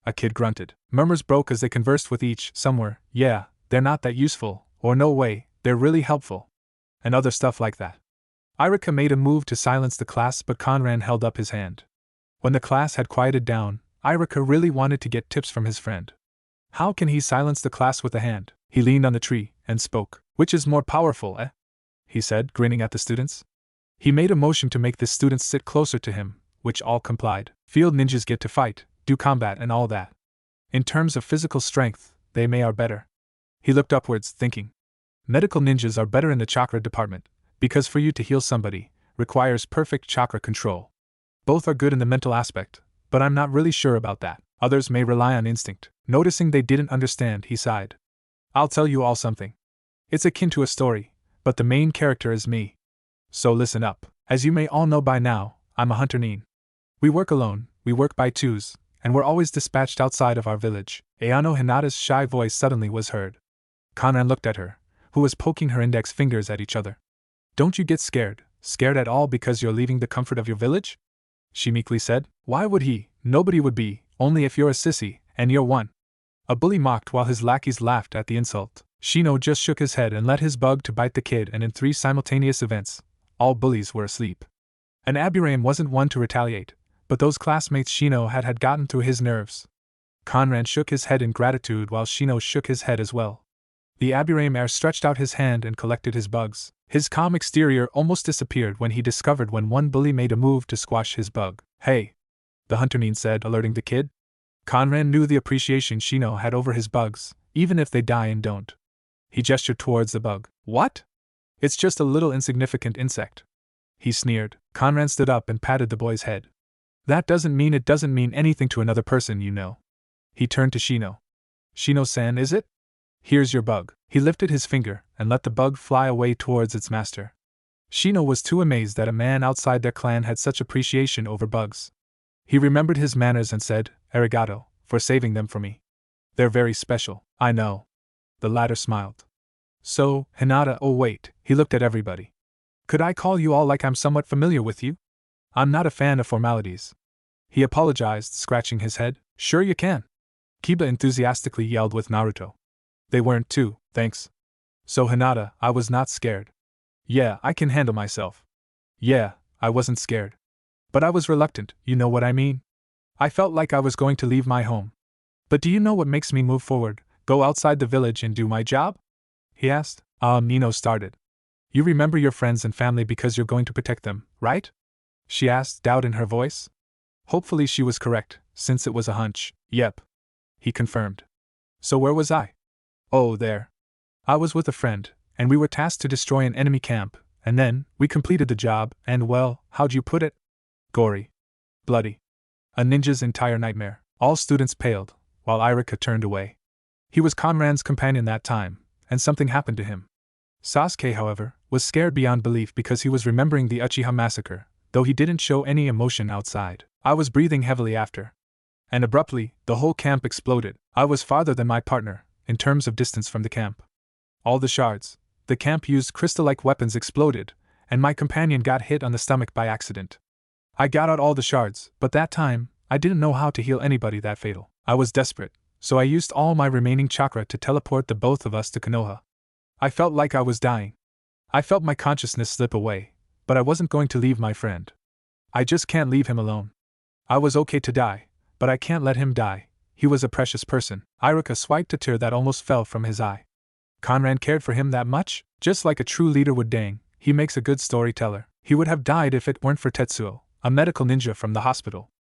A kid grunted. Murmurs broke as they conversed with each, somewhere, yeah, they're not that useful, or no way, they're really helpful. And other stuff like that. Iruka made a move to silence the class, but Conran held up his hand. When the class had quieted down, Iruka really wanted to get tips from his friend. How can he silence the class with a hand? He leaned on the tree and spoke. Which is more powerful, he said, grinning at the students. He made a motion to make the students sit closer to him, which all complied. Field ninjas get to fight, do combat and all that. In terms of physical strength, they are better. He looked upwards, thinking. Medical ninjas are better in the chakra department, because for you to heal somebody, requires perfect chakra control. Both are good in the mental aspect, but I'm not really sure about that. Others may rely on instinct. Noticing they didn't understand, he sighed. I'll tell you all something. It's akin to a story, but the main character is me. So listen up. As you may all know by now, I'm a hunter nin. We work alone, we work by twos, and we're always dispatched outside of our village. Ayano Hinata's shy voice suddenly was heard. Conran looked at her, who was poking her index fingers at each other. Don't you get scared at all because you're leaving the comfort of your village? She meekly said. Why would he? Nobody would be, only if you're a sissy, and you're one. A bully mocked while his lackeys laughed at the insult. Shino just shook his head and let his bug to bite the kid, and in 3 simultaneous events, all bullies were asleep. And Aburaim wasn't one to retaliate, but those classmates Shino had gotten through his nerves. Conran shook his head in gratitude while Shino shook his head as well. The Aburaim heir stretched out his hand and collected his bugs. His calm exterior almost disappeared when he discovered when one bully made a move to squash his bug. Hey! The hunter nin said, alerting the kid. Conran knew the appreciation Shino had over his bugs, even if they die and don't. He gestured towards the bug. What? It's just a little insignificant insect. He sneered. Conran stood up and patted the boy's head. That doesn't mean it doesn't mean anything to another person, you know. He turned to Shino. Shino-san, is it? Here's your bug. He lifted his finger and let the bug fly away towards its master. Shino was too amazed that a man outside their clan had such appreciation over bugs. He remembered his manners and said, Arigato, for saving them for me. They're very special. I know. The latter smiled. So, Hinata, oh wait, he looked at everybody. Could I call you all like I'm somewhat familiar with you? I'm not a fan of formalities. He apologized, scratching his head. Sure you can. Kiba enthusiastically yelled with Naruto. They weren't too, thanks. So Hinata, I was not scared. Yeah, I can handle myself. Yeah, I wasn't scared. But I was reluctant, you know what I mean? I felt like I was going to leave my home. But do you know what makes me move forward, go outside the village and do my job? He asked. Nino started. You remember your friends and family because you're going to protect them, right? She asked, doubt in her voice. Hopefully she was correct, since it was a hunch. Yep. He confirmed. So where was I? Oh, there. I was with a friend, and we were tasked to destroy an enemy camp, and then, we completed the job, and well, how'd you put it? Gory. Bloody. A ninja's entire nightmare. All students paled, while Iruka turned away. He was Conran's companion that time, and something happened to him. Sasuke, however, was scared beyond belief because he was remembering the Uchiha massacre, though he didn't show any emotion outside. I was breathing heavily after. And abruptly, the whole camp exploded. I was farther than my partner, in terms of distance from the camp. All the shards the camp used crystal-like weapons exploded, and my companion got hit on the stomach by accident. I got out all the shards, but that time, I didn't know how to heal anybody that fatal. I was desperate, so I used all my remaining chakra to teleport the both of us to Konoha. I felt like I was dying. I felt my consciousness slip away, but I wasn't going to leave my friend. I just can't leave him alone. I was okay to die, but I can't let him die. He was a precious person. Iruka swiped a tear that almost fell from his eye. Conran cared for him that much? Just like a true leader would. Dang, he makes a good storyteller. He would have died if it weren't for Tetsuo, a medical ninja from the hospital.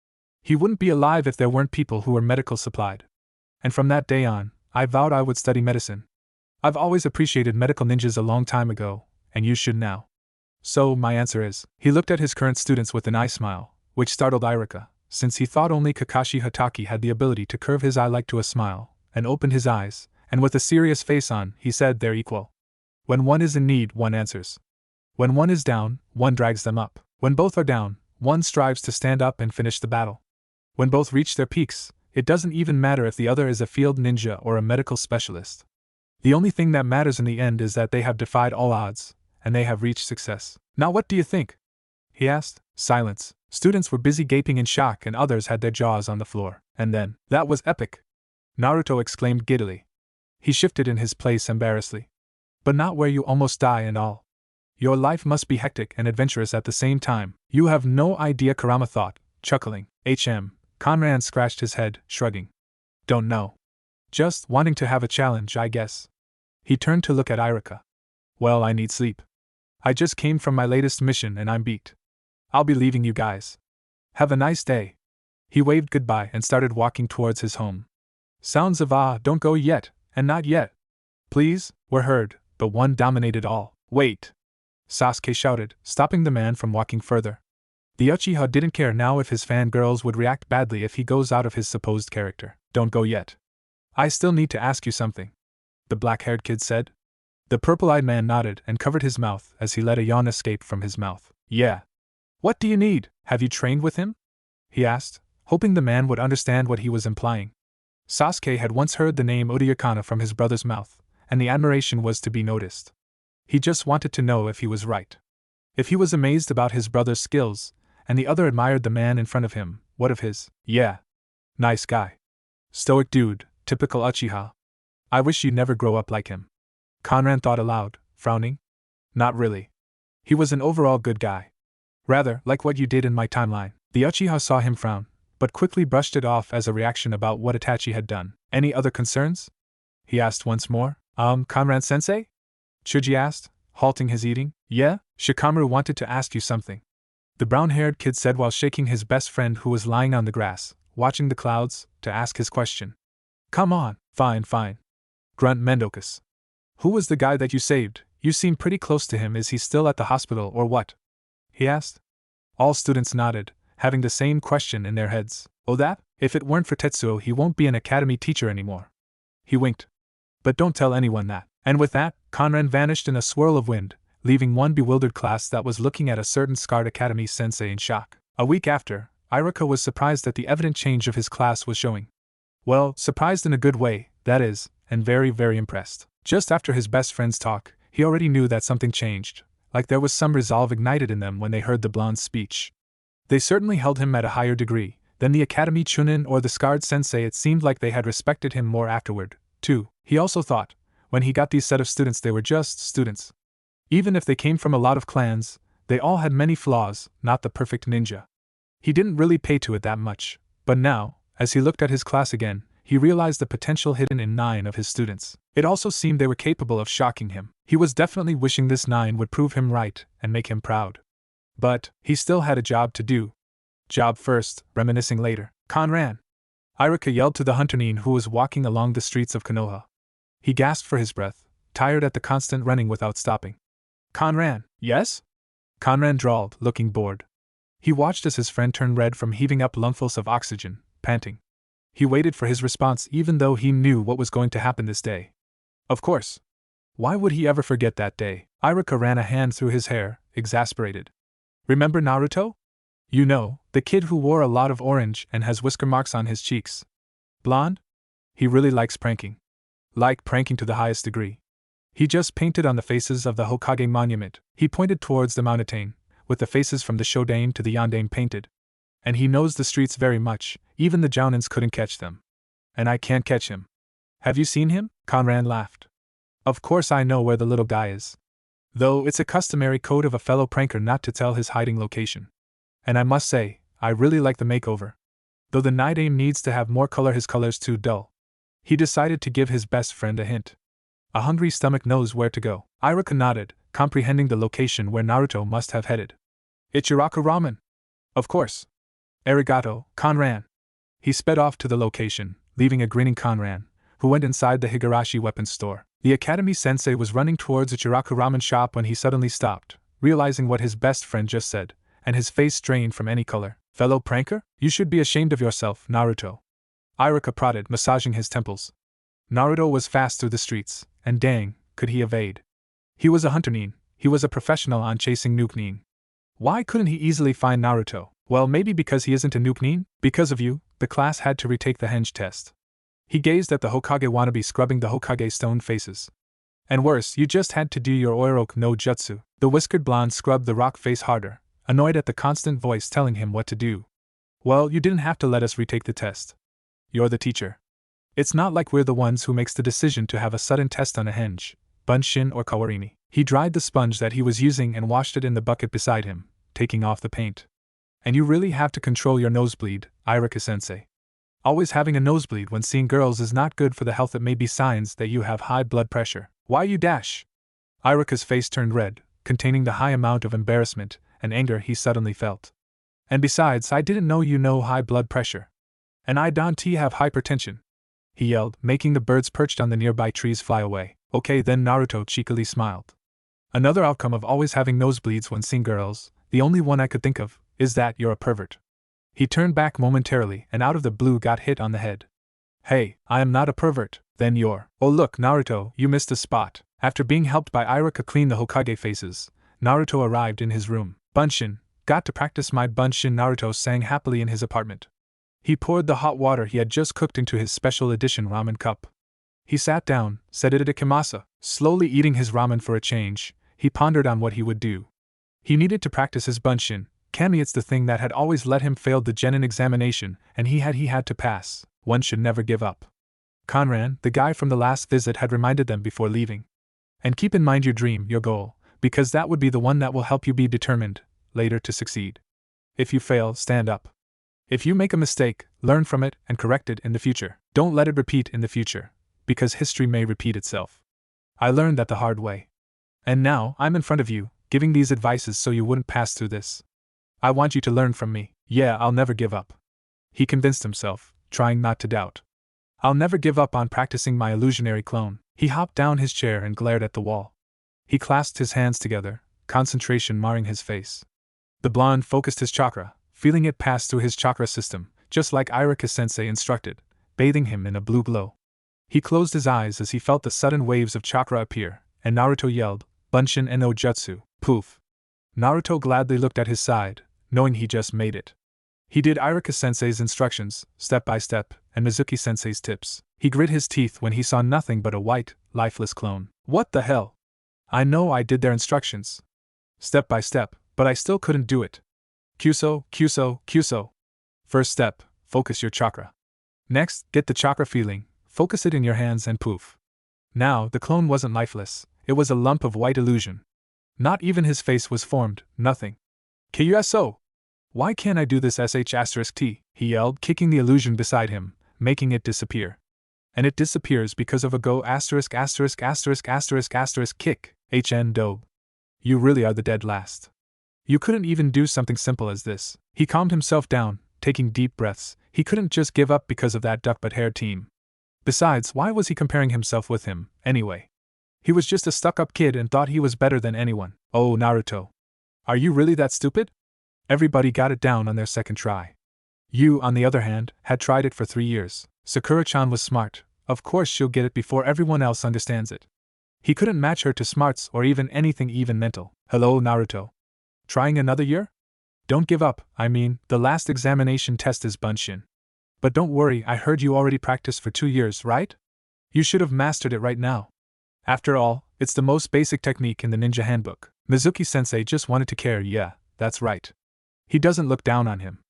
He wouldn't be alive if there weren't people who were medical supplied. And from that day on, I vowed I would study medicine. I've always appreciated medical ninjas a long time ago, and you should now. So, my answer is, he looked at his current students with an eye smile, which startled Iruka, since he thought only Kakashi Hatake had the ability to curve his eye like to a smile, and opened his eyes, and with a serious face on, he said they're equal. When one is in need, one answers. When one is down, one drags them up. When both are down, one strives to stand up and finish the battle. When both reach their peaks, it doesn't even matter if the other is a field ninja or a medical specialist. The only thing that matters in the end is that they have defied all odds, and they have reached success. Now what do you think? He asked. Silence. Students were busy gaping in shock and others had their jaws on the floor. And then, that was epic! Naruto exclaimed giddily. He shifted in his place embarrassedly. But not where you almost die and all. Your life must be hectic and adventurous at the same time. You have no idea, Kurama thought, chuckling. Conran scratched his head, shrugging. Don't know. Just wanting to have a challenge, I guess. He turned to look at Iruka. Well, I need sleep. I just came from my latest mission and I'm beat. I'll be leaving you guys. Have a nice day. He waved goodbye and started walking towards his home. Sounds of don't go yet, and not yet. Please, were heard, but one dominated all. Wait! Sasuke shouted, stopping the man from walking further. The Uchiha didn't care now if his fangirls would react badly if he goes out of his supposed character. Don't go yet. I still need to ask you something, the black-haired kid said. The purple-eyed man nodded and covered his mouth as he let a yawn escape from his mouth. Yeah. What do you need? Have you trained with him? He asked, hoping the man would understand what he was implying. Sasuke had once heard the name Urayakana from his brother's mouth, and the admiration was to be noticed. He just wanted to know if he was right. If he was amazed about his brother's skills, and the other admired the man in front of him, what of his? Yeah. Nice guy. Stoic dude, typical Uchiha. I wish you'd never grow up like him. Conran thought aloud, frowning. Not really. He was an overall good guy. Rather, like what you did in my timeline. The Uchiha saw him frown, but quickly brushed it off as a reaction about what Itachi had done. Any other concerns? He asked once more. Conran-sensei? Chuji asked, halting his eating. Yeah? Shikamaru wanted to ask you something. The brown-haired kid said while shaking his best friend who was lying on the grass, watching the clouds, to ask his question. Come on, fine. Grunt Mendokus. Who was the guy that you saved? You seem pretty close to him. Is he still at the hospital or what? He asked. All students nodded, having the same question in their heads. Oh that? If it weren't for Tetsuo he won't be an academy teacher anymore. He winked. But don't tell anyone that. And with that, Conran vanished in a swirl of wind, leaving one bewildered class that was looking at a certain scarred academy sensei in shock. A week after, Iruka was surprised at the evident change of his class was showing. Well, surprised in a good way, that is, and very, very impressed. Just after his best friend's talk, he already knew that something changed, like there was some resolve ignited in them when they heard the blonde's speech. They certainly held him at a higher degree than the academy chunin or the scarred sensei. It seemed like they had respected him more afterward, too. He also thought, when he got these set of students, they were just students. Even if they came from a lot of clans, they all had many flaws, not the perfect ninja. He didn't really pay to it that much, but now, as he looked at his class again, he realized the potential hidden in 9 of his students. It also seemed they were capable of shocking him. He was definitely wishing this 9 would prove him right and make him proud. But, he still had a job to do. Job first, reminiscing later. Conran! Iruka yelled to the hunter-nin who was walking along the streets of Konoha. He gasped for his breath, tired at the constant running without stopping. Conran, yes? Conran drawled, looking bored. He watched as his friend turned red from heaving up lungfuls of oxygen, panting. He waited for his response even though he knew what was going to happen this day. Of course. Why would he ever forget that day? Iruka ran a hand through his hair, exasperated. Remember Naruto? You know, the kid who wore a lot of orange and has whisker marks on his cheeks. Blonde? He really likes pranking. Like pranking to the highest degree. He just painted on the faces of the Hokage monument. He pointed towards the mountain, with the faces from the Shodaime to the Yondaime painted. And he knows the streets very much, even the Jounins couldn't catch them. And I can't catch him. Have you seen him? Conran laughed. Of course I know where the little guy is. Though it's a customary code of a fellow pranker not to tell his hiding location. And I must say, I really like the makeover. Though the night aim needs to have more color, his color's too dull. He decided to give his best friend a hint. A hungry stomach knows where to go. Iruka nodded, comprehending the location where Naruto must have headed. Ichiraku Ramen. Of course. Arigato, Conran. He sped off to the location, leaving a grinning Conran, who went inside the Higurashi weapons store. The Academy sensei was running towards Ichiraku Ramen shop when he suddenly stopped, realizing what his best friend just said, and his face strained from any color. Fellow pranker? You should be ashamed of yourself, Naruto. Iruka prodded, massaging his temples. Naruto was fast through the streets, and dang, could he evade. He was a hunter nin, he was a professional on chasing Nuke nin. Why couldn't he easily find Naruto? Well, maybe because he isn't a Nuke nin? Because of you, the class had to retake the henge test. He gazed at the Hokage wannabe scrubbing the Hokage stone faces. And worse, you just had to do your Oiroku no Jutsu. The whiskered blonde scrubbed the rock face harder, annoyed at the constant voice telling him what to do. Well, you didn't have to let us retake the test. You're the teacher. It's not like we're the ones who makes the decision to have a sudden test on a henge, bunshin or kawarini. He dried the sponge that he was using and washed it in the bucket beside him, taking off the paint. And you really have to control your nosebleed, Iruka-sensei. Always having a nosebleed when seeing girls is not good for the health. It may be signs that you have high blood pressure. Why you dash? Iruka's face turned red, containing the high amount of embarrassment and anger he suddenly felt. And besides, I didn't know you know high blood pressure. And I don't have hypertension. He yelled, making the birds perched on the nearby trees fly away. Okay then, Naruto cheekily smiled. Another outcome of always having nosebleeds when seeing girls, the only one I could think of, is that you're a pervert. He turned back momentarily and out of the blue got hit on the head. Hey, I am not a pervert, then you're. Oh look, Naruto, you missed a spot. After being helped by Iruka clean the Hokage faces, Naruto arrived in his room. Bunshin, got to practice my bunshin, Naruto sang happily in his apartment. He poured the hot water he had just cooked into his special edition ramen cup. He sat down, said itadakimasa, slowly eating his ramen for a change. He pondered on what he would do. He needed to practice his bunshin. Kami, it's the thing that had always let him fail the genin examination, and he had to pass. One should never give up. Conran, the guy from the last visit, had reminded them before leaving. And keep in mind your dream, your goal, because that would be the one that will help you be determined, later, to succeed. If you fail, stand up. If you make a mistake, learn from it and correct it in the future. Don't let it repeat in the future, because history may repeat itself. I learned that the hard way. And now, I'm in front of you, giving these advices so you wouldn't pass through this. I want you to learn from me. Yeah, I'll never give up. He convinced himself, trying not to doubt. I'll never give up on practicing my illusionary clone. He hopped down his chair and glared at the wall. He clasped his hands together, concentration marring his face. The blonde focused his chakra, feeling it pass through his chakra system, just like Iruka-sensei instructed, bathing him in a blue glow. He closed his eyes as he felt the sudden waves of chakra appear, and Naruto yelled, Bunshin no Jutsu, poof. Naruto gladly looked at his side, knowing he just made it. He did Iruka-sensei's instructions, step by step, and Mizuki-sensei's tips. He grit his teeth when he saw nothing but a white, lifeless clone. What the hell? I know I did their instructions, step by step, but I still couldn't do it. Kyuso, Kyuso, Kyuso. First step, focus your chakra. Next, get the chakra feeling, focus it in your hands and poof. Now, the clone wasn't lifeless, it was a lump of white illusion. Not even his face was formed, nothing. Kyuso! Why can't I do this sh*t? He yelled, kicking the illusion beside him, making it disappear. And it disappears because of a go ******* kick, hn dobe. You really are the dead last. You couldn't even do something simple as this. He calmed himself down, taking deep breaths. He couldn't just give up because of that duck-but-hair team. Besides, why was he comparing himself with him, anyway? He was just a stuck-up kid and thought he was better than anyone. Oh, Naruto. Are you really that stupid? Everybody got it down on their second try. You, on the other hand, had tried it for 3 years. Sakura-chan was smart. Of course she'll get it before everyone else understands it. He couldn't match her to smarts or even anything even mental. Hello, Naruto. Trying another year? Don't give up, the last examination test is Bunshin. But don't worry, I heard you already practiced for 2 years, right? You should have mastered it right now. After all, it's the most basic technique in the ninja handbook. Mizuki-sensei just wanted to care, yeah, that's right. He doesn't look down on him.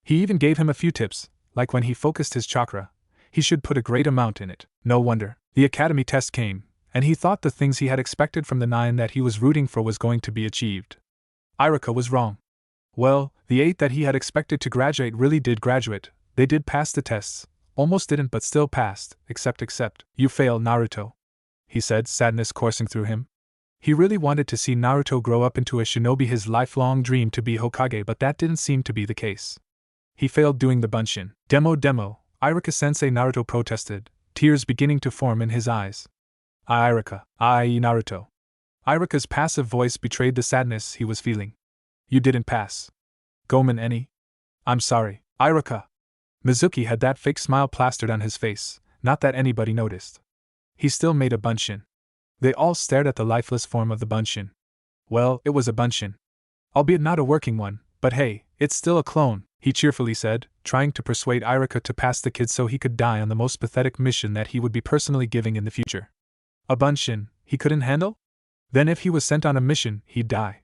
He even gave him a few tips, like when he focused his chakra, he should put a great amount in it. No wonder. The academy test came, and he thought the things he had expected from the 9 that he was rooting for was going to be achieved. Iruka was wrong. Well, the 8 that he had expected to graduate really did graduate. They did pass the tests. Almost didn't but still passed, except. You fail, Naruto, he said, sadness coursing through him. He really wanted to see Naruto grow up into a shinobi, his lifelong dream to be Hokage, but that didn't seem to be the case. He failed doing the Bunshin. Demo, Iruka-sensei, Naruto protested, tears beginning to form in his eyes. Iruka, Naruto. Iruka's passive voice betrayed the sadness he was feeling. You didn't pass. Gomen any? I'm sorry, Iruka. Mizuki had that fake smile plastered on his face, not that anybody noticed. He still made a Bunshin. They all stared at the lifeless form of the Bunshin. Well, it was a Bunshin. Albeit not a working one, but hey, it's still a clone, he cheerfully said, trying to persuade Iruka to pass the kid so he could die on the most pathetic mission that he would be personally giving in the future. A Bunshin he couldn't handle? Then if he was sent on a mission, he'd die.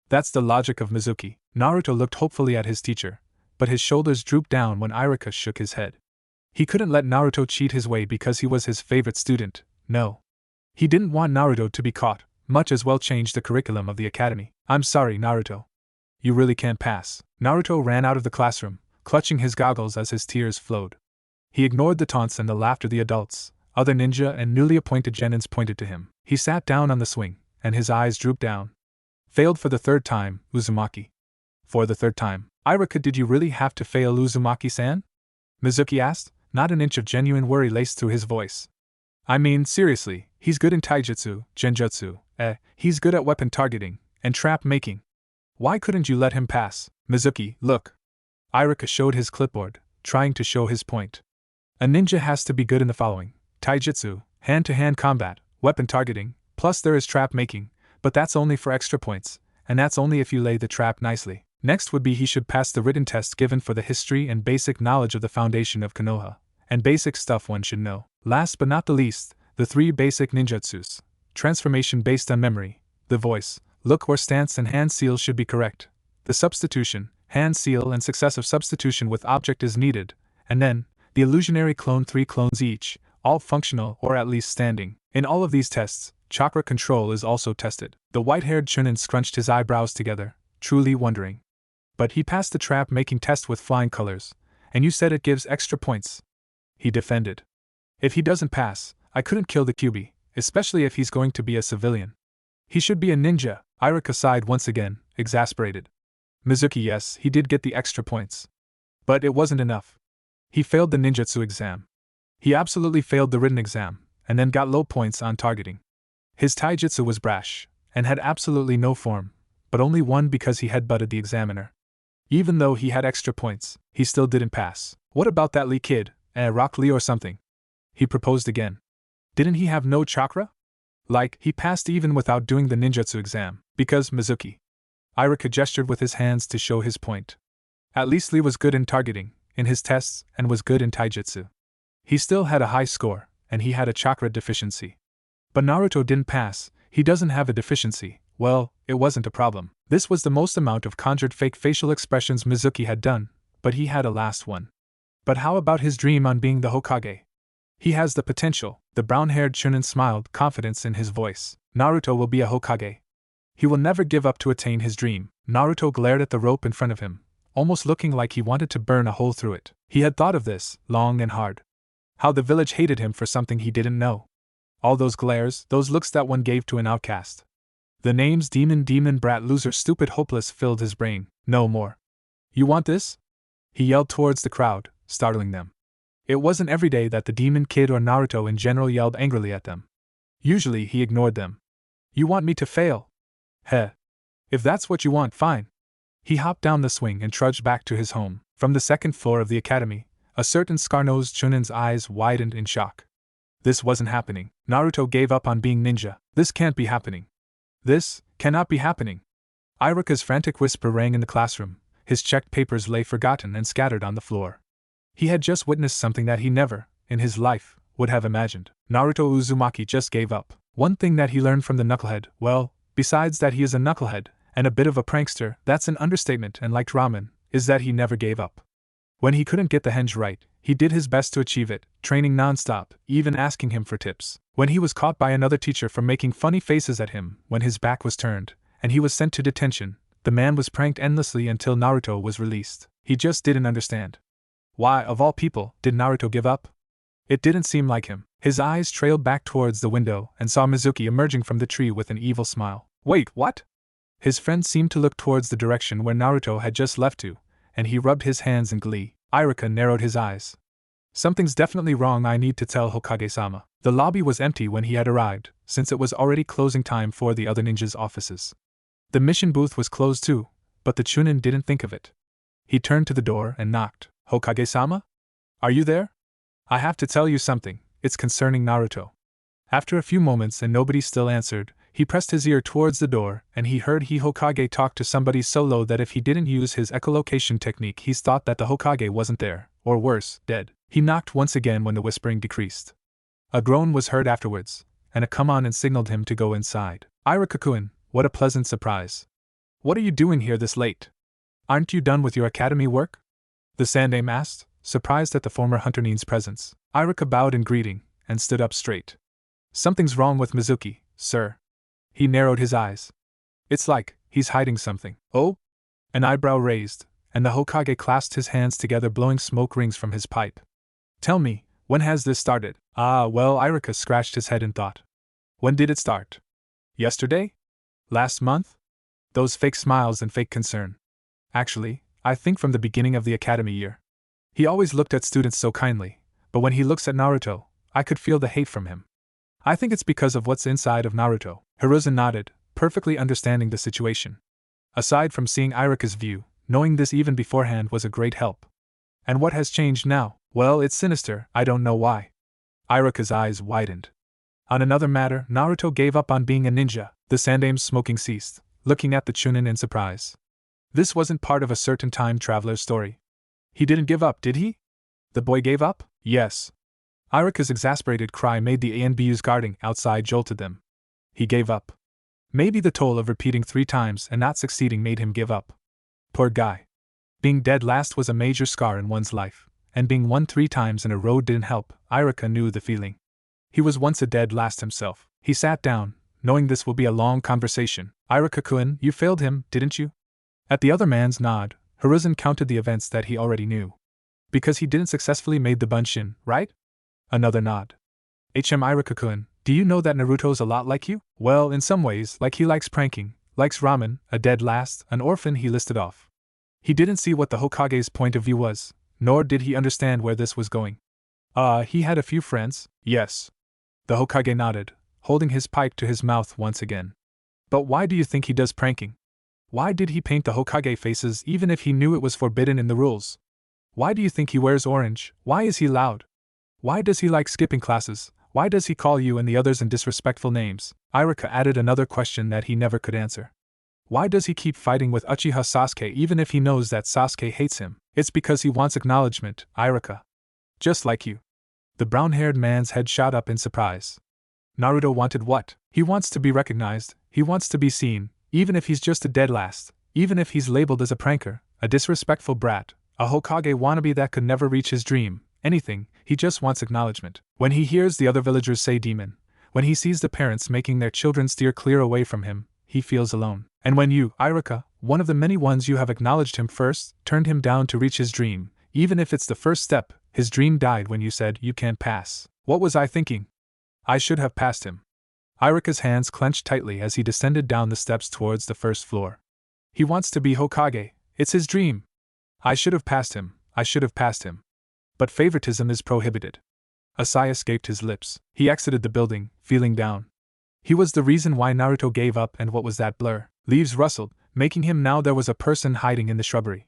That's the logic of Mizuki. Naruto looked hopefully at his teacher, but his shoulders drooped down when Iruka shook his head. He couldn't let Naruto cheat his way because he was his favorite student, no. He didn't want Naruto to be caught, much as well change the curriculum of the academy. I'm sorry, Naruto. You really can't pass. Naruto ran out of the classroom, clutching his goggles as his tears flowed. He ignored the taunts and the laughter the adults, other ninja and newly appointed genins pointed to him. He sat down on the swing, and his eyes drooped down. Failed for the 3rd time, Uzumaki. For the 3rd time. Iruka, did you really have to fail, Uzumaki-san? Mizuki asked, not an inch of genuine worry laced through his voice. Seriously, he's good in taijutsu, genjutsu, he's good at weapon targeting, and trap making. Why couldn't you let him pass? Mizuki, look. Iruka showed his clipboard, trying to show his point. A ninja has to be good in the following: taijutsu, hand-to-hand combat, weapon targeting, plus there is trap making, but that's only for extra points, and that's only if you lay the trap nicely. Next would be he should pass the written test given for the history and basic knowledge of the foundation of Konoha, and basic stuff one should know. Last but not the least, the 3 basic ninjutsus. Transformation based on memory, the voice, look or stance and hand seal should be correct. The substitution, hand seal and successive substitution with object is needed, and then, the illusionary clone, 3 clones each, all functional or at least standing. In all of these tests, chakra control is also tested. The white-haired Chunin scrunched his eyebrows together, truly wondering. But he passed the trap-making test with flying colors, and you said it gives extra points. He defended. If he doesn't pass, I couldn't kill the QB, especially if he's going to be a civilian. He should be a ninja, Iruka sighed once again, exasperated. Mizuki, yes, he did get the extra points. But it wasn't enough. He failed the ninjutsu exam. He absolutely failed the written exam, and then got low points on targeting. His taijutsu was brash, and had absolutely no form, but only 1 because he headbutted the examiner. Even though he had extra points, he still didn't pass. What about that Lee kid, Rock Lee or something? He proposed again. Didn't he have no chakra? Like, he passed even without doing the ninjutsu exam, because Mizuki. Iruka gestured with his hands to show his point. At least Lee was good in targeting, in his tests, and was good in taijutsu. He still had a high score, and he had a chakra deficiency. But Naruto didn't pass, he doesn't have a deficiency. Well, it wasn't a problem. This was the most amount of conjured fake facial expressions Mizuki had done, but he had a last one. But how about his dream on being the Hokage? He has the potential. The brown-haired Chunin smiled, confidence in his voice. Naruto will be a Hokage. He will never give up to attain his dream. Naruto glared at the rope in front of him, almost looking like he wanted to burn a hole through it. He had thought of this, long and hard. How the village hated him for something he didn't know. All those glares, those looks that one gave to an outcast. The names demon, brat, loser, stupid, hopeless filled his brain. No more. You want this? He yelled towards the crowd, startling them. It wasn't every day that the demon kid or Naruto in general yelled angrily at them. Usually he ignored them. You want me to fail? Heh. If that's what you want, fine. He hopped down the swing and trudged back to his home. From the 2nd floor of the academy, a certain scar-nosed Chunin's eyes widened in shock. This wasn't happening. Naruto gave up on being ninja. This can't be happening. This cannot be happening. Iruka's frantic whisper rang in the classroom, His checked papers lay forgotten and scattered on the floor. He had just witnessed something that he never, in his life, would have imagined. Naruto Uzumaki just gave up. One thing that he learned from the knucklehead, well, besides that he is a knucklehead, and a bit of a prankster, that's an understatement, and liked ramen, is that he never gave up. When he couldn't get the henge right, he did his best to achieve it, training non-stop, even asking him for tips. When he was caught by another teacher for making funny faces at him when his back was turned, and he was sent to detention, the man was pranked endlessly until Naruto was released. He just didn't understand. Why, of all people, did Naruto give up? It didn't seem like him. His eyes trailed back towards the window and saw Mizuki emerging from the tree with an evil smile. Wait, what? His friend seemed to look towards the direction where Naruto had just left to, and he rubbed his hands in glee. Iruka narrowed his eyes. Something's definitely wrong, I need to tell Hokage-sama. The lobby was empty when he had arrived, since it was already closing time for the other ninjas' offices. The mission booth was closed too, but the Chunin didn't think of it. He turned to the door and knocked. Hokage-sama? Are you there? I have to tell you something, it's concerning Naruto. After a few moments and nobody still answered, he pressed his ear towards the door, and he heard Hokage talk to somebody so low that if he didn't use his echolocation technique he thought that the Hokage wasn't there, or worse, dead. He knocked once again when the whispering decreased. A groan was heard afterwards, and a come on and signaled him to go inside. Iruka-kun, what a pleasant surprise. What are you doing here this late? Aren't you done with your academy work? The Sandaime asked, surprised at the former Hunter Nin's presence. Iruka bowed in greeting, and stood up straight. Something's wrong with Mizuki, sir. He narrowed his eyes. It's like he's hiding something. Oh? An eyebrow raised, and the Hokage clasped his hands together, blowing smoke rings from his pipe. Tell me, when has this started? Ah, well, Iruka scratched his head in thought. When did it start? Yesterday? Last month? Those fake smiles and fake concern. Actually, I think from the beginning of the academy year. He always looked at students so kindly, but when he looks at Naruto, I could feel the hate from him. I think it's because of what's inside of Naruto. Hiruzen nodded, perfectly understanding the situation. Aside from seeing Iruka's view, knowing this even beforehand was a great help. And what has changed now? Well, it's sinister, I don't know why. Iruka's eyes widened. On another matter, Naruto gave up on being a ninja. The Sandaime's smoking ceased, looking at the Chunin in surprise. This wasn't part of a certain time traveler's story. He didn't give up, did he? The boy gave up? Yes. Iruka's exasperated cry made the ANBUs guarding outside jolted them. He gave up. Maybe the toll of repeating 3 times and not succeeding made him give up. Poor guy. Being dead last was a major scar in one's life, and being won 3 times in a row didn't help. Iruka knew the feeling. He was once a dead last himself. He sat down, knowing this will be a long conversation. Iruka-kun, you failed him, didn't you? At the other man's nod, Hiruzen counted the events that he already knew. Because he didn't successfully made the Bunshin, right? Another nod. Iruka-kun, do you know that Naruto's a lot like you? Well, in some ways, like he likes pranking, likes ramen, a dead last, an orphan, he listed off. He didn't see what the Hokage's point of view was, nor did he understand where this was going. He had a few friends, yes. The Hokage nodded, holding his pipe to his mouth once again. But why do you think he does pranking? Why did he paint the Hokage faces even if he knew it was forbidden in the rules? Why do you think he wears orange? Why is he loud? Why does he like skipping classes? Why does he call you and the others in disrespectful names? Iruka added another question that he never could answer. Why does he keep fighting with Uchiha Sasuke even if he knows that Sasuke hates him? It's because he wants acknowledgement, Iruka. Just like you. The brown-haired man's head shot up in surprise. Naruto wanted what? He wants to be recognized, he wants to be seen, even if he's just a dead last, even if he's labeled as a pranker, a disrespectful brat, a Hokage wannabe that could never reach his dream, anything, he just wants acknowledgement. When he hears the other villagers say demon, when he sees the parents making their children steer clear away from him, he feels alone. And when you, Iruka, one of the many ones you have acknowledged him first, turned him down to reach his dream, even if it's the first step, his dream died when you said you can't pass. What was I thinking? I should have passed him. Iruka's hands clenched tightly as he descended down the steps towards the first floor. He wants to be Hokage, it's his dream. I should have passed him, I should have passed him. But favoritism is prohibited. A sigh escaped his lips. He exited the building, feeling down. He was the reason why Naruto gave up, and what was that blur? Leaves rustled, making him now there was a person hiding in the shrubbery.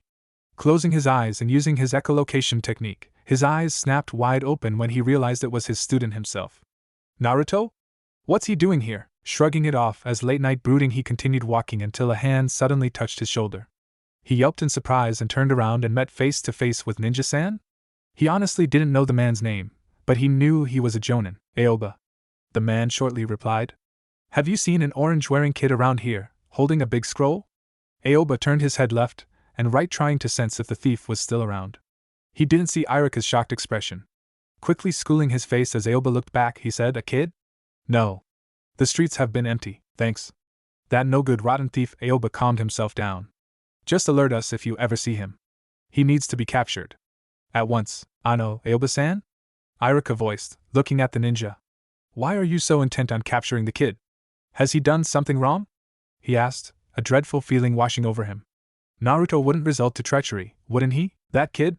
Closing his eyes and using his echolocation technique, his eyes snapped wide open when he realized it was his student himself. Naruto? What's he doing here? Shrugging it off as late-night brooding, he continued walking until a hand suddenly touched his shoulder. He yelped in surprise and turned around and met face to face with Ninja-san? He honestly didn't know the man's name, but he knew he was a jonin. Aoba. The man shortly replied. Have you seen an orange-wearing kid around here, holding a big scroll? Aoba turned his head left and right, trying to sense if the thief was still around. He didn't see Irika's shocked expression. Quickly schooling his face as Aoba looked back, he said, A kid? No. The streets have been empty, thanks. That no-good rotten thief. Aoba calmed himself down. Just alert us if you ever see him. He needs to be captured. At once. Ano, Aoba-san? Irika voiced, looking at the ninja. Why are you so intent on capturing the kid? Has he done something wrong? He asked, a dreadful feeling washing over him. Naruto wouldn't resort to treachery, wouldn't he, that kid?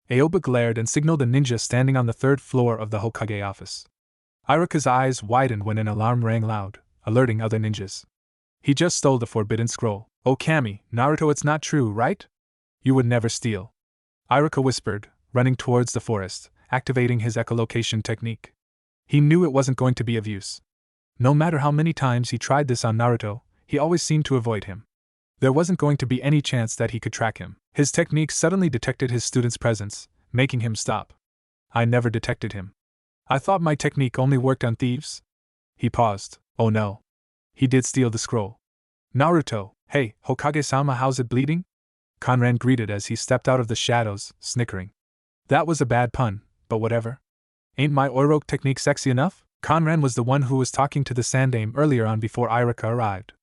Aoba glared and signaled a ninja standing on the third floor of the Hokage office. Irika's eyes widened when an alarm rang loud, alerting other ninjas. He just stole the forbidden scroll. Oh Kami, Naruto, it's not true, right? You would never steal. Irika whispered, running towards the forest, activating his echolocation technique. He knew it wasn't going to be of use. No matter how many times he tried this on Naruto, he always seemed to avoid him. There wasn't going to be any chance that he could track him. His technique suddenly detected his student's presence, making him stop. I never detected him. I thought my technique only worked on thieves. He paused. Oh no. He did steal the scroll. Naruto, hey, Hokage-sama, how's it bleeding? Conran greeted as he stepped out of the shadows, snickering. That was a bad pun, but whatever. Ain't my Oroke technique sexy enough? Conran was the one who was talking to the Sandaime earlier on before Irika arrived.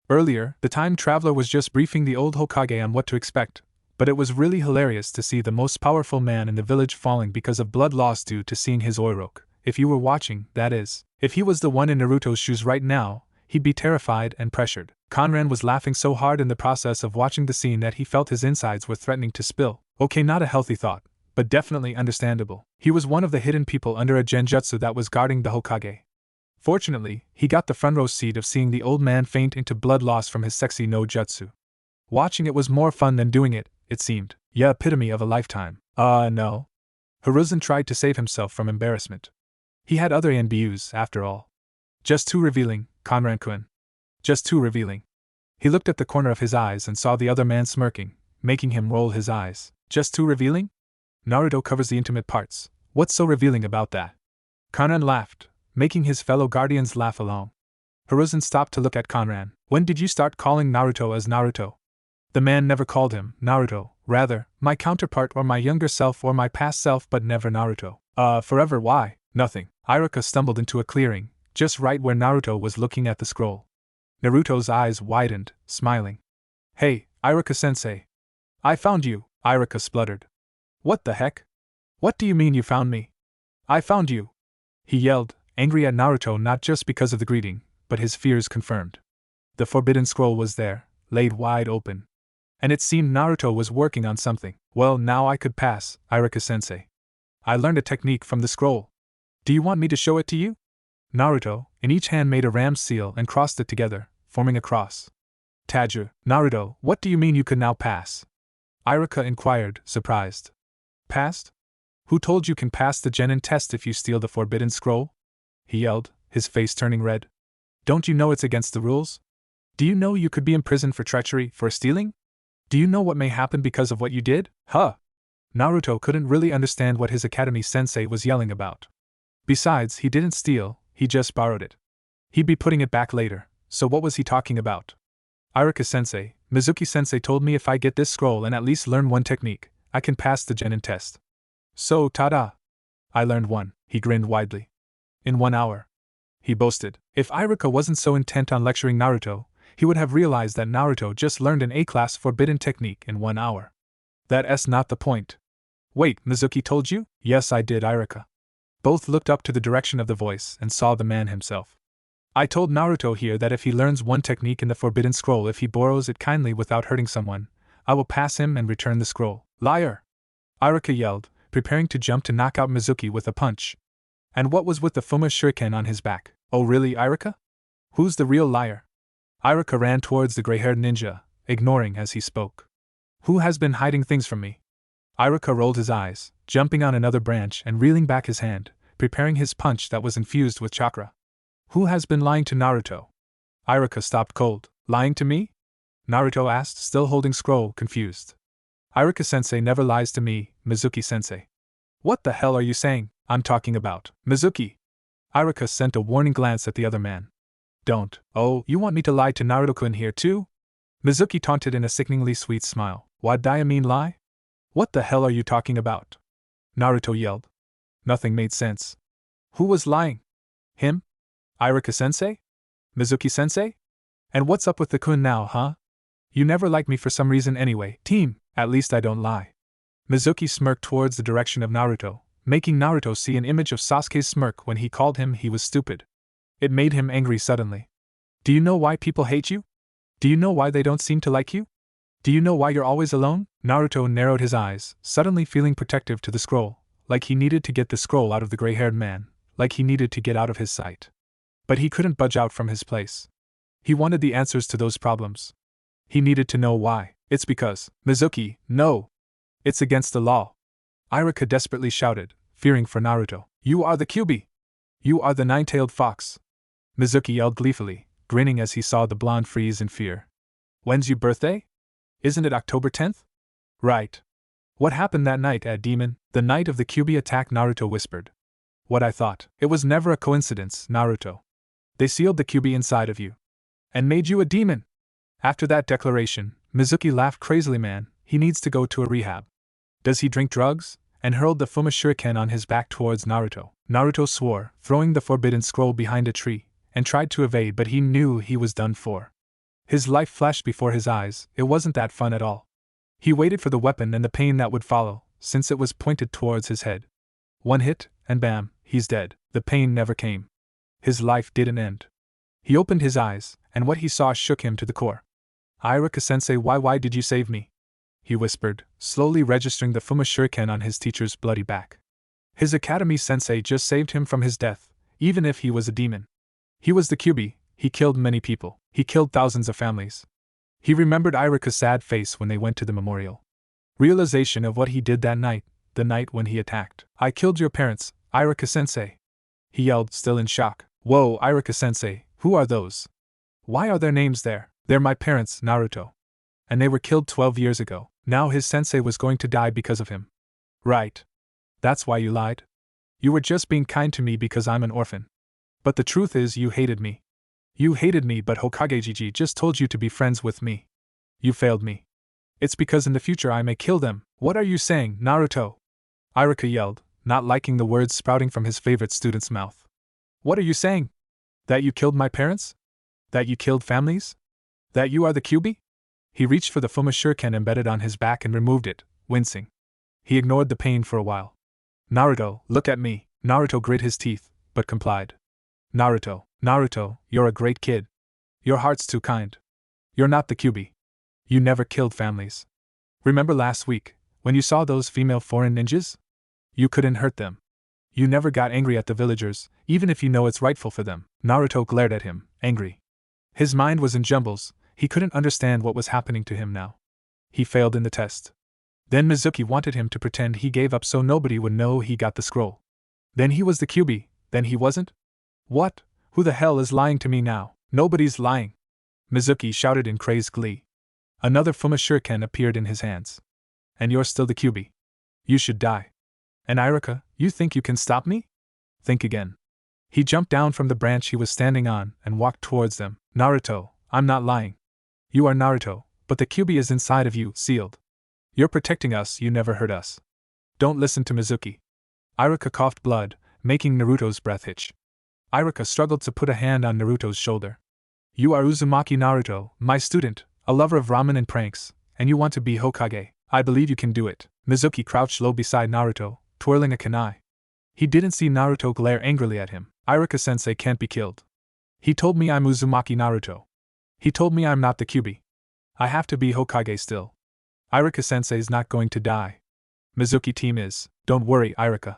Earlier, the time traveler was just briefing the old Hokage on what to expect, but it was really hilarious to see the most powerful man in the village falling because of blood loss due to seeing his Oroke. If you were watching, that is. If he was the one in Naruto's shoes right now, he'd be terrified and pressured. Conran was laughing so hard in the process of watching the scene that he felt his insides were threatening to spill. Okay, not a healthy thought, but definitely understandable. He was one of the hidden people under a genjutsu that was guarding the Hokage. Fortunately, he got the front row seat of seeing the old man faint into blood loss from his sexy no jutsu. Watching it was more fun than doing it, it seemed. Yeah, epitome of a lifetime. No. Hiruzen tried to save himself from embarrassment. He had other NBUs, after all. Just too revealing, Conran-kun. Just too revealing. He looked at the corner of his eyes and saw the other man smirking, making him roll his eyes. Just too revealing? Naruto covers the intimate parts. What's so revealing about that? Conran laughed, making his fellow guardians laugh along. Hiruzen stopped to look at Conran. When did you start calling Naruto as Naruto? The man never called him Naruto, rather, my counterpart or my younger self or my past self, but never Naruto. Forever, why? Nothing. Irika stumbled into a clearing, just right where Naruto was looking at the scroll. Naruto's eyes widened, smiling. Hey, Irika-sensei. I found you, Irika spluttered. What the heck? What do you mean you found me? I found you. He yelled, angry at Naruto not just because of the greeting, but his fears confirmed. The forbidden scroll was there, laid wide open. And it seemed Naruto was working on something. Well, now I could pass, Irika-sensei. I learned a technique from the scroll. Do you want me to show it to you? Naruto, in each hand, made a ram's seal and crossed it together, forming a cross. Taju, Naruto, what do you mean you could now pass? Irika inquired, surprised. Passed? Who told you can pass the genin test if you steal the forbidden scroll? He yelled, his face turning red. Don't you know it's against the rules? Do you know you could be imprisoned for treachery, for stealing? Do you know what may happen because of what you did? Huh! Naruto couldn't really understand what his academy sensei was yelling about. Besides, he didn't steal, he just borrowed it. He'd be putting it back later, so what was he talking about? Irika-sensei, Mizuki-sensei told me if I get this scroll and at least learn one technique, I can pass the genin test. So, tada! I learned one, he grinned widely. In 1 hour. He boasted. If Irika wasn't so intent on lecturing Naruto, he would have realized that Naruto just learned an A-class forbidden technique in 1 hour. That's not the point. Wait, Mizuki told you? Yes, I did, Irika. Both looked up to the direction of the voice and saw the man himself. I told Naruto here that if he learns one technique in the forbidden scroll, if he borrows it kindly without hurting someone, I will pass him and return the scroll. Liar! Irika yelled, preparing to jump to knock out Mizuki with a punch. And what was with the Fuma shuriken on his back? Oh really, Irika? Who's the real liar? Irika ran towards the gray-haired ninja, ignoring as he spoke. Who has been hiding things from me? Irika rolled his eyes, jumping on another branch and reeling back his hand, preparing his punch that was infused with chakra. Who has been lying to Naruto? Irika stopped cold. Lying to me? Naruto asked, still holding scroll, confused. Iruka-sensei never lies to me, Mizuki-sensei. What the hell are you saying? I'm talking about Mizuki. Iruka sent a warning glance at the other man. Don't. Oh, you want me to lie to Naruto-kun here too? Mizuki taunted in a sickeningly sweet smile. Why'd I mean lie? What the hell are you talking about? Naruto yelled. Nothing made sense. Who was lying? Him? Iruka-sensei? Mizuki-sensei? And what's up with the kun now, huh? You never liked me for some reason anyway, team, at least I don't lie. Mizuki smirked towards the direction of Naruto, making Naruto see an image of Sasuke's smirk when he called him he was stupid. It made him angry suddenly. Do you know why people hate you? Do you know why they don't seem to like you? Do you know why you're always alone? Naruto narrowed his eyes, suddenly feeling protective to the scroll, like he needed to get the scroll out of the gray-haired man, like he needed to get out of his sight. But he couldn't budge out from his place. He wanted the answers to those problems. He needed to know why. It's because, Mizuki, no! It's against the law! Iruka desperately shouted, fearing for Naruto. You are the Kyuubi! You are the nine-tailed fox! Mizuki yelled gleefully, grinning as he saw the blonde freeze in fear. When's your birthday? Isn't it October 10th? Right. What happened that night at Demon? The night of the Kyuubi attack, Naruto whispered. What I thought. It was never a coincidence, Naruto. They sealed the Kyuubi inside of you. And made you a demon! After that declaration, Mizuki laughed crazily. Man, he needs to go to a rehab. Does he drink drugs? And hurled the Fuma Shuriken on his back towards Naruto. Naruto swore, throwing the forbidden scroll behind a tree, and tried to evade, but he knew he was done for. His life flashed before his eyes. It wasn't that fun at all. He waited for the weapon and the pain that would follow, since it was pointed towards his head. One hit, and bam, he's dead. The pain never came. His life didn't end. He opened his eyes, and what he saw shook him to the core. Iruka-sensei, why did you save me? He whispered, slowly registering the Fuma Shuriken on his teacher's bloody back. His academy sensei just saved him from his death, even if he was a demon. He was the Kyuubi. He killed many people. He killed thousands of families. He remembered Iruka's sad face when they went to the memorial. Realization of what he did that night, the night when he attacked. I killed your parents, Iruka-sensei. He yelled, still in shock. Whoa, Iruka-sensei, who are those? Why are their names there? They're my parents, Naruto. And they were killed 12 years ago. Now his sensei was going to die because of him. Right. That's why you lied? You were just being kind to me because I'm an orphan. But the truth is you hated me. You hated me, but Hokage just told you to be friends with me. You failed me. It's because in the future I may kill them. What are you saying, Naruto? Iruka yelled, not liking the words sprouting from his favorite student's mouth. What are you saying? That you killed my parents? That you killed families? That you are the Kyuubi? He reached for the Fuma Shuriken embedded on his back and removed it, wincing. He ignored the pain for a while. Naruto, look at me. Naruto grit his teeth, but complied. Naruto, you're a great kid. Your heart's too kind. You're not the Kyuubi. You never killed families. Remember last week, when you saw those female foreign ninjas? You couldn't hurt them. You never got angry at the villagers, even if you know it's rightful for them. Naruto glared at him, angry. His mind was in jumbles. He couldn't understand what was happening to him now. He failed in the test. Then Mizuki wanted him to pretend he gave up so nobody would know he got the scroll. Then he was the Kyuubi, then he wasn't? What? Who the hell is lying to me now? Nobody's lying! Mizuki shouted in crazed glee. Another Fuma Shuriken appeared in his hands. And you're still the Kyuubi. You should die. And Iruka, you think you can stop me? Think again. He jumped down from the branch he was standing on and walked towards them. Naruto, I'm not lying. You are Naruto, but the Kyuubi is inside of you, sealed. You're protecting us, you never hurt us. Don't listen to Mizuki. Iruka coughed blood, making Naruto's breath hitch. Iruka struggled to put a hand on Naruto's shoulder. You are Uzumaki Naruto, my student, a lover of ramen and pranks, and you want to be Hokage. I believe you can do it. Mizuki crouched low beside Naruto, twirling a kunai. He didn't see Naruto glare angrily at him. Iruka-sensei can't be killed. He told me I'm Uzumaki Naruto. He told me I'm not the Kyuubi. I have to be Hokage still. Iruka-sensei's not going to die. Mizuki team is. Don't worry, Iruka.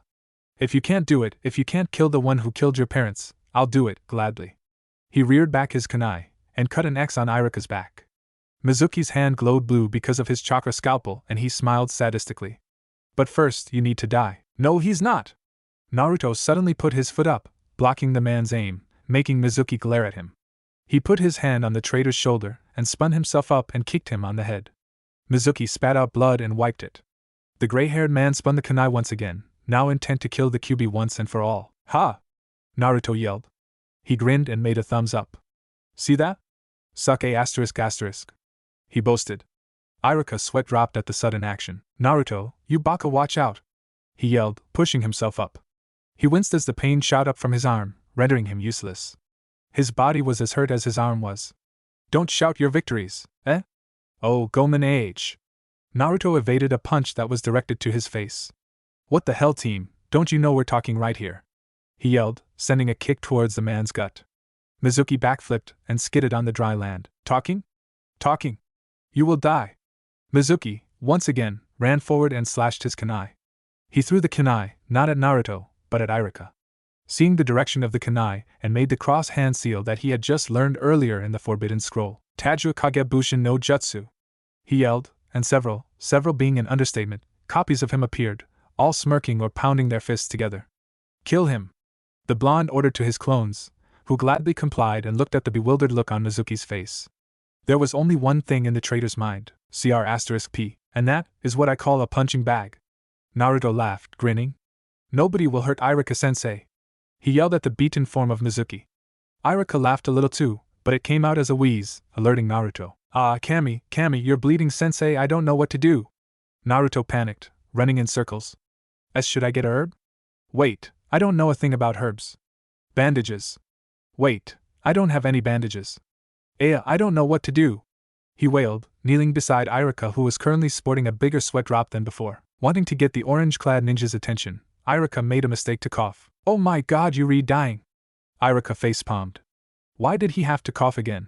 If you can't do it, if you can't kill the one who killed your parents, I'll do it, gladly. He reared back his kunai, and cut an X on Iruka's back. Mizuki's hand glowed blue because of his chakra scalpel, and he smiled sadistically. But first, you need to die. No, he's not! Naruto suddenly put his foot up, blocking the man's aim, making Mizuki glare at him. He put his hand on the traitor's shoulder and spun himself up and kicked him on the head. Mizuki spat out blood and wiped it. The gray-haired man spun the kunai once again, now intent to kill the Kyuubi once and for all. Ha! Naruto yelled. He grinned and made a thumbs up. See that? Suck a asterisk. He boasted. Iruka sweat dropped at the sudden action. Naruto, you baka, watch out! He yelled, pushing himself up. He winced as the pain shot up from his arm, rendering him useless. His body was as hurt as his arm was. Don't shout your victories, eh? Oh, Gomen AH. Naruto evaded a punch that was directed to his face. What the hell, team, don't you know we're talking right here? He yelled, sending a kick towards the man's gut. Mizuki backflipped and skidded on the dry land. Talking? Talking. You will die. Mizuki, once again, ran forward and slashed his kunai. He threw the kunai, not at Naruto, but at Iruka. Seeing the direction of the kunai, and made the cross hand seal that he had just learned earlier in the Forbidden Scroll. Tajua Kagebushin no Jutsu. He yelled, and several being an understatement, copies of him appeared, all smirking or pounding their fists together. Kill him! The blonde ordered to his clones, who gladly complied and looked at the bewildered look on Mizuki's face. There was only one thing in the traitor's mind, P, and that is what I call a punching bag. Naruto laughed, grinning. Nobody will hurt Iruka-sensei. He yelled at the beaten form of Mizuki. Iruka laughed a little too, but it came out as a wheeze, alerting Naruto. Ah, Kami, you're bleeding, sensei, I don't know what to do. Naruto panicked, running in circles. Should I get a herb? Wait, I don't know a thing about herbs. Bandages. Wait, I don't have any bandages. I don't know what to do. He wailed, kneeling beside Iruka, who was currently sporting a bigger sweat drop than before. Wanting to get the orange-clad ninja's attention, Iruka made a mistake to cough. Oh my god, you dying. Iruka facepalmed. Why did he have to cough again?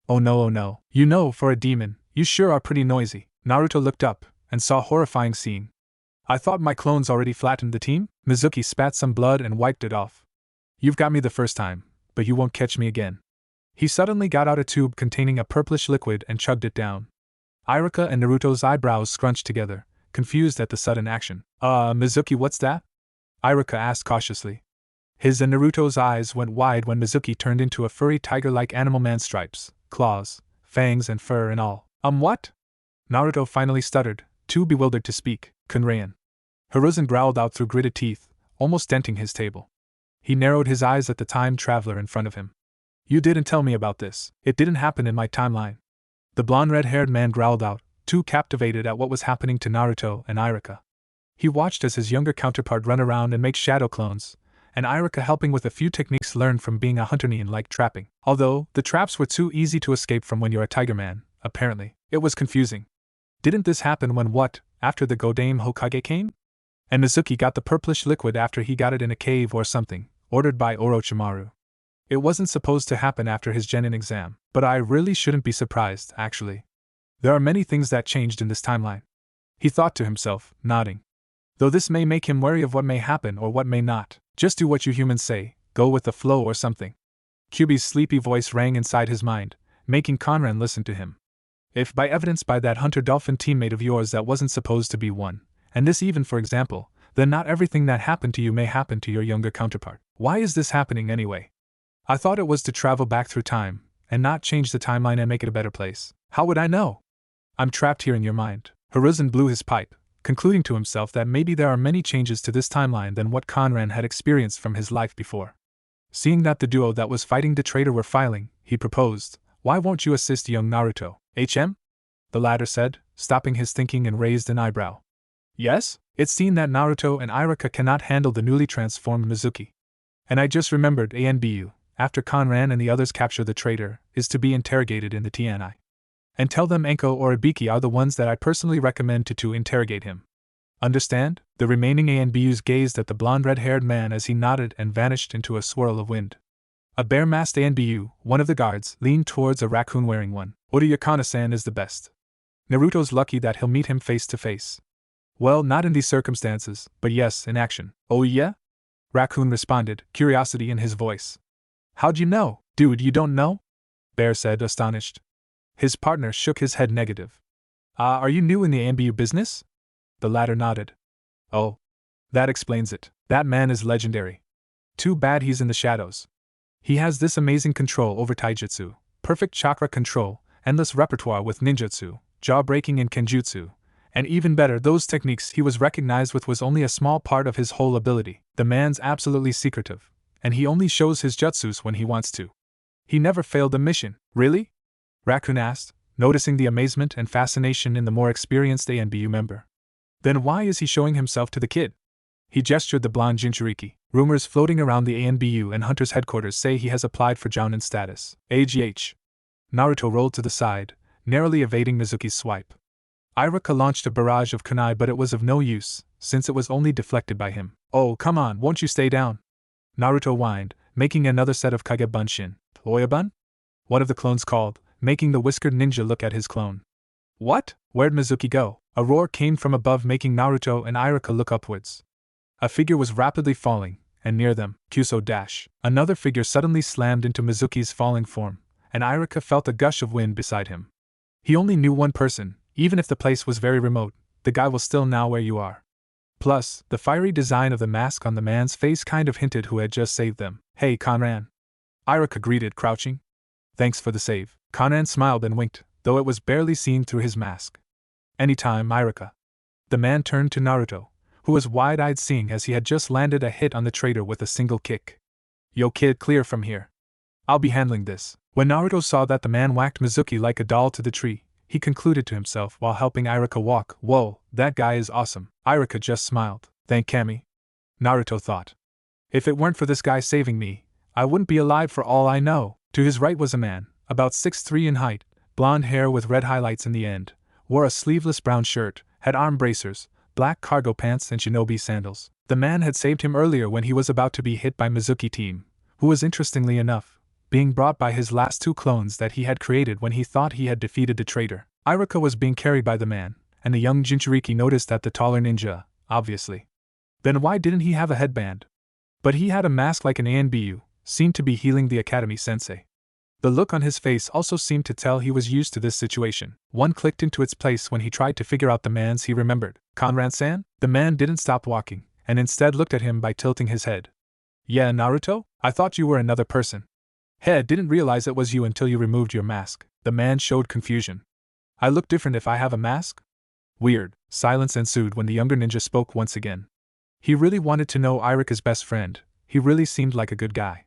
Oh no. You know, for a demon, you sure are pretty noisy. Naruto looked up and saw a horrifying scene. I thought my clones already flattened the team? Mizuki spat some blood and wiped it off. You've got me the first time, but you won't catch me again. He suddenly got out a tube containing a purplish liquid and chugged it down. Iruka and Naruto's eyebrows scrunched together, confused at the sudden action. Mizuki, what's that? Iruka asked cautiously. His and Naruto's eyes went wide when Mizuki turned into a furry tiger-like animal man, stripes, claws, fangs and fur and all. What? Naruto finally stuttered, too bewildered to speak. Kunrayan. Hiruzen growled out through gritted teeth, almost denting his table. He narrowed his eyes at the time traveler in front of him. You didn't tell me about this. It didn't happen in my timeline. The blonde red-haired man growled out, too captivated at what was happening to Naruto and Iruka. He watched as his younger counterpart run around and make shadow clones, and Iruka helping with a few techniques learned from being a hunter like trapping. Although, the traps were too easy to escape from when you're a tiger man, apparently. It was confusing. Didn't this happen when after the Godame Hokage came? And Mizuki got the purplish liquid after he got it in a cave or something, ordered by Orochimaru. It wasn't supposed to happen after his genin exam, but I really shouldn't be surprised, actually. There are many things that changed in this timeline. He thought to himself, nodding. Though this may make him wary of what may happen or what may not, just do what you humans say, go with the flow or something. Kyuubi's sleepy voice rang inside his mind, making Conran listen to him. If by evidence by that hunter-dolphin teammate of yours that wasn't supposed to be one, and this even for example, then not everything that happened to you may happen to your younger counterpart. Why is this happening anyway? I thought it was to travel back through time, and not change the timeline and make it a better place. How would I know? I'm trapped here in your mind. Hiruzen blew his pipe, concluding to himself that maybe there are many changes to this timeline than what Conran had experienced from his life before. Seeing that the duo that was fighting the traitor were filing, he proposed, why won't you assist young Naruto, HM? The latter said, stopping his thinking and raised an eyebrow. Yes? It's seen that Naruto and Iruka cannot handle the newly transformed Mizuki. And I just remembered ANBU, after Conran and the others capture the traitor, is to be interrogated in the TNI. And tell them Enko or Ibiki are the ones that I personally recommend to interrogate him. Understand? The remaining ANBUs gazed at the blonde red-haired man as he nodded and vanished into a swirl of wind. A bare-masked ANBU, one of the guards, leaned towards a raccoon-wearing one. Urayakana-san is the best. Naruto's lucky that he'll meet him face to face. Well, not in these circumstances, but yes, in action. Oh yeah? Raccoon responded, curiosity in his voice. How'd you know? Dude, you don't know? Bear said, astonished. His partner shook his head negative. Are you new in the ANBU business? The latter nodded. Oh. That explains it. That man is legendary. Too bad he's in the shadows. He has this amazing control over taijutsu, perfect chakra control, endless repertoire with ninjutsu, jaw-breaking in kenjutsu, and even better, those techniques he was recognized with was only a small part of his whole ability. The man's absolutely secretive, and he only shows his jutsus when he wants to. He never failed a mission. Really? Raccoon asked, noticing the amazement and fascination in the more experienced ANBU member. Then why is he showing himself to the kid? He gestured the blonde Jinchuriki. Rumors floating around the ANBU and Hunter's headquarters say he has applied for Jounin status. AGH. Naruto rolled to the side, narrowly evading Mizuki's swipe. Iruka launched a barrage of kunai, but it was of no use, since it was only deflected by him. Oh, come on, won't you stay down? Naruto whined, making another set of kage bunshin. Oyabun? One of the clones called, making the whiskered ninja look at his clone. What? Where'd Mizuki go? A roar came from above, making Naruto and Iruka look upwards. A figure was rapidly falling, and near them, Kyuso dash. Another figure suddenly slammed into Mizuki's falling form, and Iruka felt a gush of wind beside him. He only knew one person, even if the place was very remote, the guy was still now where you are. Plus, the fiery design of the mask on the man's face kind of hinted who had just saved them. Hey, Conran. Iruka greeted, crouching. Thanks for the save. Conran smiled and winked, though it was barely seen through his mask. Anytime, Iruka. The man turned to Naruto, who was wide-eyed seeing as he had just landed a hit on the traitor with a single kick. Yo kid, clear from here. I'll be handling this. When Naruto saw that the man whacked Mizuki like a doll to the tree, he concluded to himself while helping Iruka walk, whoa, that guy is awesome. Iruka just smiled. Thank Kami. Naruto thought. If it weren't for this guy saving me, I wouldn't be alive for all I know. To his right was a man, about 6'3" in height, blonde hair with red highlights in the end, wore a sleeveless brown shirt, had arm bracers, black cargo pants and shinobi sandals. The man had saved him earlier when he was about to be hit by Mizuki team, who was interestingly enough being brought by his last two clones that he had created when he thought he had defeated the traitor. Iruka was being carried by the man, and the young Jinchuriki noticed that the taller ninja, obviously. Then why didn't he have a headband? But he had a mask like an ANBU, seemed to be healing the academy sensei. The look on his face also seemed to tell he was used to this situation. One clicked into its place when he tried to figure out the man's he remembered. Conran-san? The man didn't stop walking, and instead looked at him by tilting his head. Yeah, Naruto? I thought you were another person. Hey, didn't realize it was you until you removed your mask. The man showed confusion. I look different if I have a mask? Weird. Silence ensued when the younger ninja spoke once again. He really wanted to know Iruka's best friend. He really seemed like a good guy.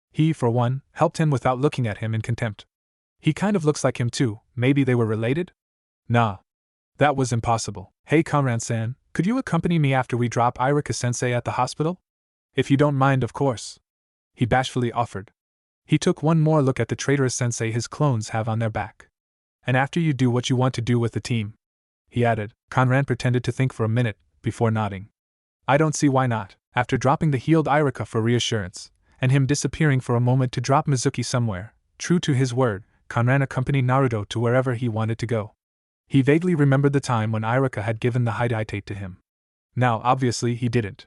He, for one, helped him without looking at him in contempt. He kind of looks like him too. Maybe they were related? Nah. That was impossible. Hey Conran-san, could you accompany me after we drop Iruka-sensei at the hospital? If you don't mind, of course. He bashfully offered. He took one more look at the traitorous sensei his clones have on their back. And after you do what you want to do with the team, he added. Conran pretended to think for a minute, before nodding. I don't see why not. After dropping the healed Iruka for reassurance, and him disappearing for a moment to drop Mizuki somewhere, true to his word, Conran accompanied Naruto to wherever he wanted to go. He vaguely remembered the time when Iruka had given the Hidaitate to him. Now, obviously, he didn't.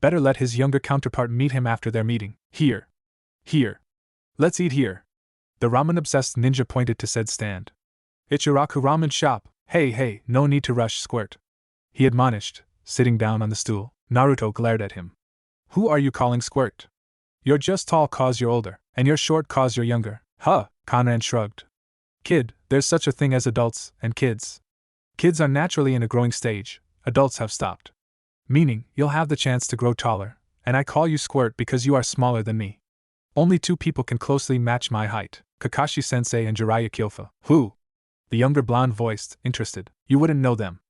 Better let his younger counterpart meet him after their meeting. Here. Here. Let's eat here. The ramen-obsessed ninja pointed to said stand. Ichiraku Ramen Shop. Hey, no need to rush, Squirt. He admonished, sitting down on the stool. Naruto glared at him. Who are you calling Squirt? You're just tall 'cause you're older, and you're short 'cause you're younger. Huh, Conran shrugged. Kid, there's such a thing as adults and kids. Kids are naturally in a growing stage, adults have stopped. Meaning, you'll have the chance to grow taller, and I call you Squirt because you are smaller than me. Only two people can closely match my height, Kakashi-sensei and Jiraiya Kyofa. Who? The younger blonde voiced, interested. You wouldn't know them.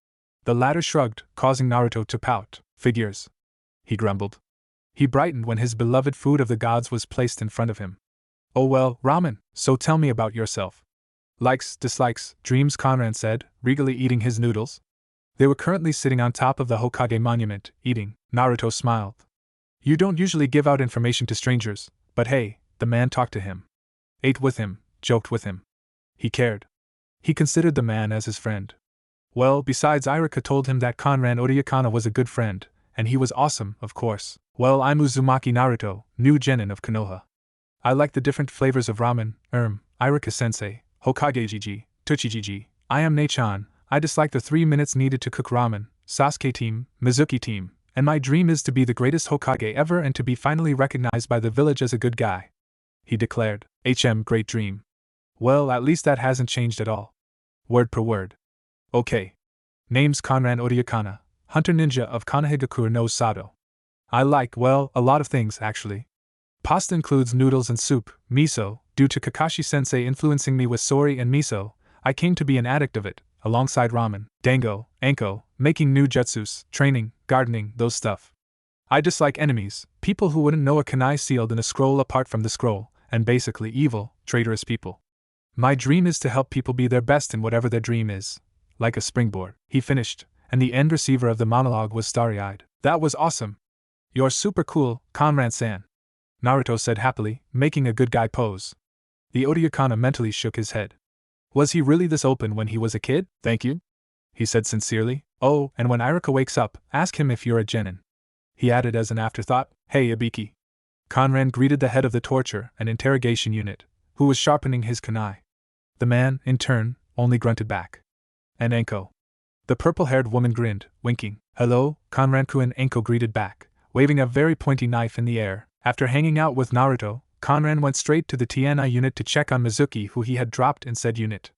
The latter shrugged, causing Naruto to pout. Figures. He grumbled. He brightened when his beloved food of the gods was placed in front of him. Oh well, ramen, so tell me about yourself. Likes, dislikes, dreams, Conran said, regally eating his noodles. They were currently sitting on top of the Hokage monument, eating. Naruto smiled. You don't usually give out information to strangers, but hey, the man talked to him. Ate with him, joked with him. He cared. He considered the man as his friend. Well, besides, Iruka told him that Conran Odayakana was a good friend, and he was awesome, of course. Well, I'm Uzumaki Naruto, new genin of Konoha. I like the different flavors of ramen, Iruka-sensei, Hokage-jiji, Tochi-jiji. I am Nechan. I dislike the 3 minutes needed to cook ramen, Sasuke team, Mizuki team, and my dream is to be the greatest Hokage ever and to be finally recognized by the village as a good guy. he declared. Great dream. Well, at least that hasn't changed at all. Word per word. Okay. Name's Conran Oriakana, Hunter Ninja of Kanahigakure no Sado. I like, well, a lot of things, actually. Pasta includes noodles and soup, miso. Due to Kakashi sensei influencing me with sori and miso, I came to be an addict of it, alongside ramen, dango, anko, making new jutsus, training, gardening, those stuff. I dislike enemies, people who wouldn't know a kunai sealed in a scroll apart from the scroll, and basically evil, traitorous people. My dream is to help people be their best in whatever their dream is. Like a springboard, he finished, and the end receiver of the monologue was starry-eyed. That was awesome. You're super cool, Conran-san, Naruto said happily, making a good guy pose. The Oriakana mentally shook his head. Was he really this open when he was a kid? Thank you, he said sincerely. Oh, and when Irika wakes up, ask him if you're a genin. He added as an afterthought, Hey Ibiki. Conran greeted the head of the torture and interrogation unit, who was sharpening his kunai. The man, in turn, only grunted back. And Anko. The purple-haired woman grinned, winking. Hello, Conran-kun. Anko greeted back, waving a very pointy knife in the air. After hanging out with Naruto, Conran went straight to the TNI unit to check on Mizuki, who he had dropped in said unit.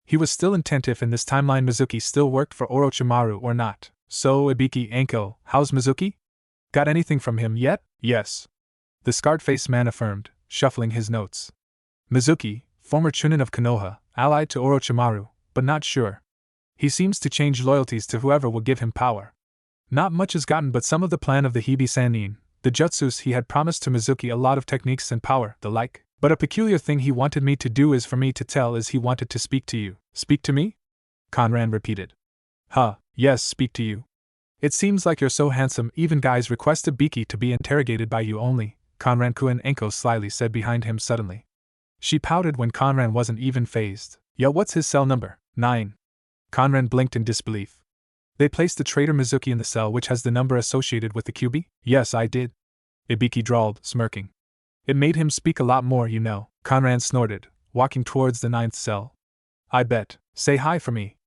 He was still intent if in this timeline Mizuki still worked for Orochimaru or not. So, Ibiki, Anko, how's Mizuki? Got anything from him yet? Yes. The scarred-faced man affirmed, shuffling his notes. Mizuki, former Chunin of Konoha, allied to Orochimaru, but not sure. He seems to change loyalties to whoever will give him power. Not much is gotten but some of the plan of the Hibi Sannin, the jutsus he had promised to Mizuki, a lot of techniques and power, the like. But a peculiar thing he wanted me to do is for me to tell is he wanted to speak to you. Speak to me? Conran repeated. Yes, speak to you. It seems like you're so handsome even guys request Ibiki to be interrogated by you only, Conran-kun. Anko slyly said behind him suddenly. She pouted when Conran wasn't even fazed. Yo, what's his cell number? 9. Conran blinked in disbelief. They placed the traitor Mizuki in the cell which has the number associated with the QB? Yes, I did. Ibiki drawled, smirking. It made him speak a lot more, you know. Conran snorted, walking towards the 9th cell. I bet. Say hi for me.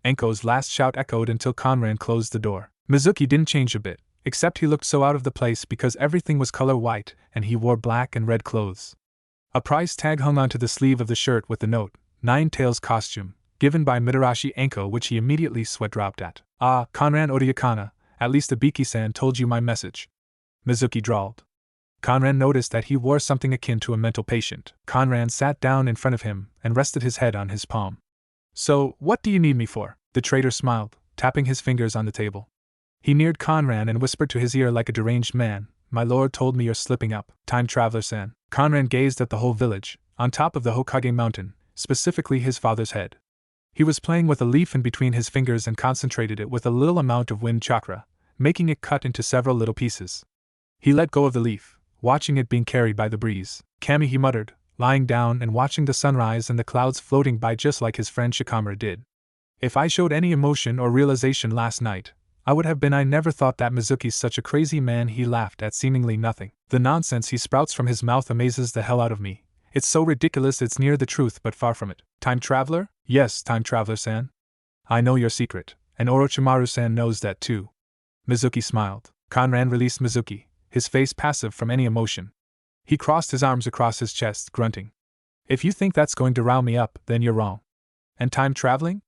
Anko's last shout echoed until Conran closed the door. Mizuki didn't change a bit, except he looked so out of the place because everything was color white and he wore black and red clothes. A price tag hung onto the sleeve of the shirt with the note, Nine Tails costume, given by Mitarashi Anko, which he immediately sweat-dropped at. Ah, Conran Oriakana, at least Ibiki-san told you my message. Mizuki drawled. Conran noticed that he wore something akin to a mental patient. Conran sat down in front of him and rested his head on his palm. So, what do you need me for? The traitor smiled, tapping his fingers on the table. He neared Conran and whispered to his ear like a deranged man, My lord told me you're slipping up, time traveler-san. Conran gazed at the whole village, on top of the Hokage mountain, specifically his father's head. He was playing with a leaf in between his fingers and concentrated it with a little amount of wind chakra, making it cut into several little pieces. He let go of the leaf, watching it being carried by the breeze. Kami, he muttered, lying down and watching the sunrise and the clouds floating by just like his friend Shikamaru did. If I showed any emotion or realization last night, I would have been I never thought that Mizuki's such a crazy man. He laughed at seemingly nothing. The nonsense he sprouts from his mouth amazes the hell out of me. It's so ridiculous it's near the truth but far from it. Time traveler? Yes, time traveler-san. I know your secret, and Orochimaru-san knows that too. Mizuki smiled. Conran released Mizuki, his face passive from any emotion. He crossed his arms across his chest, grunting. If you think that's going to rile me up, then you're wrong. And time traveling?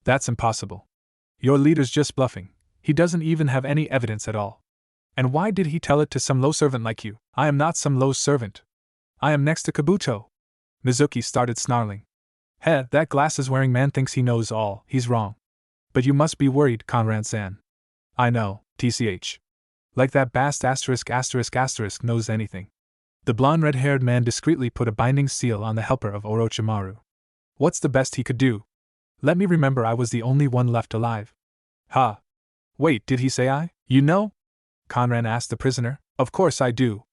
That's impossible. Your leader's just bluffing. He doesn't even have any evidence at all. And why did he tell it to some low servant like you? I am not some low servant. I am next to Kabuto. Mizuki started snarling. That glasses-wearing man thinks he knows all. He's wrong. But you must be worried, Conran-san. I know, TCH. Like that Bast **** knows anything. The blonde red-haired man discreetly put a binding seal on the helper of Orochimaru. What's the best he could do? Let me remember I was the only one left alive. Ha! Wait, did he say I? You know? Conran asked the prisoner. Of course I do.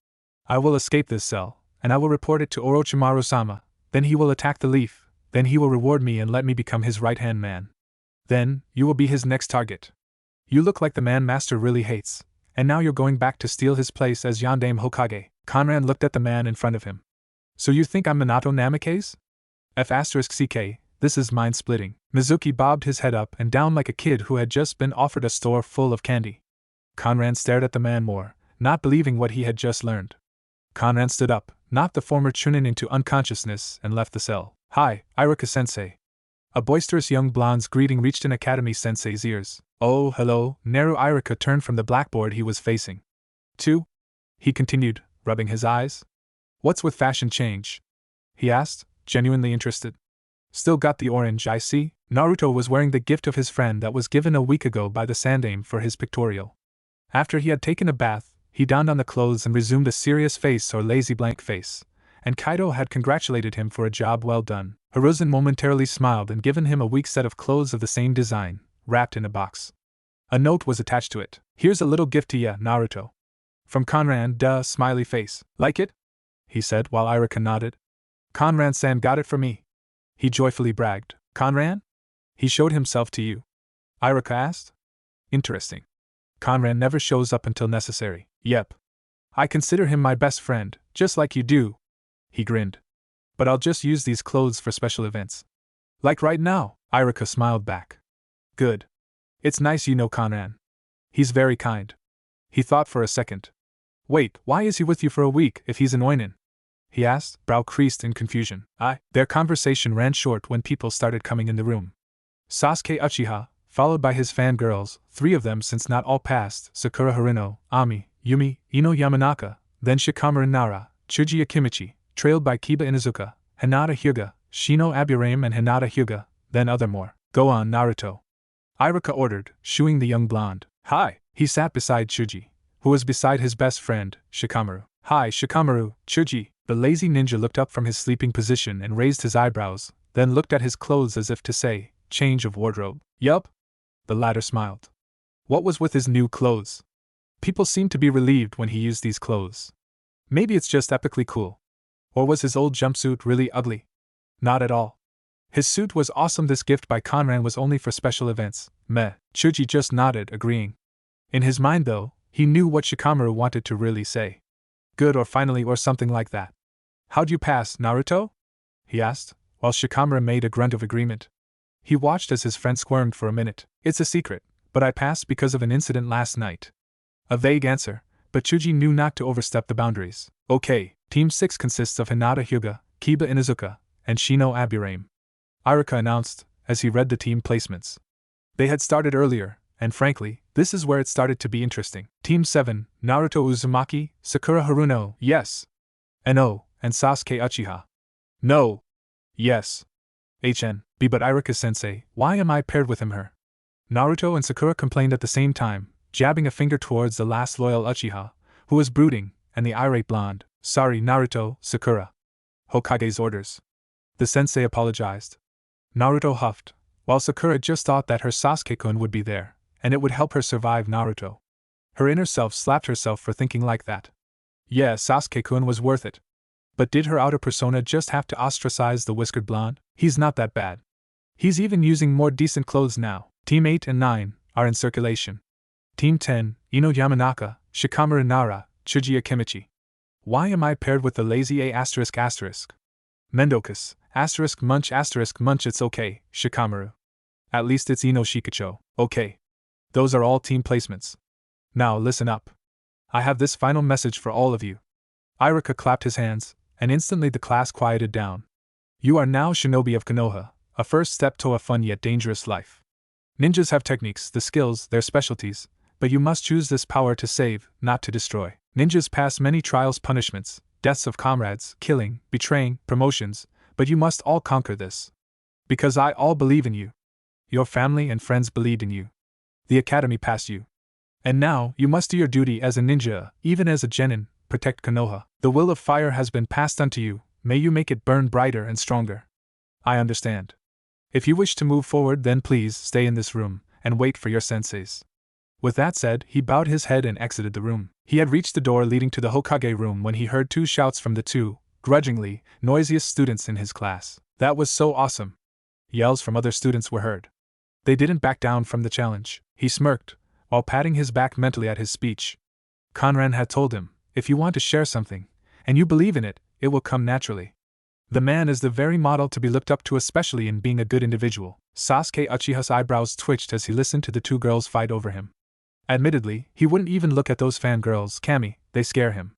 I will escape this cell, and I will report it to Orochimaru-sama, then he will attack the leaf, then he will reward me and let me become his right-hand man. Then, you will be his next target. You look like the man Master really hates, and now you're going back to steal his place as Yondaime Hokage. Conran looked at the man in front of him. So you think I'm Minato Namikaze? F***ck, this is mind-splitting. Mizuki bobbed his head up and down like a kid who had just been offered a store full of candy. Conran stared at the man more, not believing what he had just learned. Conran stood up, knocked the former Chunin into unconsciousness, and left the cell. "Hi, Iruka-sensei." A boisterous young blonde's greeting reached an academy-sensei's ears. "Oh, hello." Naru Iruka turned from the blackboard he was facing. "2?" he continued, rubbing his eyes. "What's with fashion change?" he asked, genuinely interested. "Still got the orange, I see." Naruto was wearing the gift of his friend that was given a week ago by the Sandaime for his pictorial. After he had taken a bath, he donned on the clothes and resumed a serious face or lazy blank face, and Kaido had congratulated him for a job well done. Hiruzen momentarily smiled and given him a weak set of clothes of the same design, wrapped in a box. A note was attached to it. "Here's a little gift to ya, Naruto. From Conran, smiley face. Like it?" he said while Iruka nodded. "Conran-san got it for me," he joyfully bragged. "Conran? He showed himself to you?" Iruka asked. "Interesting. Conran never shows up until necessary." "Yep. I consider him my best friend, just like you do." He grinned. "But I'll just use these clothes for special events." "Like right now," Iruka smiled back. "Good. It's nice you know Conran. He's very kind." He thought for a second. "Wait, why is he with you for a week if he's an oinin?" he asked, brow creased in confusion. Their conversation ran short when people started coming in the room. Sasuke Uchiha, followed by his fangirls, 3 of them since not all passed: Sakura Haruno, Ami, Yumi, Ino Yamanaka, then Shikamaru Nara, Chuji Akimichi, trailed by Kiba Inuzuka, Hinata Hyuga, Shino Aburame and Hinata Hyuga, then other more. "Go on, Naruto," Iruka ordered, shooing the young blonde. "Hi." He sat beside Chuji, who was beside his best friend, Shikamaru. "Hi, Shikamaru, Chuji." The lazy ninja looked up from his sleeping position and raised his eyebrows, then looked at his clothes as if to say, "Change of wardrobe?" "Yup." The latter smiled. What was with his new clothes? People seemed to be relieved when he used these clothes. Maybe it's just epically cool. Or was his old jumpsuit really ugly? Not at all. His suit was awesome. This gift by Conran was only for special events. Meh. Chuji just nodded, agreeing. In his mind, though, he knew what Shikamaru wanted to really say. "Good," or "finally," or something like that. "How'd you pass, Naruto?" he asked, while Shikamaru made a grunt of agreement. He watched as his friend squirmed for a minute. "It's a secret, but I passed because of an incident last night." A vague answer, but Chuji knew not to overstep the boundaries. "Okay, Team 6 consists of Hinata Hyuga, Kiba Inuzuka, and Shino Aburame," Iruka announced, as he read the team placements. They had started earlier, and frankly, this is where it started to be interesting. Team 7, Naruto Uzumaki, Sakura Haruno, yes. No, and Sasuke Uchiha. No. Yes. HNB. But Iruka-sensei, why am I paired with him? Her? Naruto and Sakura complained at the same time, jabbing a finger towards the last loyal Uchiha, who was brooding, and the irate blonde. "Sorry, Naruto, Sakura. Hokage's orders." The sensei apologized. Naruto huffed, while Sakura just thought that her Sasuke-kun would be there, and it would help her survive Naruto. Her inner self slapped herself for thinking like that. Yeah, Sasuke-kun was worth it. But did her outer persona just have to ostracize the whiskered blonde? He's not that bad. He's even using more decent clothes now. Team 8 and 9 are in circulation. Team 10, Ino Yamanaka, Shikamaru Nara, Chuji Akimichi. Why am I paired with the lazy A****? Mendokus, *munch*, it's okay, Shikamaru. At least it's Ino Shikacho, okay. Those are all team placements. Now listen up. I have this final message for all of you. Iruka clapped his hands, and instantly the class quieted down. You are now shinobi of Konoha, a first step to a fun yet dangerous life. Ninjas have techniques, the skills, their specialties, but you must choose this power to save, not to destroy. Ninjas pass many trials, punishments, deaths of comrades, killing, betraying, promotions, but you must all conquer this. Because I all believe in you. Your family and friends believed in you. The academy passed you. And now, you must do your duty as a ninja, even as a genin, protect Konoha. The will of fire has been passed unto you, may you make it burn brighter and stronger. I understand. If you wish to move forward, then please stay in this room, and wait for your senseis. With that said, he bowed his head and exited the room. He had reached the door leading to the Hokage room when he heard 2 shouts from the 2, grudgingly, noisiest students in his class. That was so awesome. Yells from other students were heard. They didn't back down from the challenge. He smirked, while patting his back mentally at his speech. Conran had told him, if you want to share something, and you believe in it, it will come naturally. The man is the very model to be looked up to, especially in being a good individual. Sasuke Uchiha's eyebrows twitched as he listened to the 2 girls fight over him. Admittedly, he wouldn't even look at those fangirls, Kami, they scare him.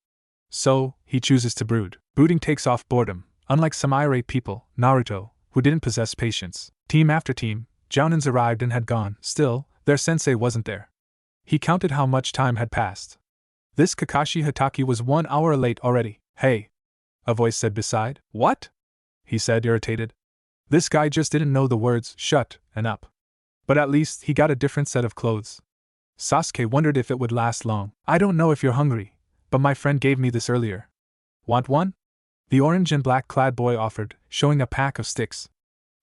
So, he chooses to brood. Brooding takes off boredom, unlike some irate people, Naruto, who didn't possess patience. Team after team, Jounins arrived and had gone. Still, their sensei wasn't there. He counted how much time had passed. This Kakashi Hatake was 1 hour late already. Hey! A voice said beside. What? He said, irritated. This guy just didn't know the words shut and up. But at least he got a different set of clothes. Sasuke wondered if it would last long. I don't know if you're hungry, but my friend gave me this earlier. Want one? The orange and black clad boy offered, showing a pack of sticks.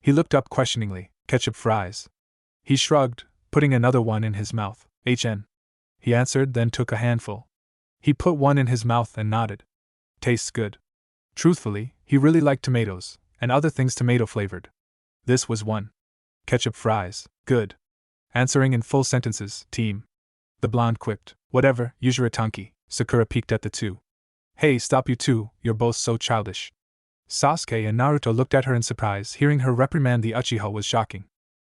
He looked up questioningly. Ketchup fries. He shrugged, putting another one in his mouth. HN. He answered, then took a handful. He put one in his mouth and nodded. Tastes good. Truthfully, he really liked tomatoes, and other things tomato-flavored. This was one. Ketchup fries. Good. Answering in full sentences, team. The blonde quipped. Whatever, Yujiro Tanki. Sakura peeked at the two. Hey, stop you two, you're both so childish. Sasuke and Naruto looked at her in surprise. Hearing her reprimand the Uchiha was shocking.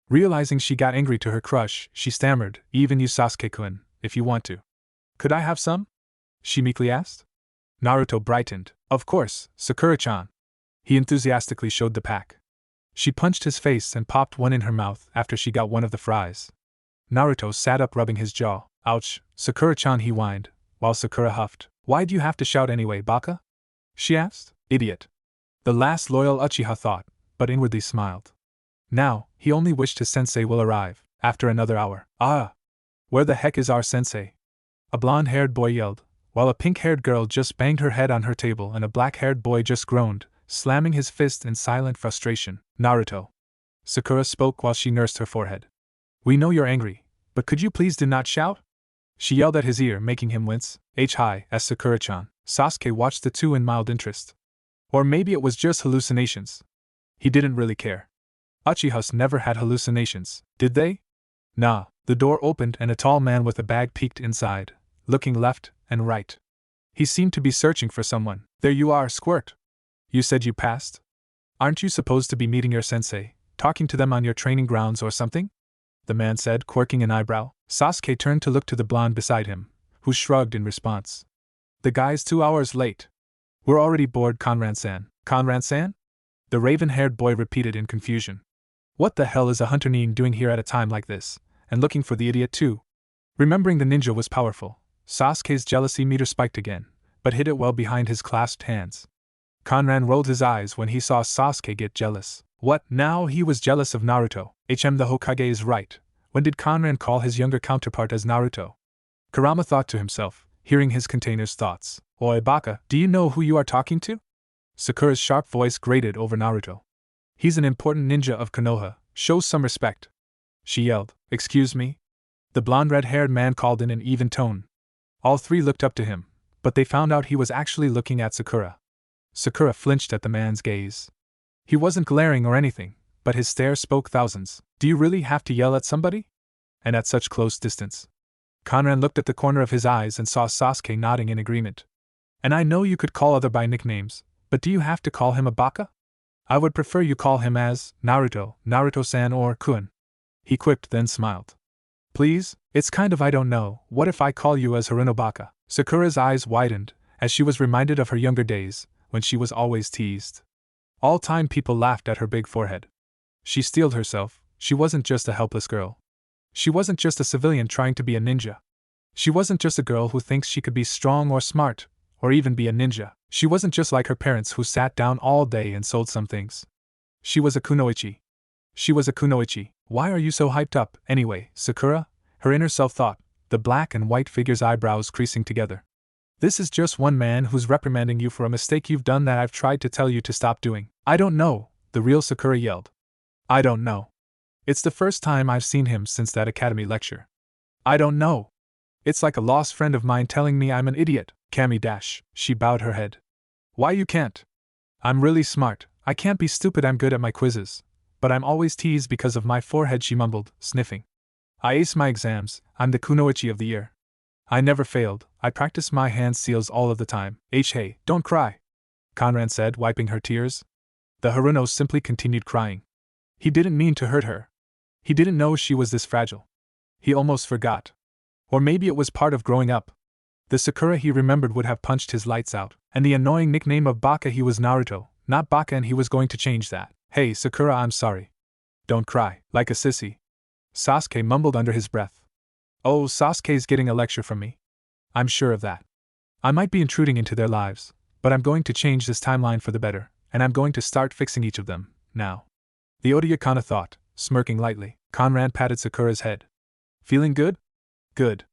Realizing she got angry to her crush, she stammered, even you Sasuke-kun, if you want to. Could I have some? She meekly asked. Naruto brightened. Of course, Sakura-chan. He enthusiastically showed the pack. She punched his face and popped one in her mouth after she got one of the fries. Naruto sat up rubbing his jaw. Ouch, Sakura-chan, he whined, while Sakura huffed. Why'd you have to shout anyway, Baka? She asked. Idiot. The last loyal Uchiha thought, but inwardly smiled. Now, he only wished his sensei will arrive, after another hour. Ah! Where the heck is our sensei? A blonde-haired boy yelled, while a pink-haired girl just banged her head on her table and a black-haired boy just groaned, slamming his fist in silent frustration. Naruto. Sakura spoke while she nursed her forehead. We know you're angry, but could you please do not shout? She yelled at his ear, making him wince. Hi, asked Sakura-chan. Sasuke watched the two in mild interest. Or maybe it was just hallucinations. He didn't really care. Uchihas never had hallucinations, did they? Nah. The door opened and a tall man with a bag peeked inside, looking left and right. He seemed to be searching for someone. There you are, Squirt. You said you passed? Aren't you supposed to be meeting your sensei, talking to them on your training grounds or something? The man said, quirking an eyebrow. Sasuke turned to look to the blonde beside him, who shrugged in response. The guy's 2 hours late. We're already bored, Conran-san. Conran-san? The raven-haired boy repeated in confusion. What the hell is a hunter Nin doing here at a time like this, and looking for the idiot too? Remembering the ninja was powerful, Sasuke's jealousy meter spiked again, but hid it well behind his clasped hands. Conran rolled his eyes when he saw Sasuke get jealous. What, now he was jealous of Naruto? The Hokage is right. When did Conran call his younger counterpart as Naruto? Kurama thought to himself, hearing his container's thoughts. Oi Baka, do you know who you are talking to? Sakura's sharp voice grated over Naruto. He's an important ninja of Konoha, show some respect. She yelled. Excuse me? The blonde red-haired man called in an even tone. All three looked up to him, but they found out he was actually looking at Sakura. Sakura flinched at the man's gaze. He wasn't glaring or anything, but his stare spoke thousands. Do you really have to yell at somebody? And at such close distance? Conran looked at the corner of his eyes and saw Sasuke nodding in agreement. And I know you could call other by nicknames, but do you have to call him a Baka? I would prefer you call him as Naruto, Naruto-san or Kun. He quipped, then smiled. Please? It's kind of I don't know, what if I call you as Haruno Baka? Sakura's eyes widened, as she was reminded of her younger days, when she was always teased. All-time people laughed at her big forehead. She steeled herself, she wasn't just a helpless girl. She wasn't just a civilian trying to be a ninja. She wasn't just a girl who thinks she could be strong or smart, or even be a ninja. She wasn't just like her parents who sat down all day and sold some things. She was a kunoichi. She was a kunoichi. Why are you so hyped up, anyway, Sakura? Her inner self thought, the black and white figure's eyebrows creasing together. This is just one man who's reprimanding you for a mistake you've done that I've tried to tell you to stop doing. I don't know, the real Sakura yelled. I don't know. It's the first time I've seen him since that academy lecture. I don't know. It's like a lost friend of mine telling me I'm an idiot. Kami dash. She bowed her head. Why you can't? I'm really smart. I can't be stupid. I'm good at my quizzes. But I'm always teased because of my forehead, she mumbled, sniffing. I ace my exams. I'm the kunoichi of the year. I never failed. I practice my hand seals all of the time. Hey, don't cry, Conran said, wiping her tears. The Haruno simply continued crying. He didn't mean to hurt her. He didn't know she was this fragile. He almost forgot. Or maybe it was part of growing up. The Sakura he remembered would have punched his lights out, and the annoying nickname of Baka, he was Naruto, not Baka, and he was going to change that. Hey Sakura, I'm sorry. Don't cry, like a sissy. Sasuke mumbled under his breath. Oh, Sasuke's getting a lecture from me. I'm sure of that. I might be intruding into their lives, but I'm going to change this timeline for the better, and I'm going to start fixing each of them, now. The Oda thought, smirking lightly. Conran patted Sakura's head. Feeling good? Good.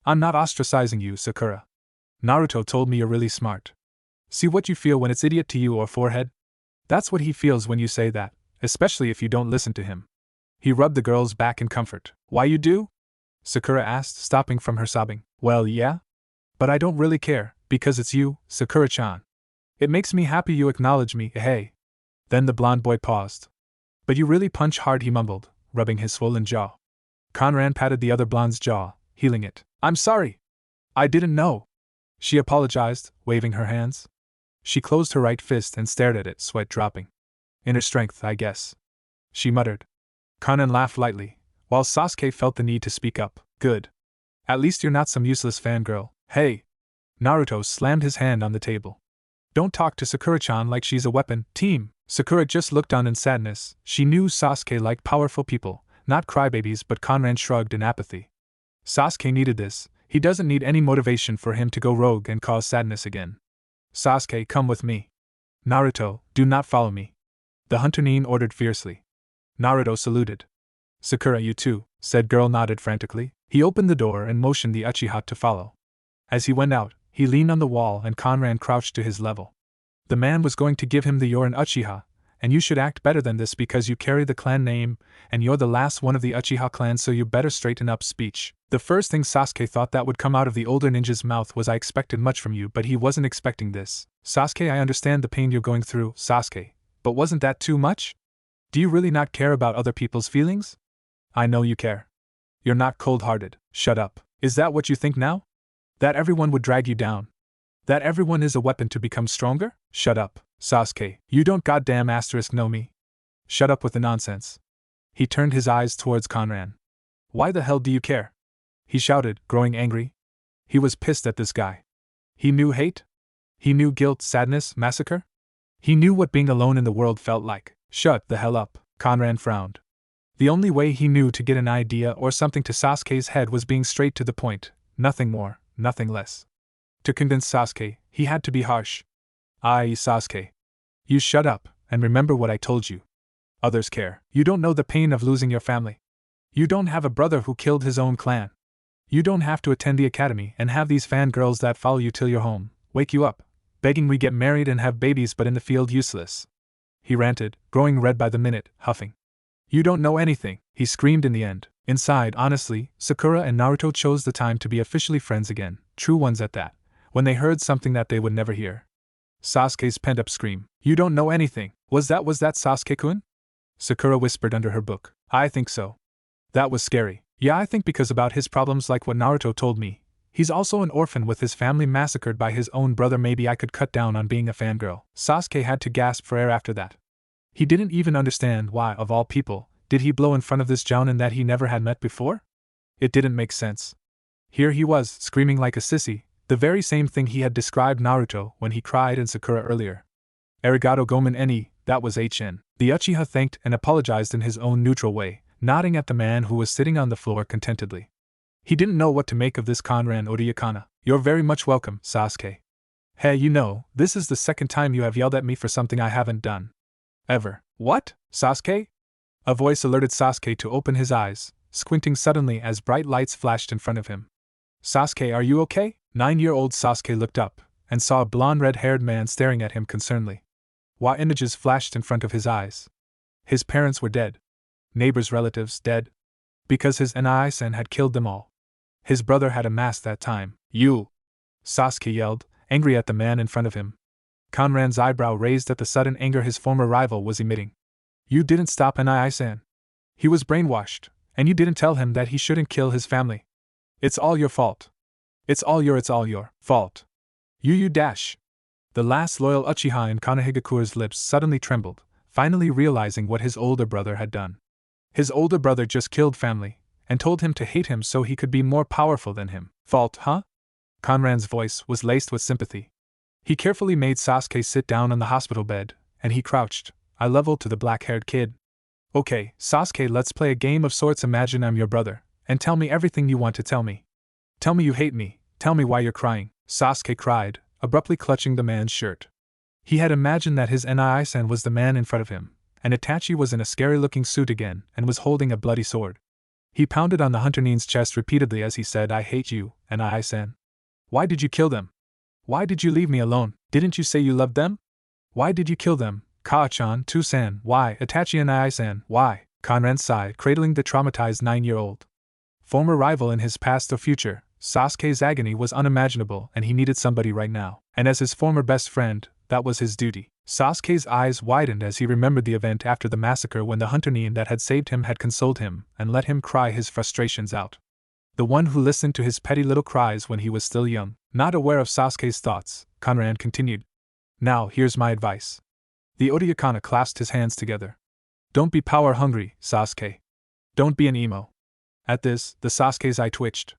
I'm not ostracizing you, Sakura. Naruto told me you're really smart. See what you feel when it's idiot to you or forehead? That's what he feels when you say that, especially if you don't listen to him. He rubbed the girl's back in comfort. Why you do? Sakura asked, stopping from her sobbing. Well, yeah? But I don't really care, because it's you, Sakura-chan. It makes me happy you acknowledge me, hey. Then the blonde boy paused. But you really punch hard, he mumbled, rubbing his swollen jaw. Conran patted the other blonde's jaw, healing it. I'm sorry. I didn't know. She apologized, waving her hands. She closed her right fist and stared at it, sweat dropping. Inner strength, I guess. She muttered. Kanan laughed lightly, while Sasuke felt the need to speak up. Good. At least you're not some useless fangirl. Hey! Naruto slammed his hand on the table. Don't talk to Sakura-chan like she's a weapon, team. Sakura just looked on in sadness. She knew Sasuke liked powerful people, not crybabies, but Conran shrugged in apathy. Sasuke needed this. He doesn't need any motivation for him to go rogue and cause sadness again. Sasuke, come with me. Naruto, do not follow me. The hunter Nin ordered fiercely. Naruto saluted. Sakura, you too, said girl, nodded frantically. He opened the door and motioned the Uchiha to follow. As he went out, he leaned on the wall and Conran crouched to his level. The man was going to give him the "You're an Uchiha, and you should act better than this because you carry the clan name, and you're the last one of the Uchiha clan, so you better straighten up" speech. The first thing Sasuke thought that would come out of the older ninja's mouth was, I expected much from you, but he wasn't expecting this. Sasuke, I understand the pain you're going through, Sasuke, but wasn't that too much? Do you really not care about other people's feelings? I know you care. You're not cold-hearted. Shut up. Is that what you think now? That everyone would drag you down? That everyone is a weapon to become stronger? Shut up, Sasuke. You don't goddamn know me. Shut up with the nonsense. He turned his eyes towards Conran. Why the hell do you care? He shouted, growing angry. He was pissed at this guy. He knew hate? He knew guilt, sadness, massacre? He knew what being alone in the world felt like. Shut the hell up, Conran frowned. The only way he knew to get an idea or something to Sasuke's head was being straight to the point, nothing more, nothing less. To convince Sasuke, he had to be harsh. Aye, Sasuke. You shut up, and remember what I told you. Others care. You don't know the pain of losing your family. You don't have a brother who killed his own clan. You don't have to attend the academy and have these fangirls that follow you till you're home, wake you up, begging we get married and have babies, but in the field useless. He ranted, growing red by the minute, huffing. You don't know anything, he screamed in the end. Inside, honestly, Sakura and Naruto chose the time to be officially friends again, true ones at that, when they heard something that they would never hear. Sasuke's pent-up scream. You don't know anything. Was that Sasuke-kun? Sakura whispered under her book. I think so. That was scary. Yeah, I think because about his problems, like what Naruto told me. He's also an orphan with his family massacred by his own brother. Maybe I could cut down on being a fangirl. Sasuke had to gasp for air after that. He didn't even understand why, of all people, did he blow in front of this jounin that he never had met before? It didn't make sense. Here he was, screaming like a sissy, the very same thing he had described Naruto when he cried in Sakura earlier. Arigato gomen eni, that was HN. The Uchiha thanked and apologized in his own neutral way, nodding at the man who was sitting on the floor contentedly. He didn't know what to make of this Conran Odayakana. You're very much welcome, Sasuke. Hey, you know, this is the second time you have yelled at me for something I haven't done. Ever. What, Sasuke? A voice alerted Sasuke to open his eyes, squinting suddenly as bright lights flashed in front of him. Sasuke, are you okay? 9-year-old Sasuke looked up, and saw a blond red-haired man staring at him concernedly. While images flashed in front of his eyes. His parents were dead. Neighbors' relatives dead. Because his Nai-san had killed them all. His brother had amassed that time. You! Sasuke yelled, angry at the man in front of him. Conran's eyebrow raised at the sudden anger his former rival was emitting. You didn't stop Nai-san. He was brainwashed, and you didn't tell him that he shouldn't kill his family. It's all your fault. It's all your fault. You dash. The last loyal Uchiha in Konohagakura's lips suddenly trembled, finally realizing what his older brother had done. His older brother just killed family, and told him to hate him so he could be more powerful than him. Fault, huh? Conran's voice was laced with sympathy. He carefully made Sasuke sit down on the hospital bed, and he crouched, eye level to the black-haired kid. Okay, Sasuke, let's play a game of sorts. Imagine I'm your brother, and tell me everything you want to tell me. Tell me you hate me, tell me why you're crying, Sasuke cried, abruptly clutching the man's shirt. He had imagined that his Nii-san was the man in front of him, and Itachi was in a scary-looking suit again and was holding a bloody sword. He pounded on the Hunter Nin's chest repeatedly as he said, I hate you, Nii-san. Why did you kill them? Why did you leave me alone? Didn't you say you loved them? Why did you kill them? Kaa-chan, Tu-san, why? Itachi and Nii-san, why? Conran sighed, cradling the traumatized 9-year-old. Former rival in his past or future, Sasuke's agony was unimaginable and he needed somebody right now. And as his former best friend, that was his duty. Sasuke's eyes widened as he remembered the event after the massacre when the Hunter Nin that had saved him had consoled him and let him cry his frustrations out. The one who listened to his petty little cries when he was still young. Not aware of Sasuke's thoughts, Conran continued. Now, here's my advice. The Otoyakana clasped his hands together. Don't be power-hungry, Sasuke. Don't be an emo. At this, the Sasuke's eye twitched.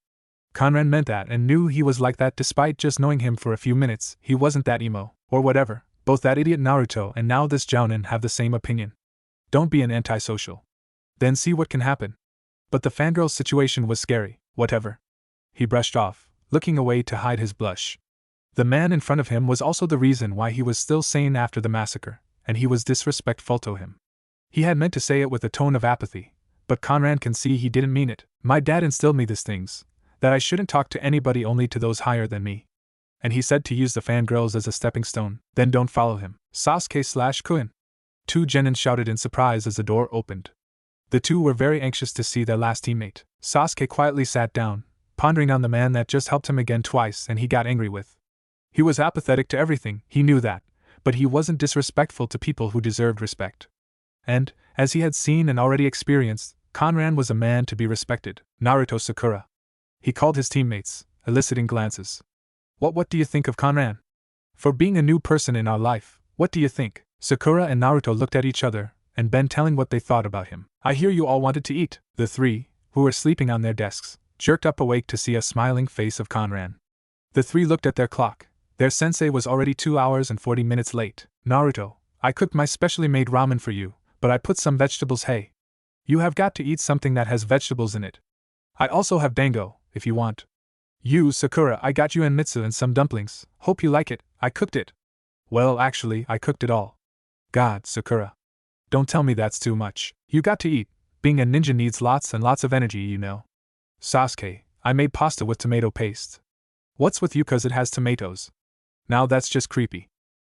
Conran meant that and knew he was like that despite just knowing him for a few minutes. He wasn't that emo, or whatever. Both that idiot Naruto and now this Jounin have the same opinion. Don't be an antisocial. Then see what can happen. But the fangirl's situation was scary, whatever. He brushed off, looking away to hide his blush. The man in front of him was also the reason why he was still sane after the massacre, and he was disrespectful to him. He had meant to say it with a tone of apathy, but Conran can see he didn't mean it. My dad instilled me these things, that I shouldn't talk to anybody, only to those higher than me. And he said to use the fangirls as a stepping stone. Then don't follow him. Sasuke/Kuin. Two genin shouted in surprise as the door opened. The two were very anxious to see their last teammate. Sasuke quietly sat down, pondering on the man that just helped him again twice and he got angry with. He was apathetic to everything, he knew that, but he wasn't disrespectful to people who deserved respect. And, as he had seen and already experienced, Conran was a man to be respected. Naruto Sakura. He called his teammates, eliciting glances. What do you think of Conran? For being a new person in our life, what do you think? Sakura and Naruto looked at each other, and Ben telling what they thought about him. I hear you all wanted to eat. The three, who were sleeping on their desks, jerked up awake to see a smiling face of Conran. The three looked at their clock. Their sensei was already 2 hours and 40 minutes late. Naruto, I cooked my specially made ramen for you, but I put some vegetables. Hey. You have got to eat something that has vegetables in it. I also have dango, if you want. You, Sakura, I got you and Mitsu and some dumplings. Hope you like it. I cooked it. Well, actually, I cooked it all. God, Sakura. Don't tell me that's too much. You got to eat. Being a ninja needs lots and lots of energy, you know. Sasuke, I made pasta with tomato paste. What's with you 'cause it has tomatoes? Now that's just creepy.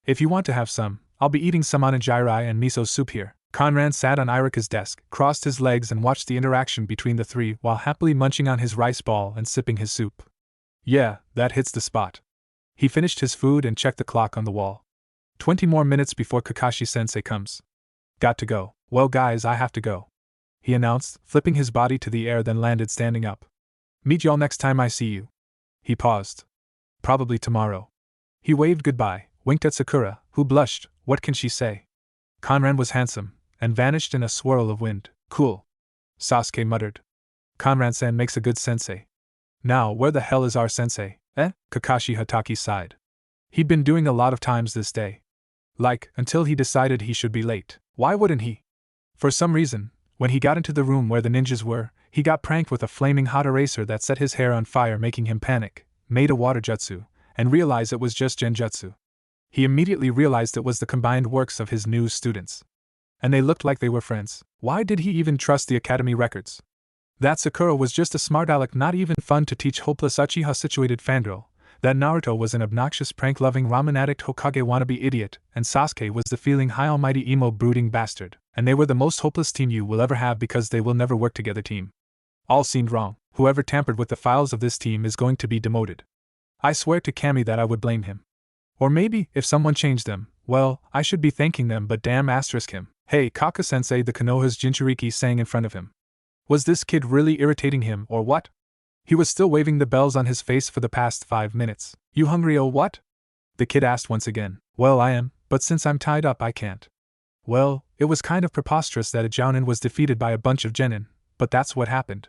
If you want to have some, I'll be eating some onigiri and miso soup here. Conran sat on Irika's desk, crossed his legs and watched the interaction between the three while happily munching on his rice ball and sipping his soup. Yeah, that hits the spot. He finished his food and checked the clock on the wall. 20 more minutes before Kakashi-sensei comes. Got to go. Well guys, I have to go, he announced, flipping his body to the air, then landed standing up. Meet y'all next time I see you. He paused. Probably tomorrow. He waved goodbye, winked at Sakura, who blushed. What can she say? Conran was handsome, and vanished in a swirl of wind. Cool. Sasuke muttered. Conran-san makes a good sensei. Now, where the hell is our sensei? Kakashi Hatake sighed. He'd been doing a lot of times this day. Until he decided he should be late. Why wouldn't he? For some reason, when he got into the room where the ninjas were, he got pranked with a flaming hot eraser that set his hair on fire, making him panic, made a water jutsu, and realized it was just genjutsu. He immediately realized it was the combined works of his new students. And they looked like they were friends. Why did he even trust the academy records? That Sakura was just a smart aleck, not even fun to teach, hopeless Uchiha-situated fangirl. That Naruto was an obnoxious prank-loving ramen addict Hokage wannabe idiot, and Sasuke was the feeling high almighty emo brooding bastard. And they were the most hopeless team you will ever have because they will never work together team. All seemed wrong. Whoever tampered with the files of this team is going to be demoted. I swear to Kami that I would blame him. Or maybe, if someone changed them, well, I should be thanking them, but damn *him. Hey, Kaka-sensei, the Konoha's Jinchuriki sang in front of him. Was this kid really irritating him, or what? He was still waving the bells on his face for the past 5 minutes. You hungry or what? The kid asked once again. Well, I am, but since I'm tied up I can't. Well, it was kind of preposterous that a Jounin was defeated by a bunch of genin, but that's what happened.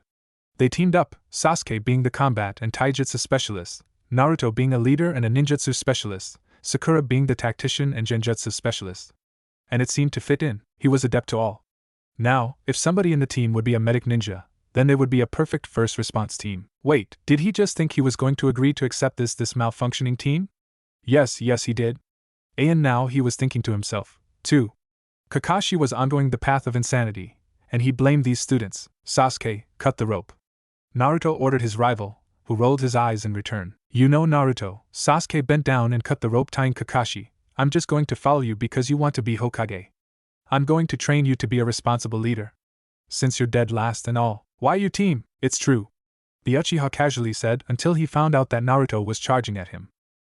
They teamed up, Sasuke being the combat and taijutsu specialist, Naruto being a leader and a ninjutsu specialist, Sakura being the tactician and genjutsu specialist. And it seemed to fit in, he was adept to all. Now, if somebody in the team would be a medic ninja, then they would be a perfect first response team. Wait, did he just think he was going to agree to accept this malfunctioning team? Yes, he did. And now he was thinking to himself, too. Kakashi was ongoing the path of insanity, and he blamed these students. Sasuke, cut the rope. Naruto ordered his rival, who rolled his eyes in return. You know, Naruto, Sasuke bent down and cut the rope tying Kakashi. I'm just going to follow you because you want to be Hokage. I'm going to train you to be a responsible leader. Since you're dead last and all, why you team? It's true. The Uchiha casually said until he found out that Naruto was charging at him.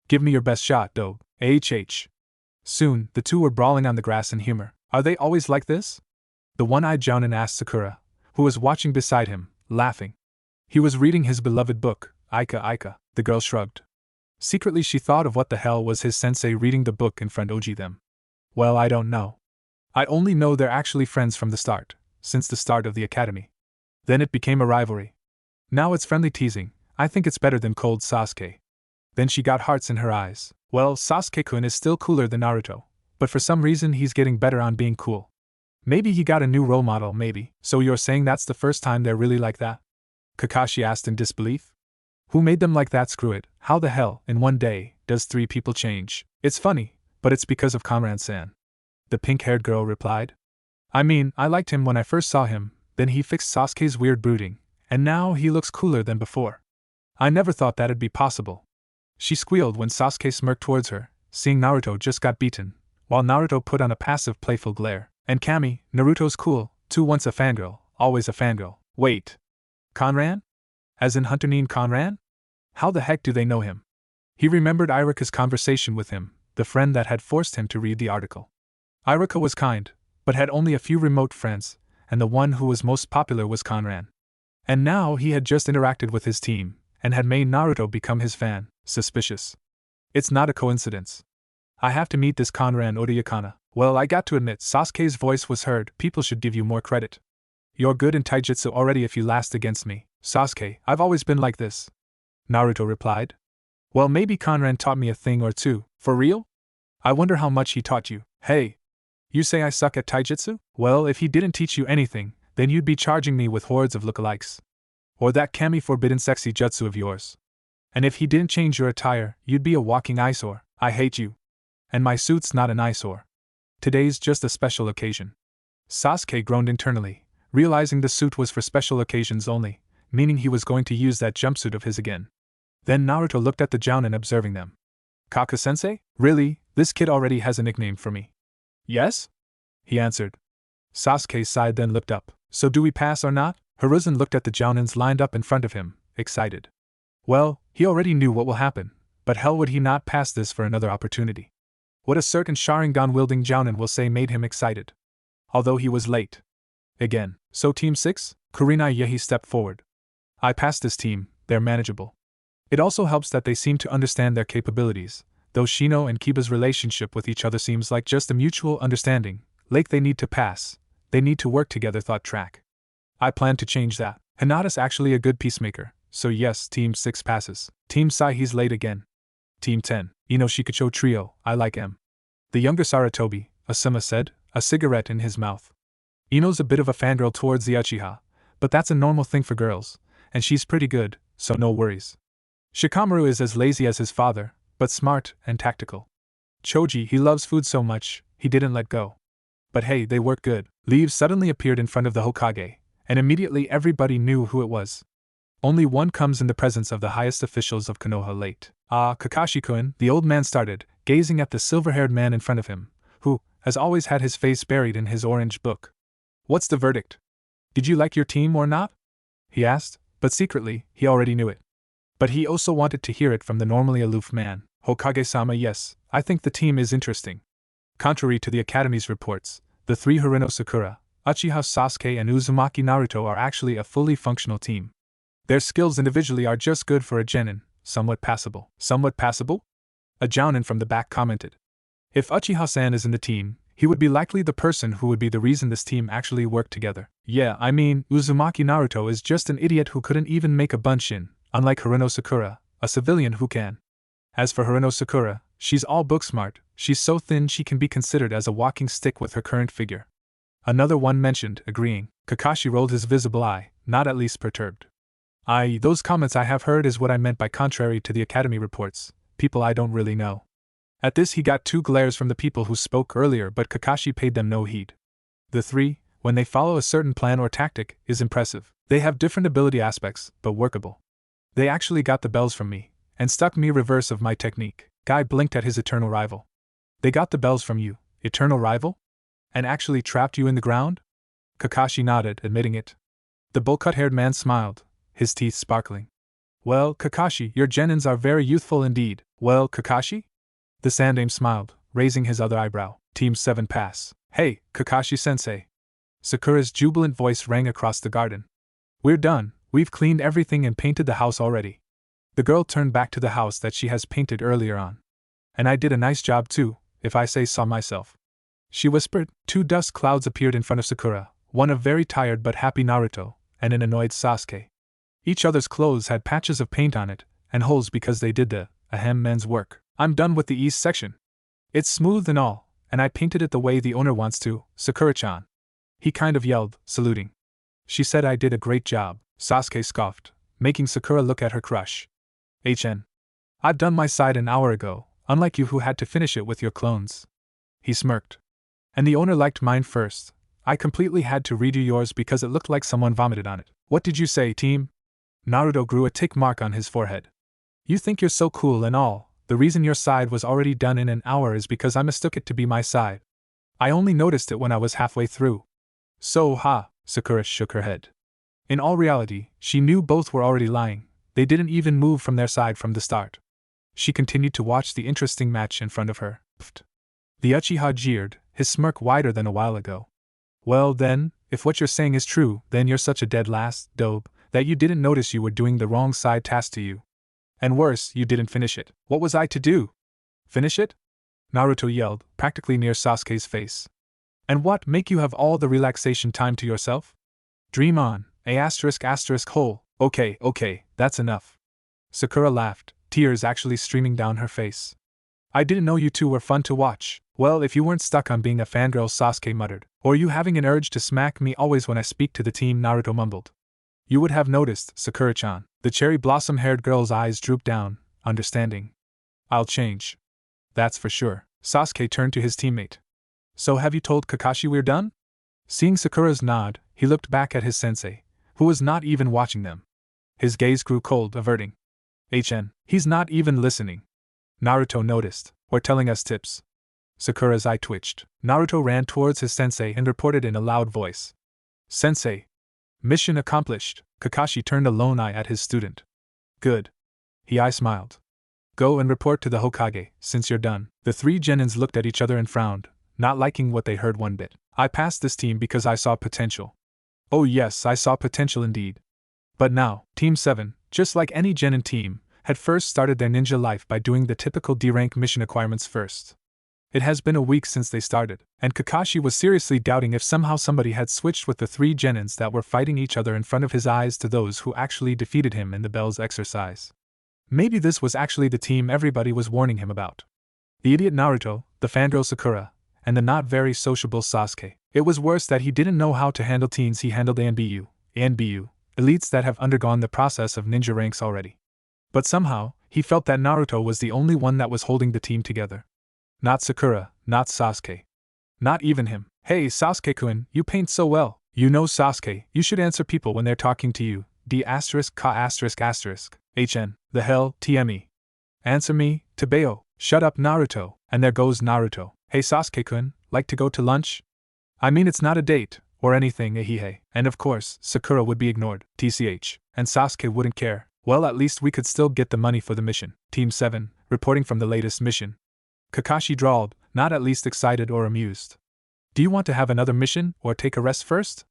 Give me your best shot, Dobe. Soon, the two were brawling on the grass in humor. Are they always like this? The one-eyed Jounin asked Sakura, who was watching beside him, laughing. He was reading his beloved book, Aika. The girl shrugged. Secretly she thought of what the hell was his sensei reading the book in front of them. Well, I don't know. I only know they're actually friends from the start, since the start of the academy. Then it became a rivalry. Now it's friendly teasing. I think it's better than cold Sasuke. Then she got hearts in her eyes. Well, Sasuke-kun is still cooler than Naruto, but for some reason he's getting better on being cool. Maybe he got a new role model, maybe. So you're saying that's the first time they're really like that? Kakashi asked in disbelief. Who made them like that? Screw it. How the hell, in one day, does 3 people change? It's funny, but it's because of Conran-san. The pink-haired girl replied. I mean, I liked him when I first saw him, then he fixed Sasuke's weird brooding, and now he looks cooler than before. I never thought that'd be possible. She squealed when Sasuke smirked towards her, seeing Naruto just got beaten, while Naruto put on a passive playful glare. And Kami, Naruto's cool, too, once a fangirl, always a fangirl. Wait. Conran? As in Hunter-nin Conran? How the heck do they know him? He remembered Irika's conversation with him, the friend that had forced him to read the article. Irika was kind, but had only a few remote friends, and the one who was most popular was Conran. And now he had just interacted with his team, and had made Naruto become his fan. Suspicious. It's not a coincidence. I have to meet this Conran Odayakana. Well, I got to admit, Sasuke's voice was heard. People should give you more credit. You're good in taijutsu already if you last against me. Sasuke, I've always been like this. Naruto replied. Well, maybe Conran taught me a thing or two. For real? I wonder how much he taught you. Hey. You say I suck at taijutsu? Well, if he didn't teach you anything, then you'd be charging me with hordes of lookalikes. Or that Kami forbidden sexy jutsu of yours. And if he didn't change your attire, you'd be a walking eyesore. I hate you. And my suit's not an eyesore. Today's just a special occasion. Sasuke groaned internally, realizing the suit was for special occasions only, meaning he was going to use that jumpsuit of his again. Then Naruto looked at the Jounin observing them. Kaka-sensei? Really? This kid already has a nickname for me. Yes? He answered. Sasuke sighed, then looked up. So do we pass or not? Hiruzen looked at the Jounins lined up in front of him, excited. Well, he already knew what will happen, but hell would he not pass this for another opportunity. What a certain Sharingan-wielding Jounin will say made him excited. Although he was late. Again. So Team 6? Kurenai Yehi stepped forward. I passed this team, they're manageable. It also helps that they seem to understand their capabilities, though Shino and Kiba's relationship with each other seems like just a mutual understanding. Like they need to pass. They need to work together, thought Track. I plan to change that. Hinata's actually a good peacemaker, so yes, Team 6 passes. Team Sai, he's late again. Team 10, Ino Shikacho Trio, I like him. The younger Saratobi, Asuma said, a cigarette in his mouth. Ino's a bit of a fangirl towards the Uchiha, but that's a normal thing for girls, and she's pretty good, so no worries. Shikamaru is as lazy as his father, but smart and tactical. Choji, he loves food so much, he didn't let go. But hey, they work good. Leaves suddenly appeared in front of the Hokage, and immediately everybody knew who it was. Only one comes in the presence of the highest officials of Konoha late. Ah, Kakashi-kun, the old man started, gazing at the silver-haired man in front of him, who, as always, had his face buried in his orange book. What's the verdict? Did you like your team or not? He asked, but secretly, he already knew it. But he also wanted to hear it from the normally aloof man. Hokage-sama, yes, I think the team is interesting. Contrary to the Academy's reports, the 3 Harino Sakura, Uchiha Sasuke and Uzumaki Naruto are actually a fully functional team. Their skills individually are just good for a genin, somewhat passable. Somewhat passable? A Jounin from the back commented. If Uchiha-san is in the team, he would be likely the person who would be the reason this team actually worked together. Yeah, I mean, Uzumaki Naruto is just an idiot who couldn't even make a bunshin, unlike Harino Sakura, A civilian who can. As for Hirono Sakura, she's all book smart, she's so thin she can be considered as a walking stick with her current figure. Another one mentioned, agreeing. Kakashi rolled his visible eye, not at least perturbed. Those comments I have heard is what I meant by contrary to the Academy reports, people I don't really know. At this he got 2 glares from the people who spoke earlier, but Kakashi paid them no heed. The 3, when they follow a certain plan or tactic, is impressive. They have different ability aspects, but workable. They actually got the bells from me, and stuck me reverse of my technique. Guy blinked at his eternal rival. They got the bells from you, eternal rival? And actually trapped you in the ground? Kakashi nodded, admitting it. The bowl-cut-haired man smiled, his teeth sparkling. Well, Kakashi, your genins are very youthful indeed. Well, Kakashi? The Sandaime smiled, raising his other eyebrow. Team 7 pass. Hey, Kakashi-sensei. Sakura's jubilant voice rang across the garden. We're done, we've cleaned everything and painted the house already. The girl turned back to the house that she has painted earlier on. And I did a nice job too, if I say so myself. She whispered. 2 dust clouds appeared in front of Sakura, one of very tired but happy Naruto, and an annoyed Sasuke. Each other's clothes had patches of paint on it, and holes because they did the, men's work. I'm done with the east section. It's smooth and all, and I painted it the way the owner wants to, Sakura-chan. He kind of yelled, saluting. She said I did a great job, Sasuke scoffed, making Sakura look at her crush. I've done my side an hour ago, unlike you who had to finish it with your clones. He smirked. And the owner liked mine first. I completely had to redo yours because it looked like someone vomited on it. What did you say, team? Naruto grew a tick mark on his forehead. You think you're so cool and all, the reason your side was already done in an hour is because I mistook it to be my side. I only noticed it when I was halfway through. So Sakura shook her head. In all reality, she knew both were already lying. They didn't even move from their side from the start. She continued to watch the interesting match in front of her. The Uchiha jeered, his smirk wider than a while ago. Well then, if what you're saying is true, then you're such a dead last dope that you didn't notice you were doing the wrong side task to you. And worse, you didn't finish it. What was I to do? Finish it? Naruto yelled, practically near Sasuke's face. And what make you have all the relaxation time to yourself? Dream on, hole. Okay, that's enough. Sakura laughed, tears actually streaming down her face. I didn't know you two were fun to watch. Well, if you weren't stuck on being a fangirl, Sasuke muttered, or you having an urge to smack me always when I speak to the team, Naruto mumbled. You would have noticed, Sakura-chan. The cherry blossom-haired girl's eyes drooped down, understanding. I'll change. That's for sure. Sasuke turned to his teammate. So have you told Kakashi we're done? Seeing Sakura's nod, he looked back at his sensei, who was not even watching them. His gaze grew cold, averting. He's not even listening. Naruto noticed, or telling us tips. Sakura's eye twitched. Naruto ran towards his sensei and reported in a loud voice. Sensei. Mission accomplished. Kakashi turned a lone eye at his student. Good. He smiled. Go and report to the Hokage, since you're done. The 3 genins looked at each other and frowned, not liking what they heard one bit. I passed this team because I saw potential. Oh yes, I saw potential indeed. But now, Team 7, just like any genin team, had first started their ninja life by doing the typical D-rank mission acquirements first. It has been a week since they started, and Kakashi was seriously doubting if somehow somebody had switched with the 3 genins that were fighting each other in front of his eyes to those who actually defeated him in the Bell's exercise. Maybe this was actually the team everybody was warning him about. The idiot Naruto, the fangirl Sakura, and the not very sociable Sasuke. It was worse that he didn't know how to handle teens he handled ANBU, elites that have undergone the process of ninja ranks already. But somehow, he felt that Naruto was the only one that was holding the team together. Not Sakura, not Sasuke. Not even him. Hey Sasuke-kun, you paint so well. You know Sasuke, you should answer people when they're talking to you. The hell, TME. Answer me, Tebeo. Shut up Naruto. And there goes Naruto. Hey Sasuke-kun, like to go to lunch? I mean it's not a date, or anything, ehehe. And of course, Sakura would be ignored, TCH. And Sasuke wouldn't care. Well, at least we could still get the money for the mission. Team 7, reporting from the latest mission. Kakashi drawled, not at least excited or amused. Do you want to have another mission, or take a rest first?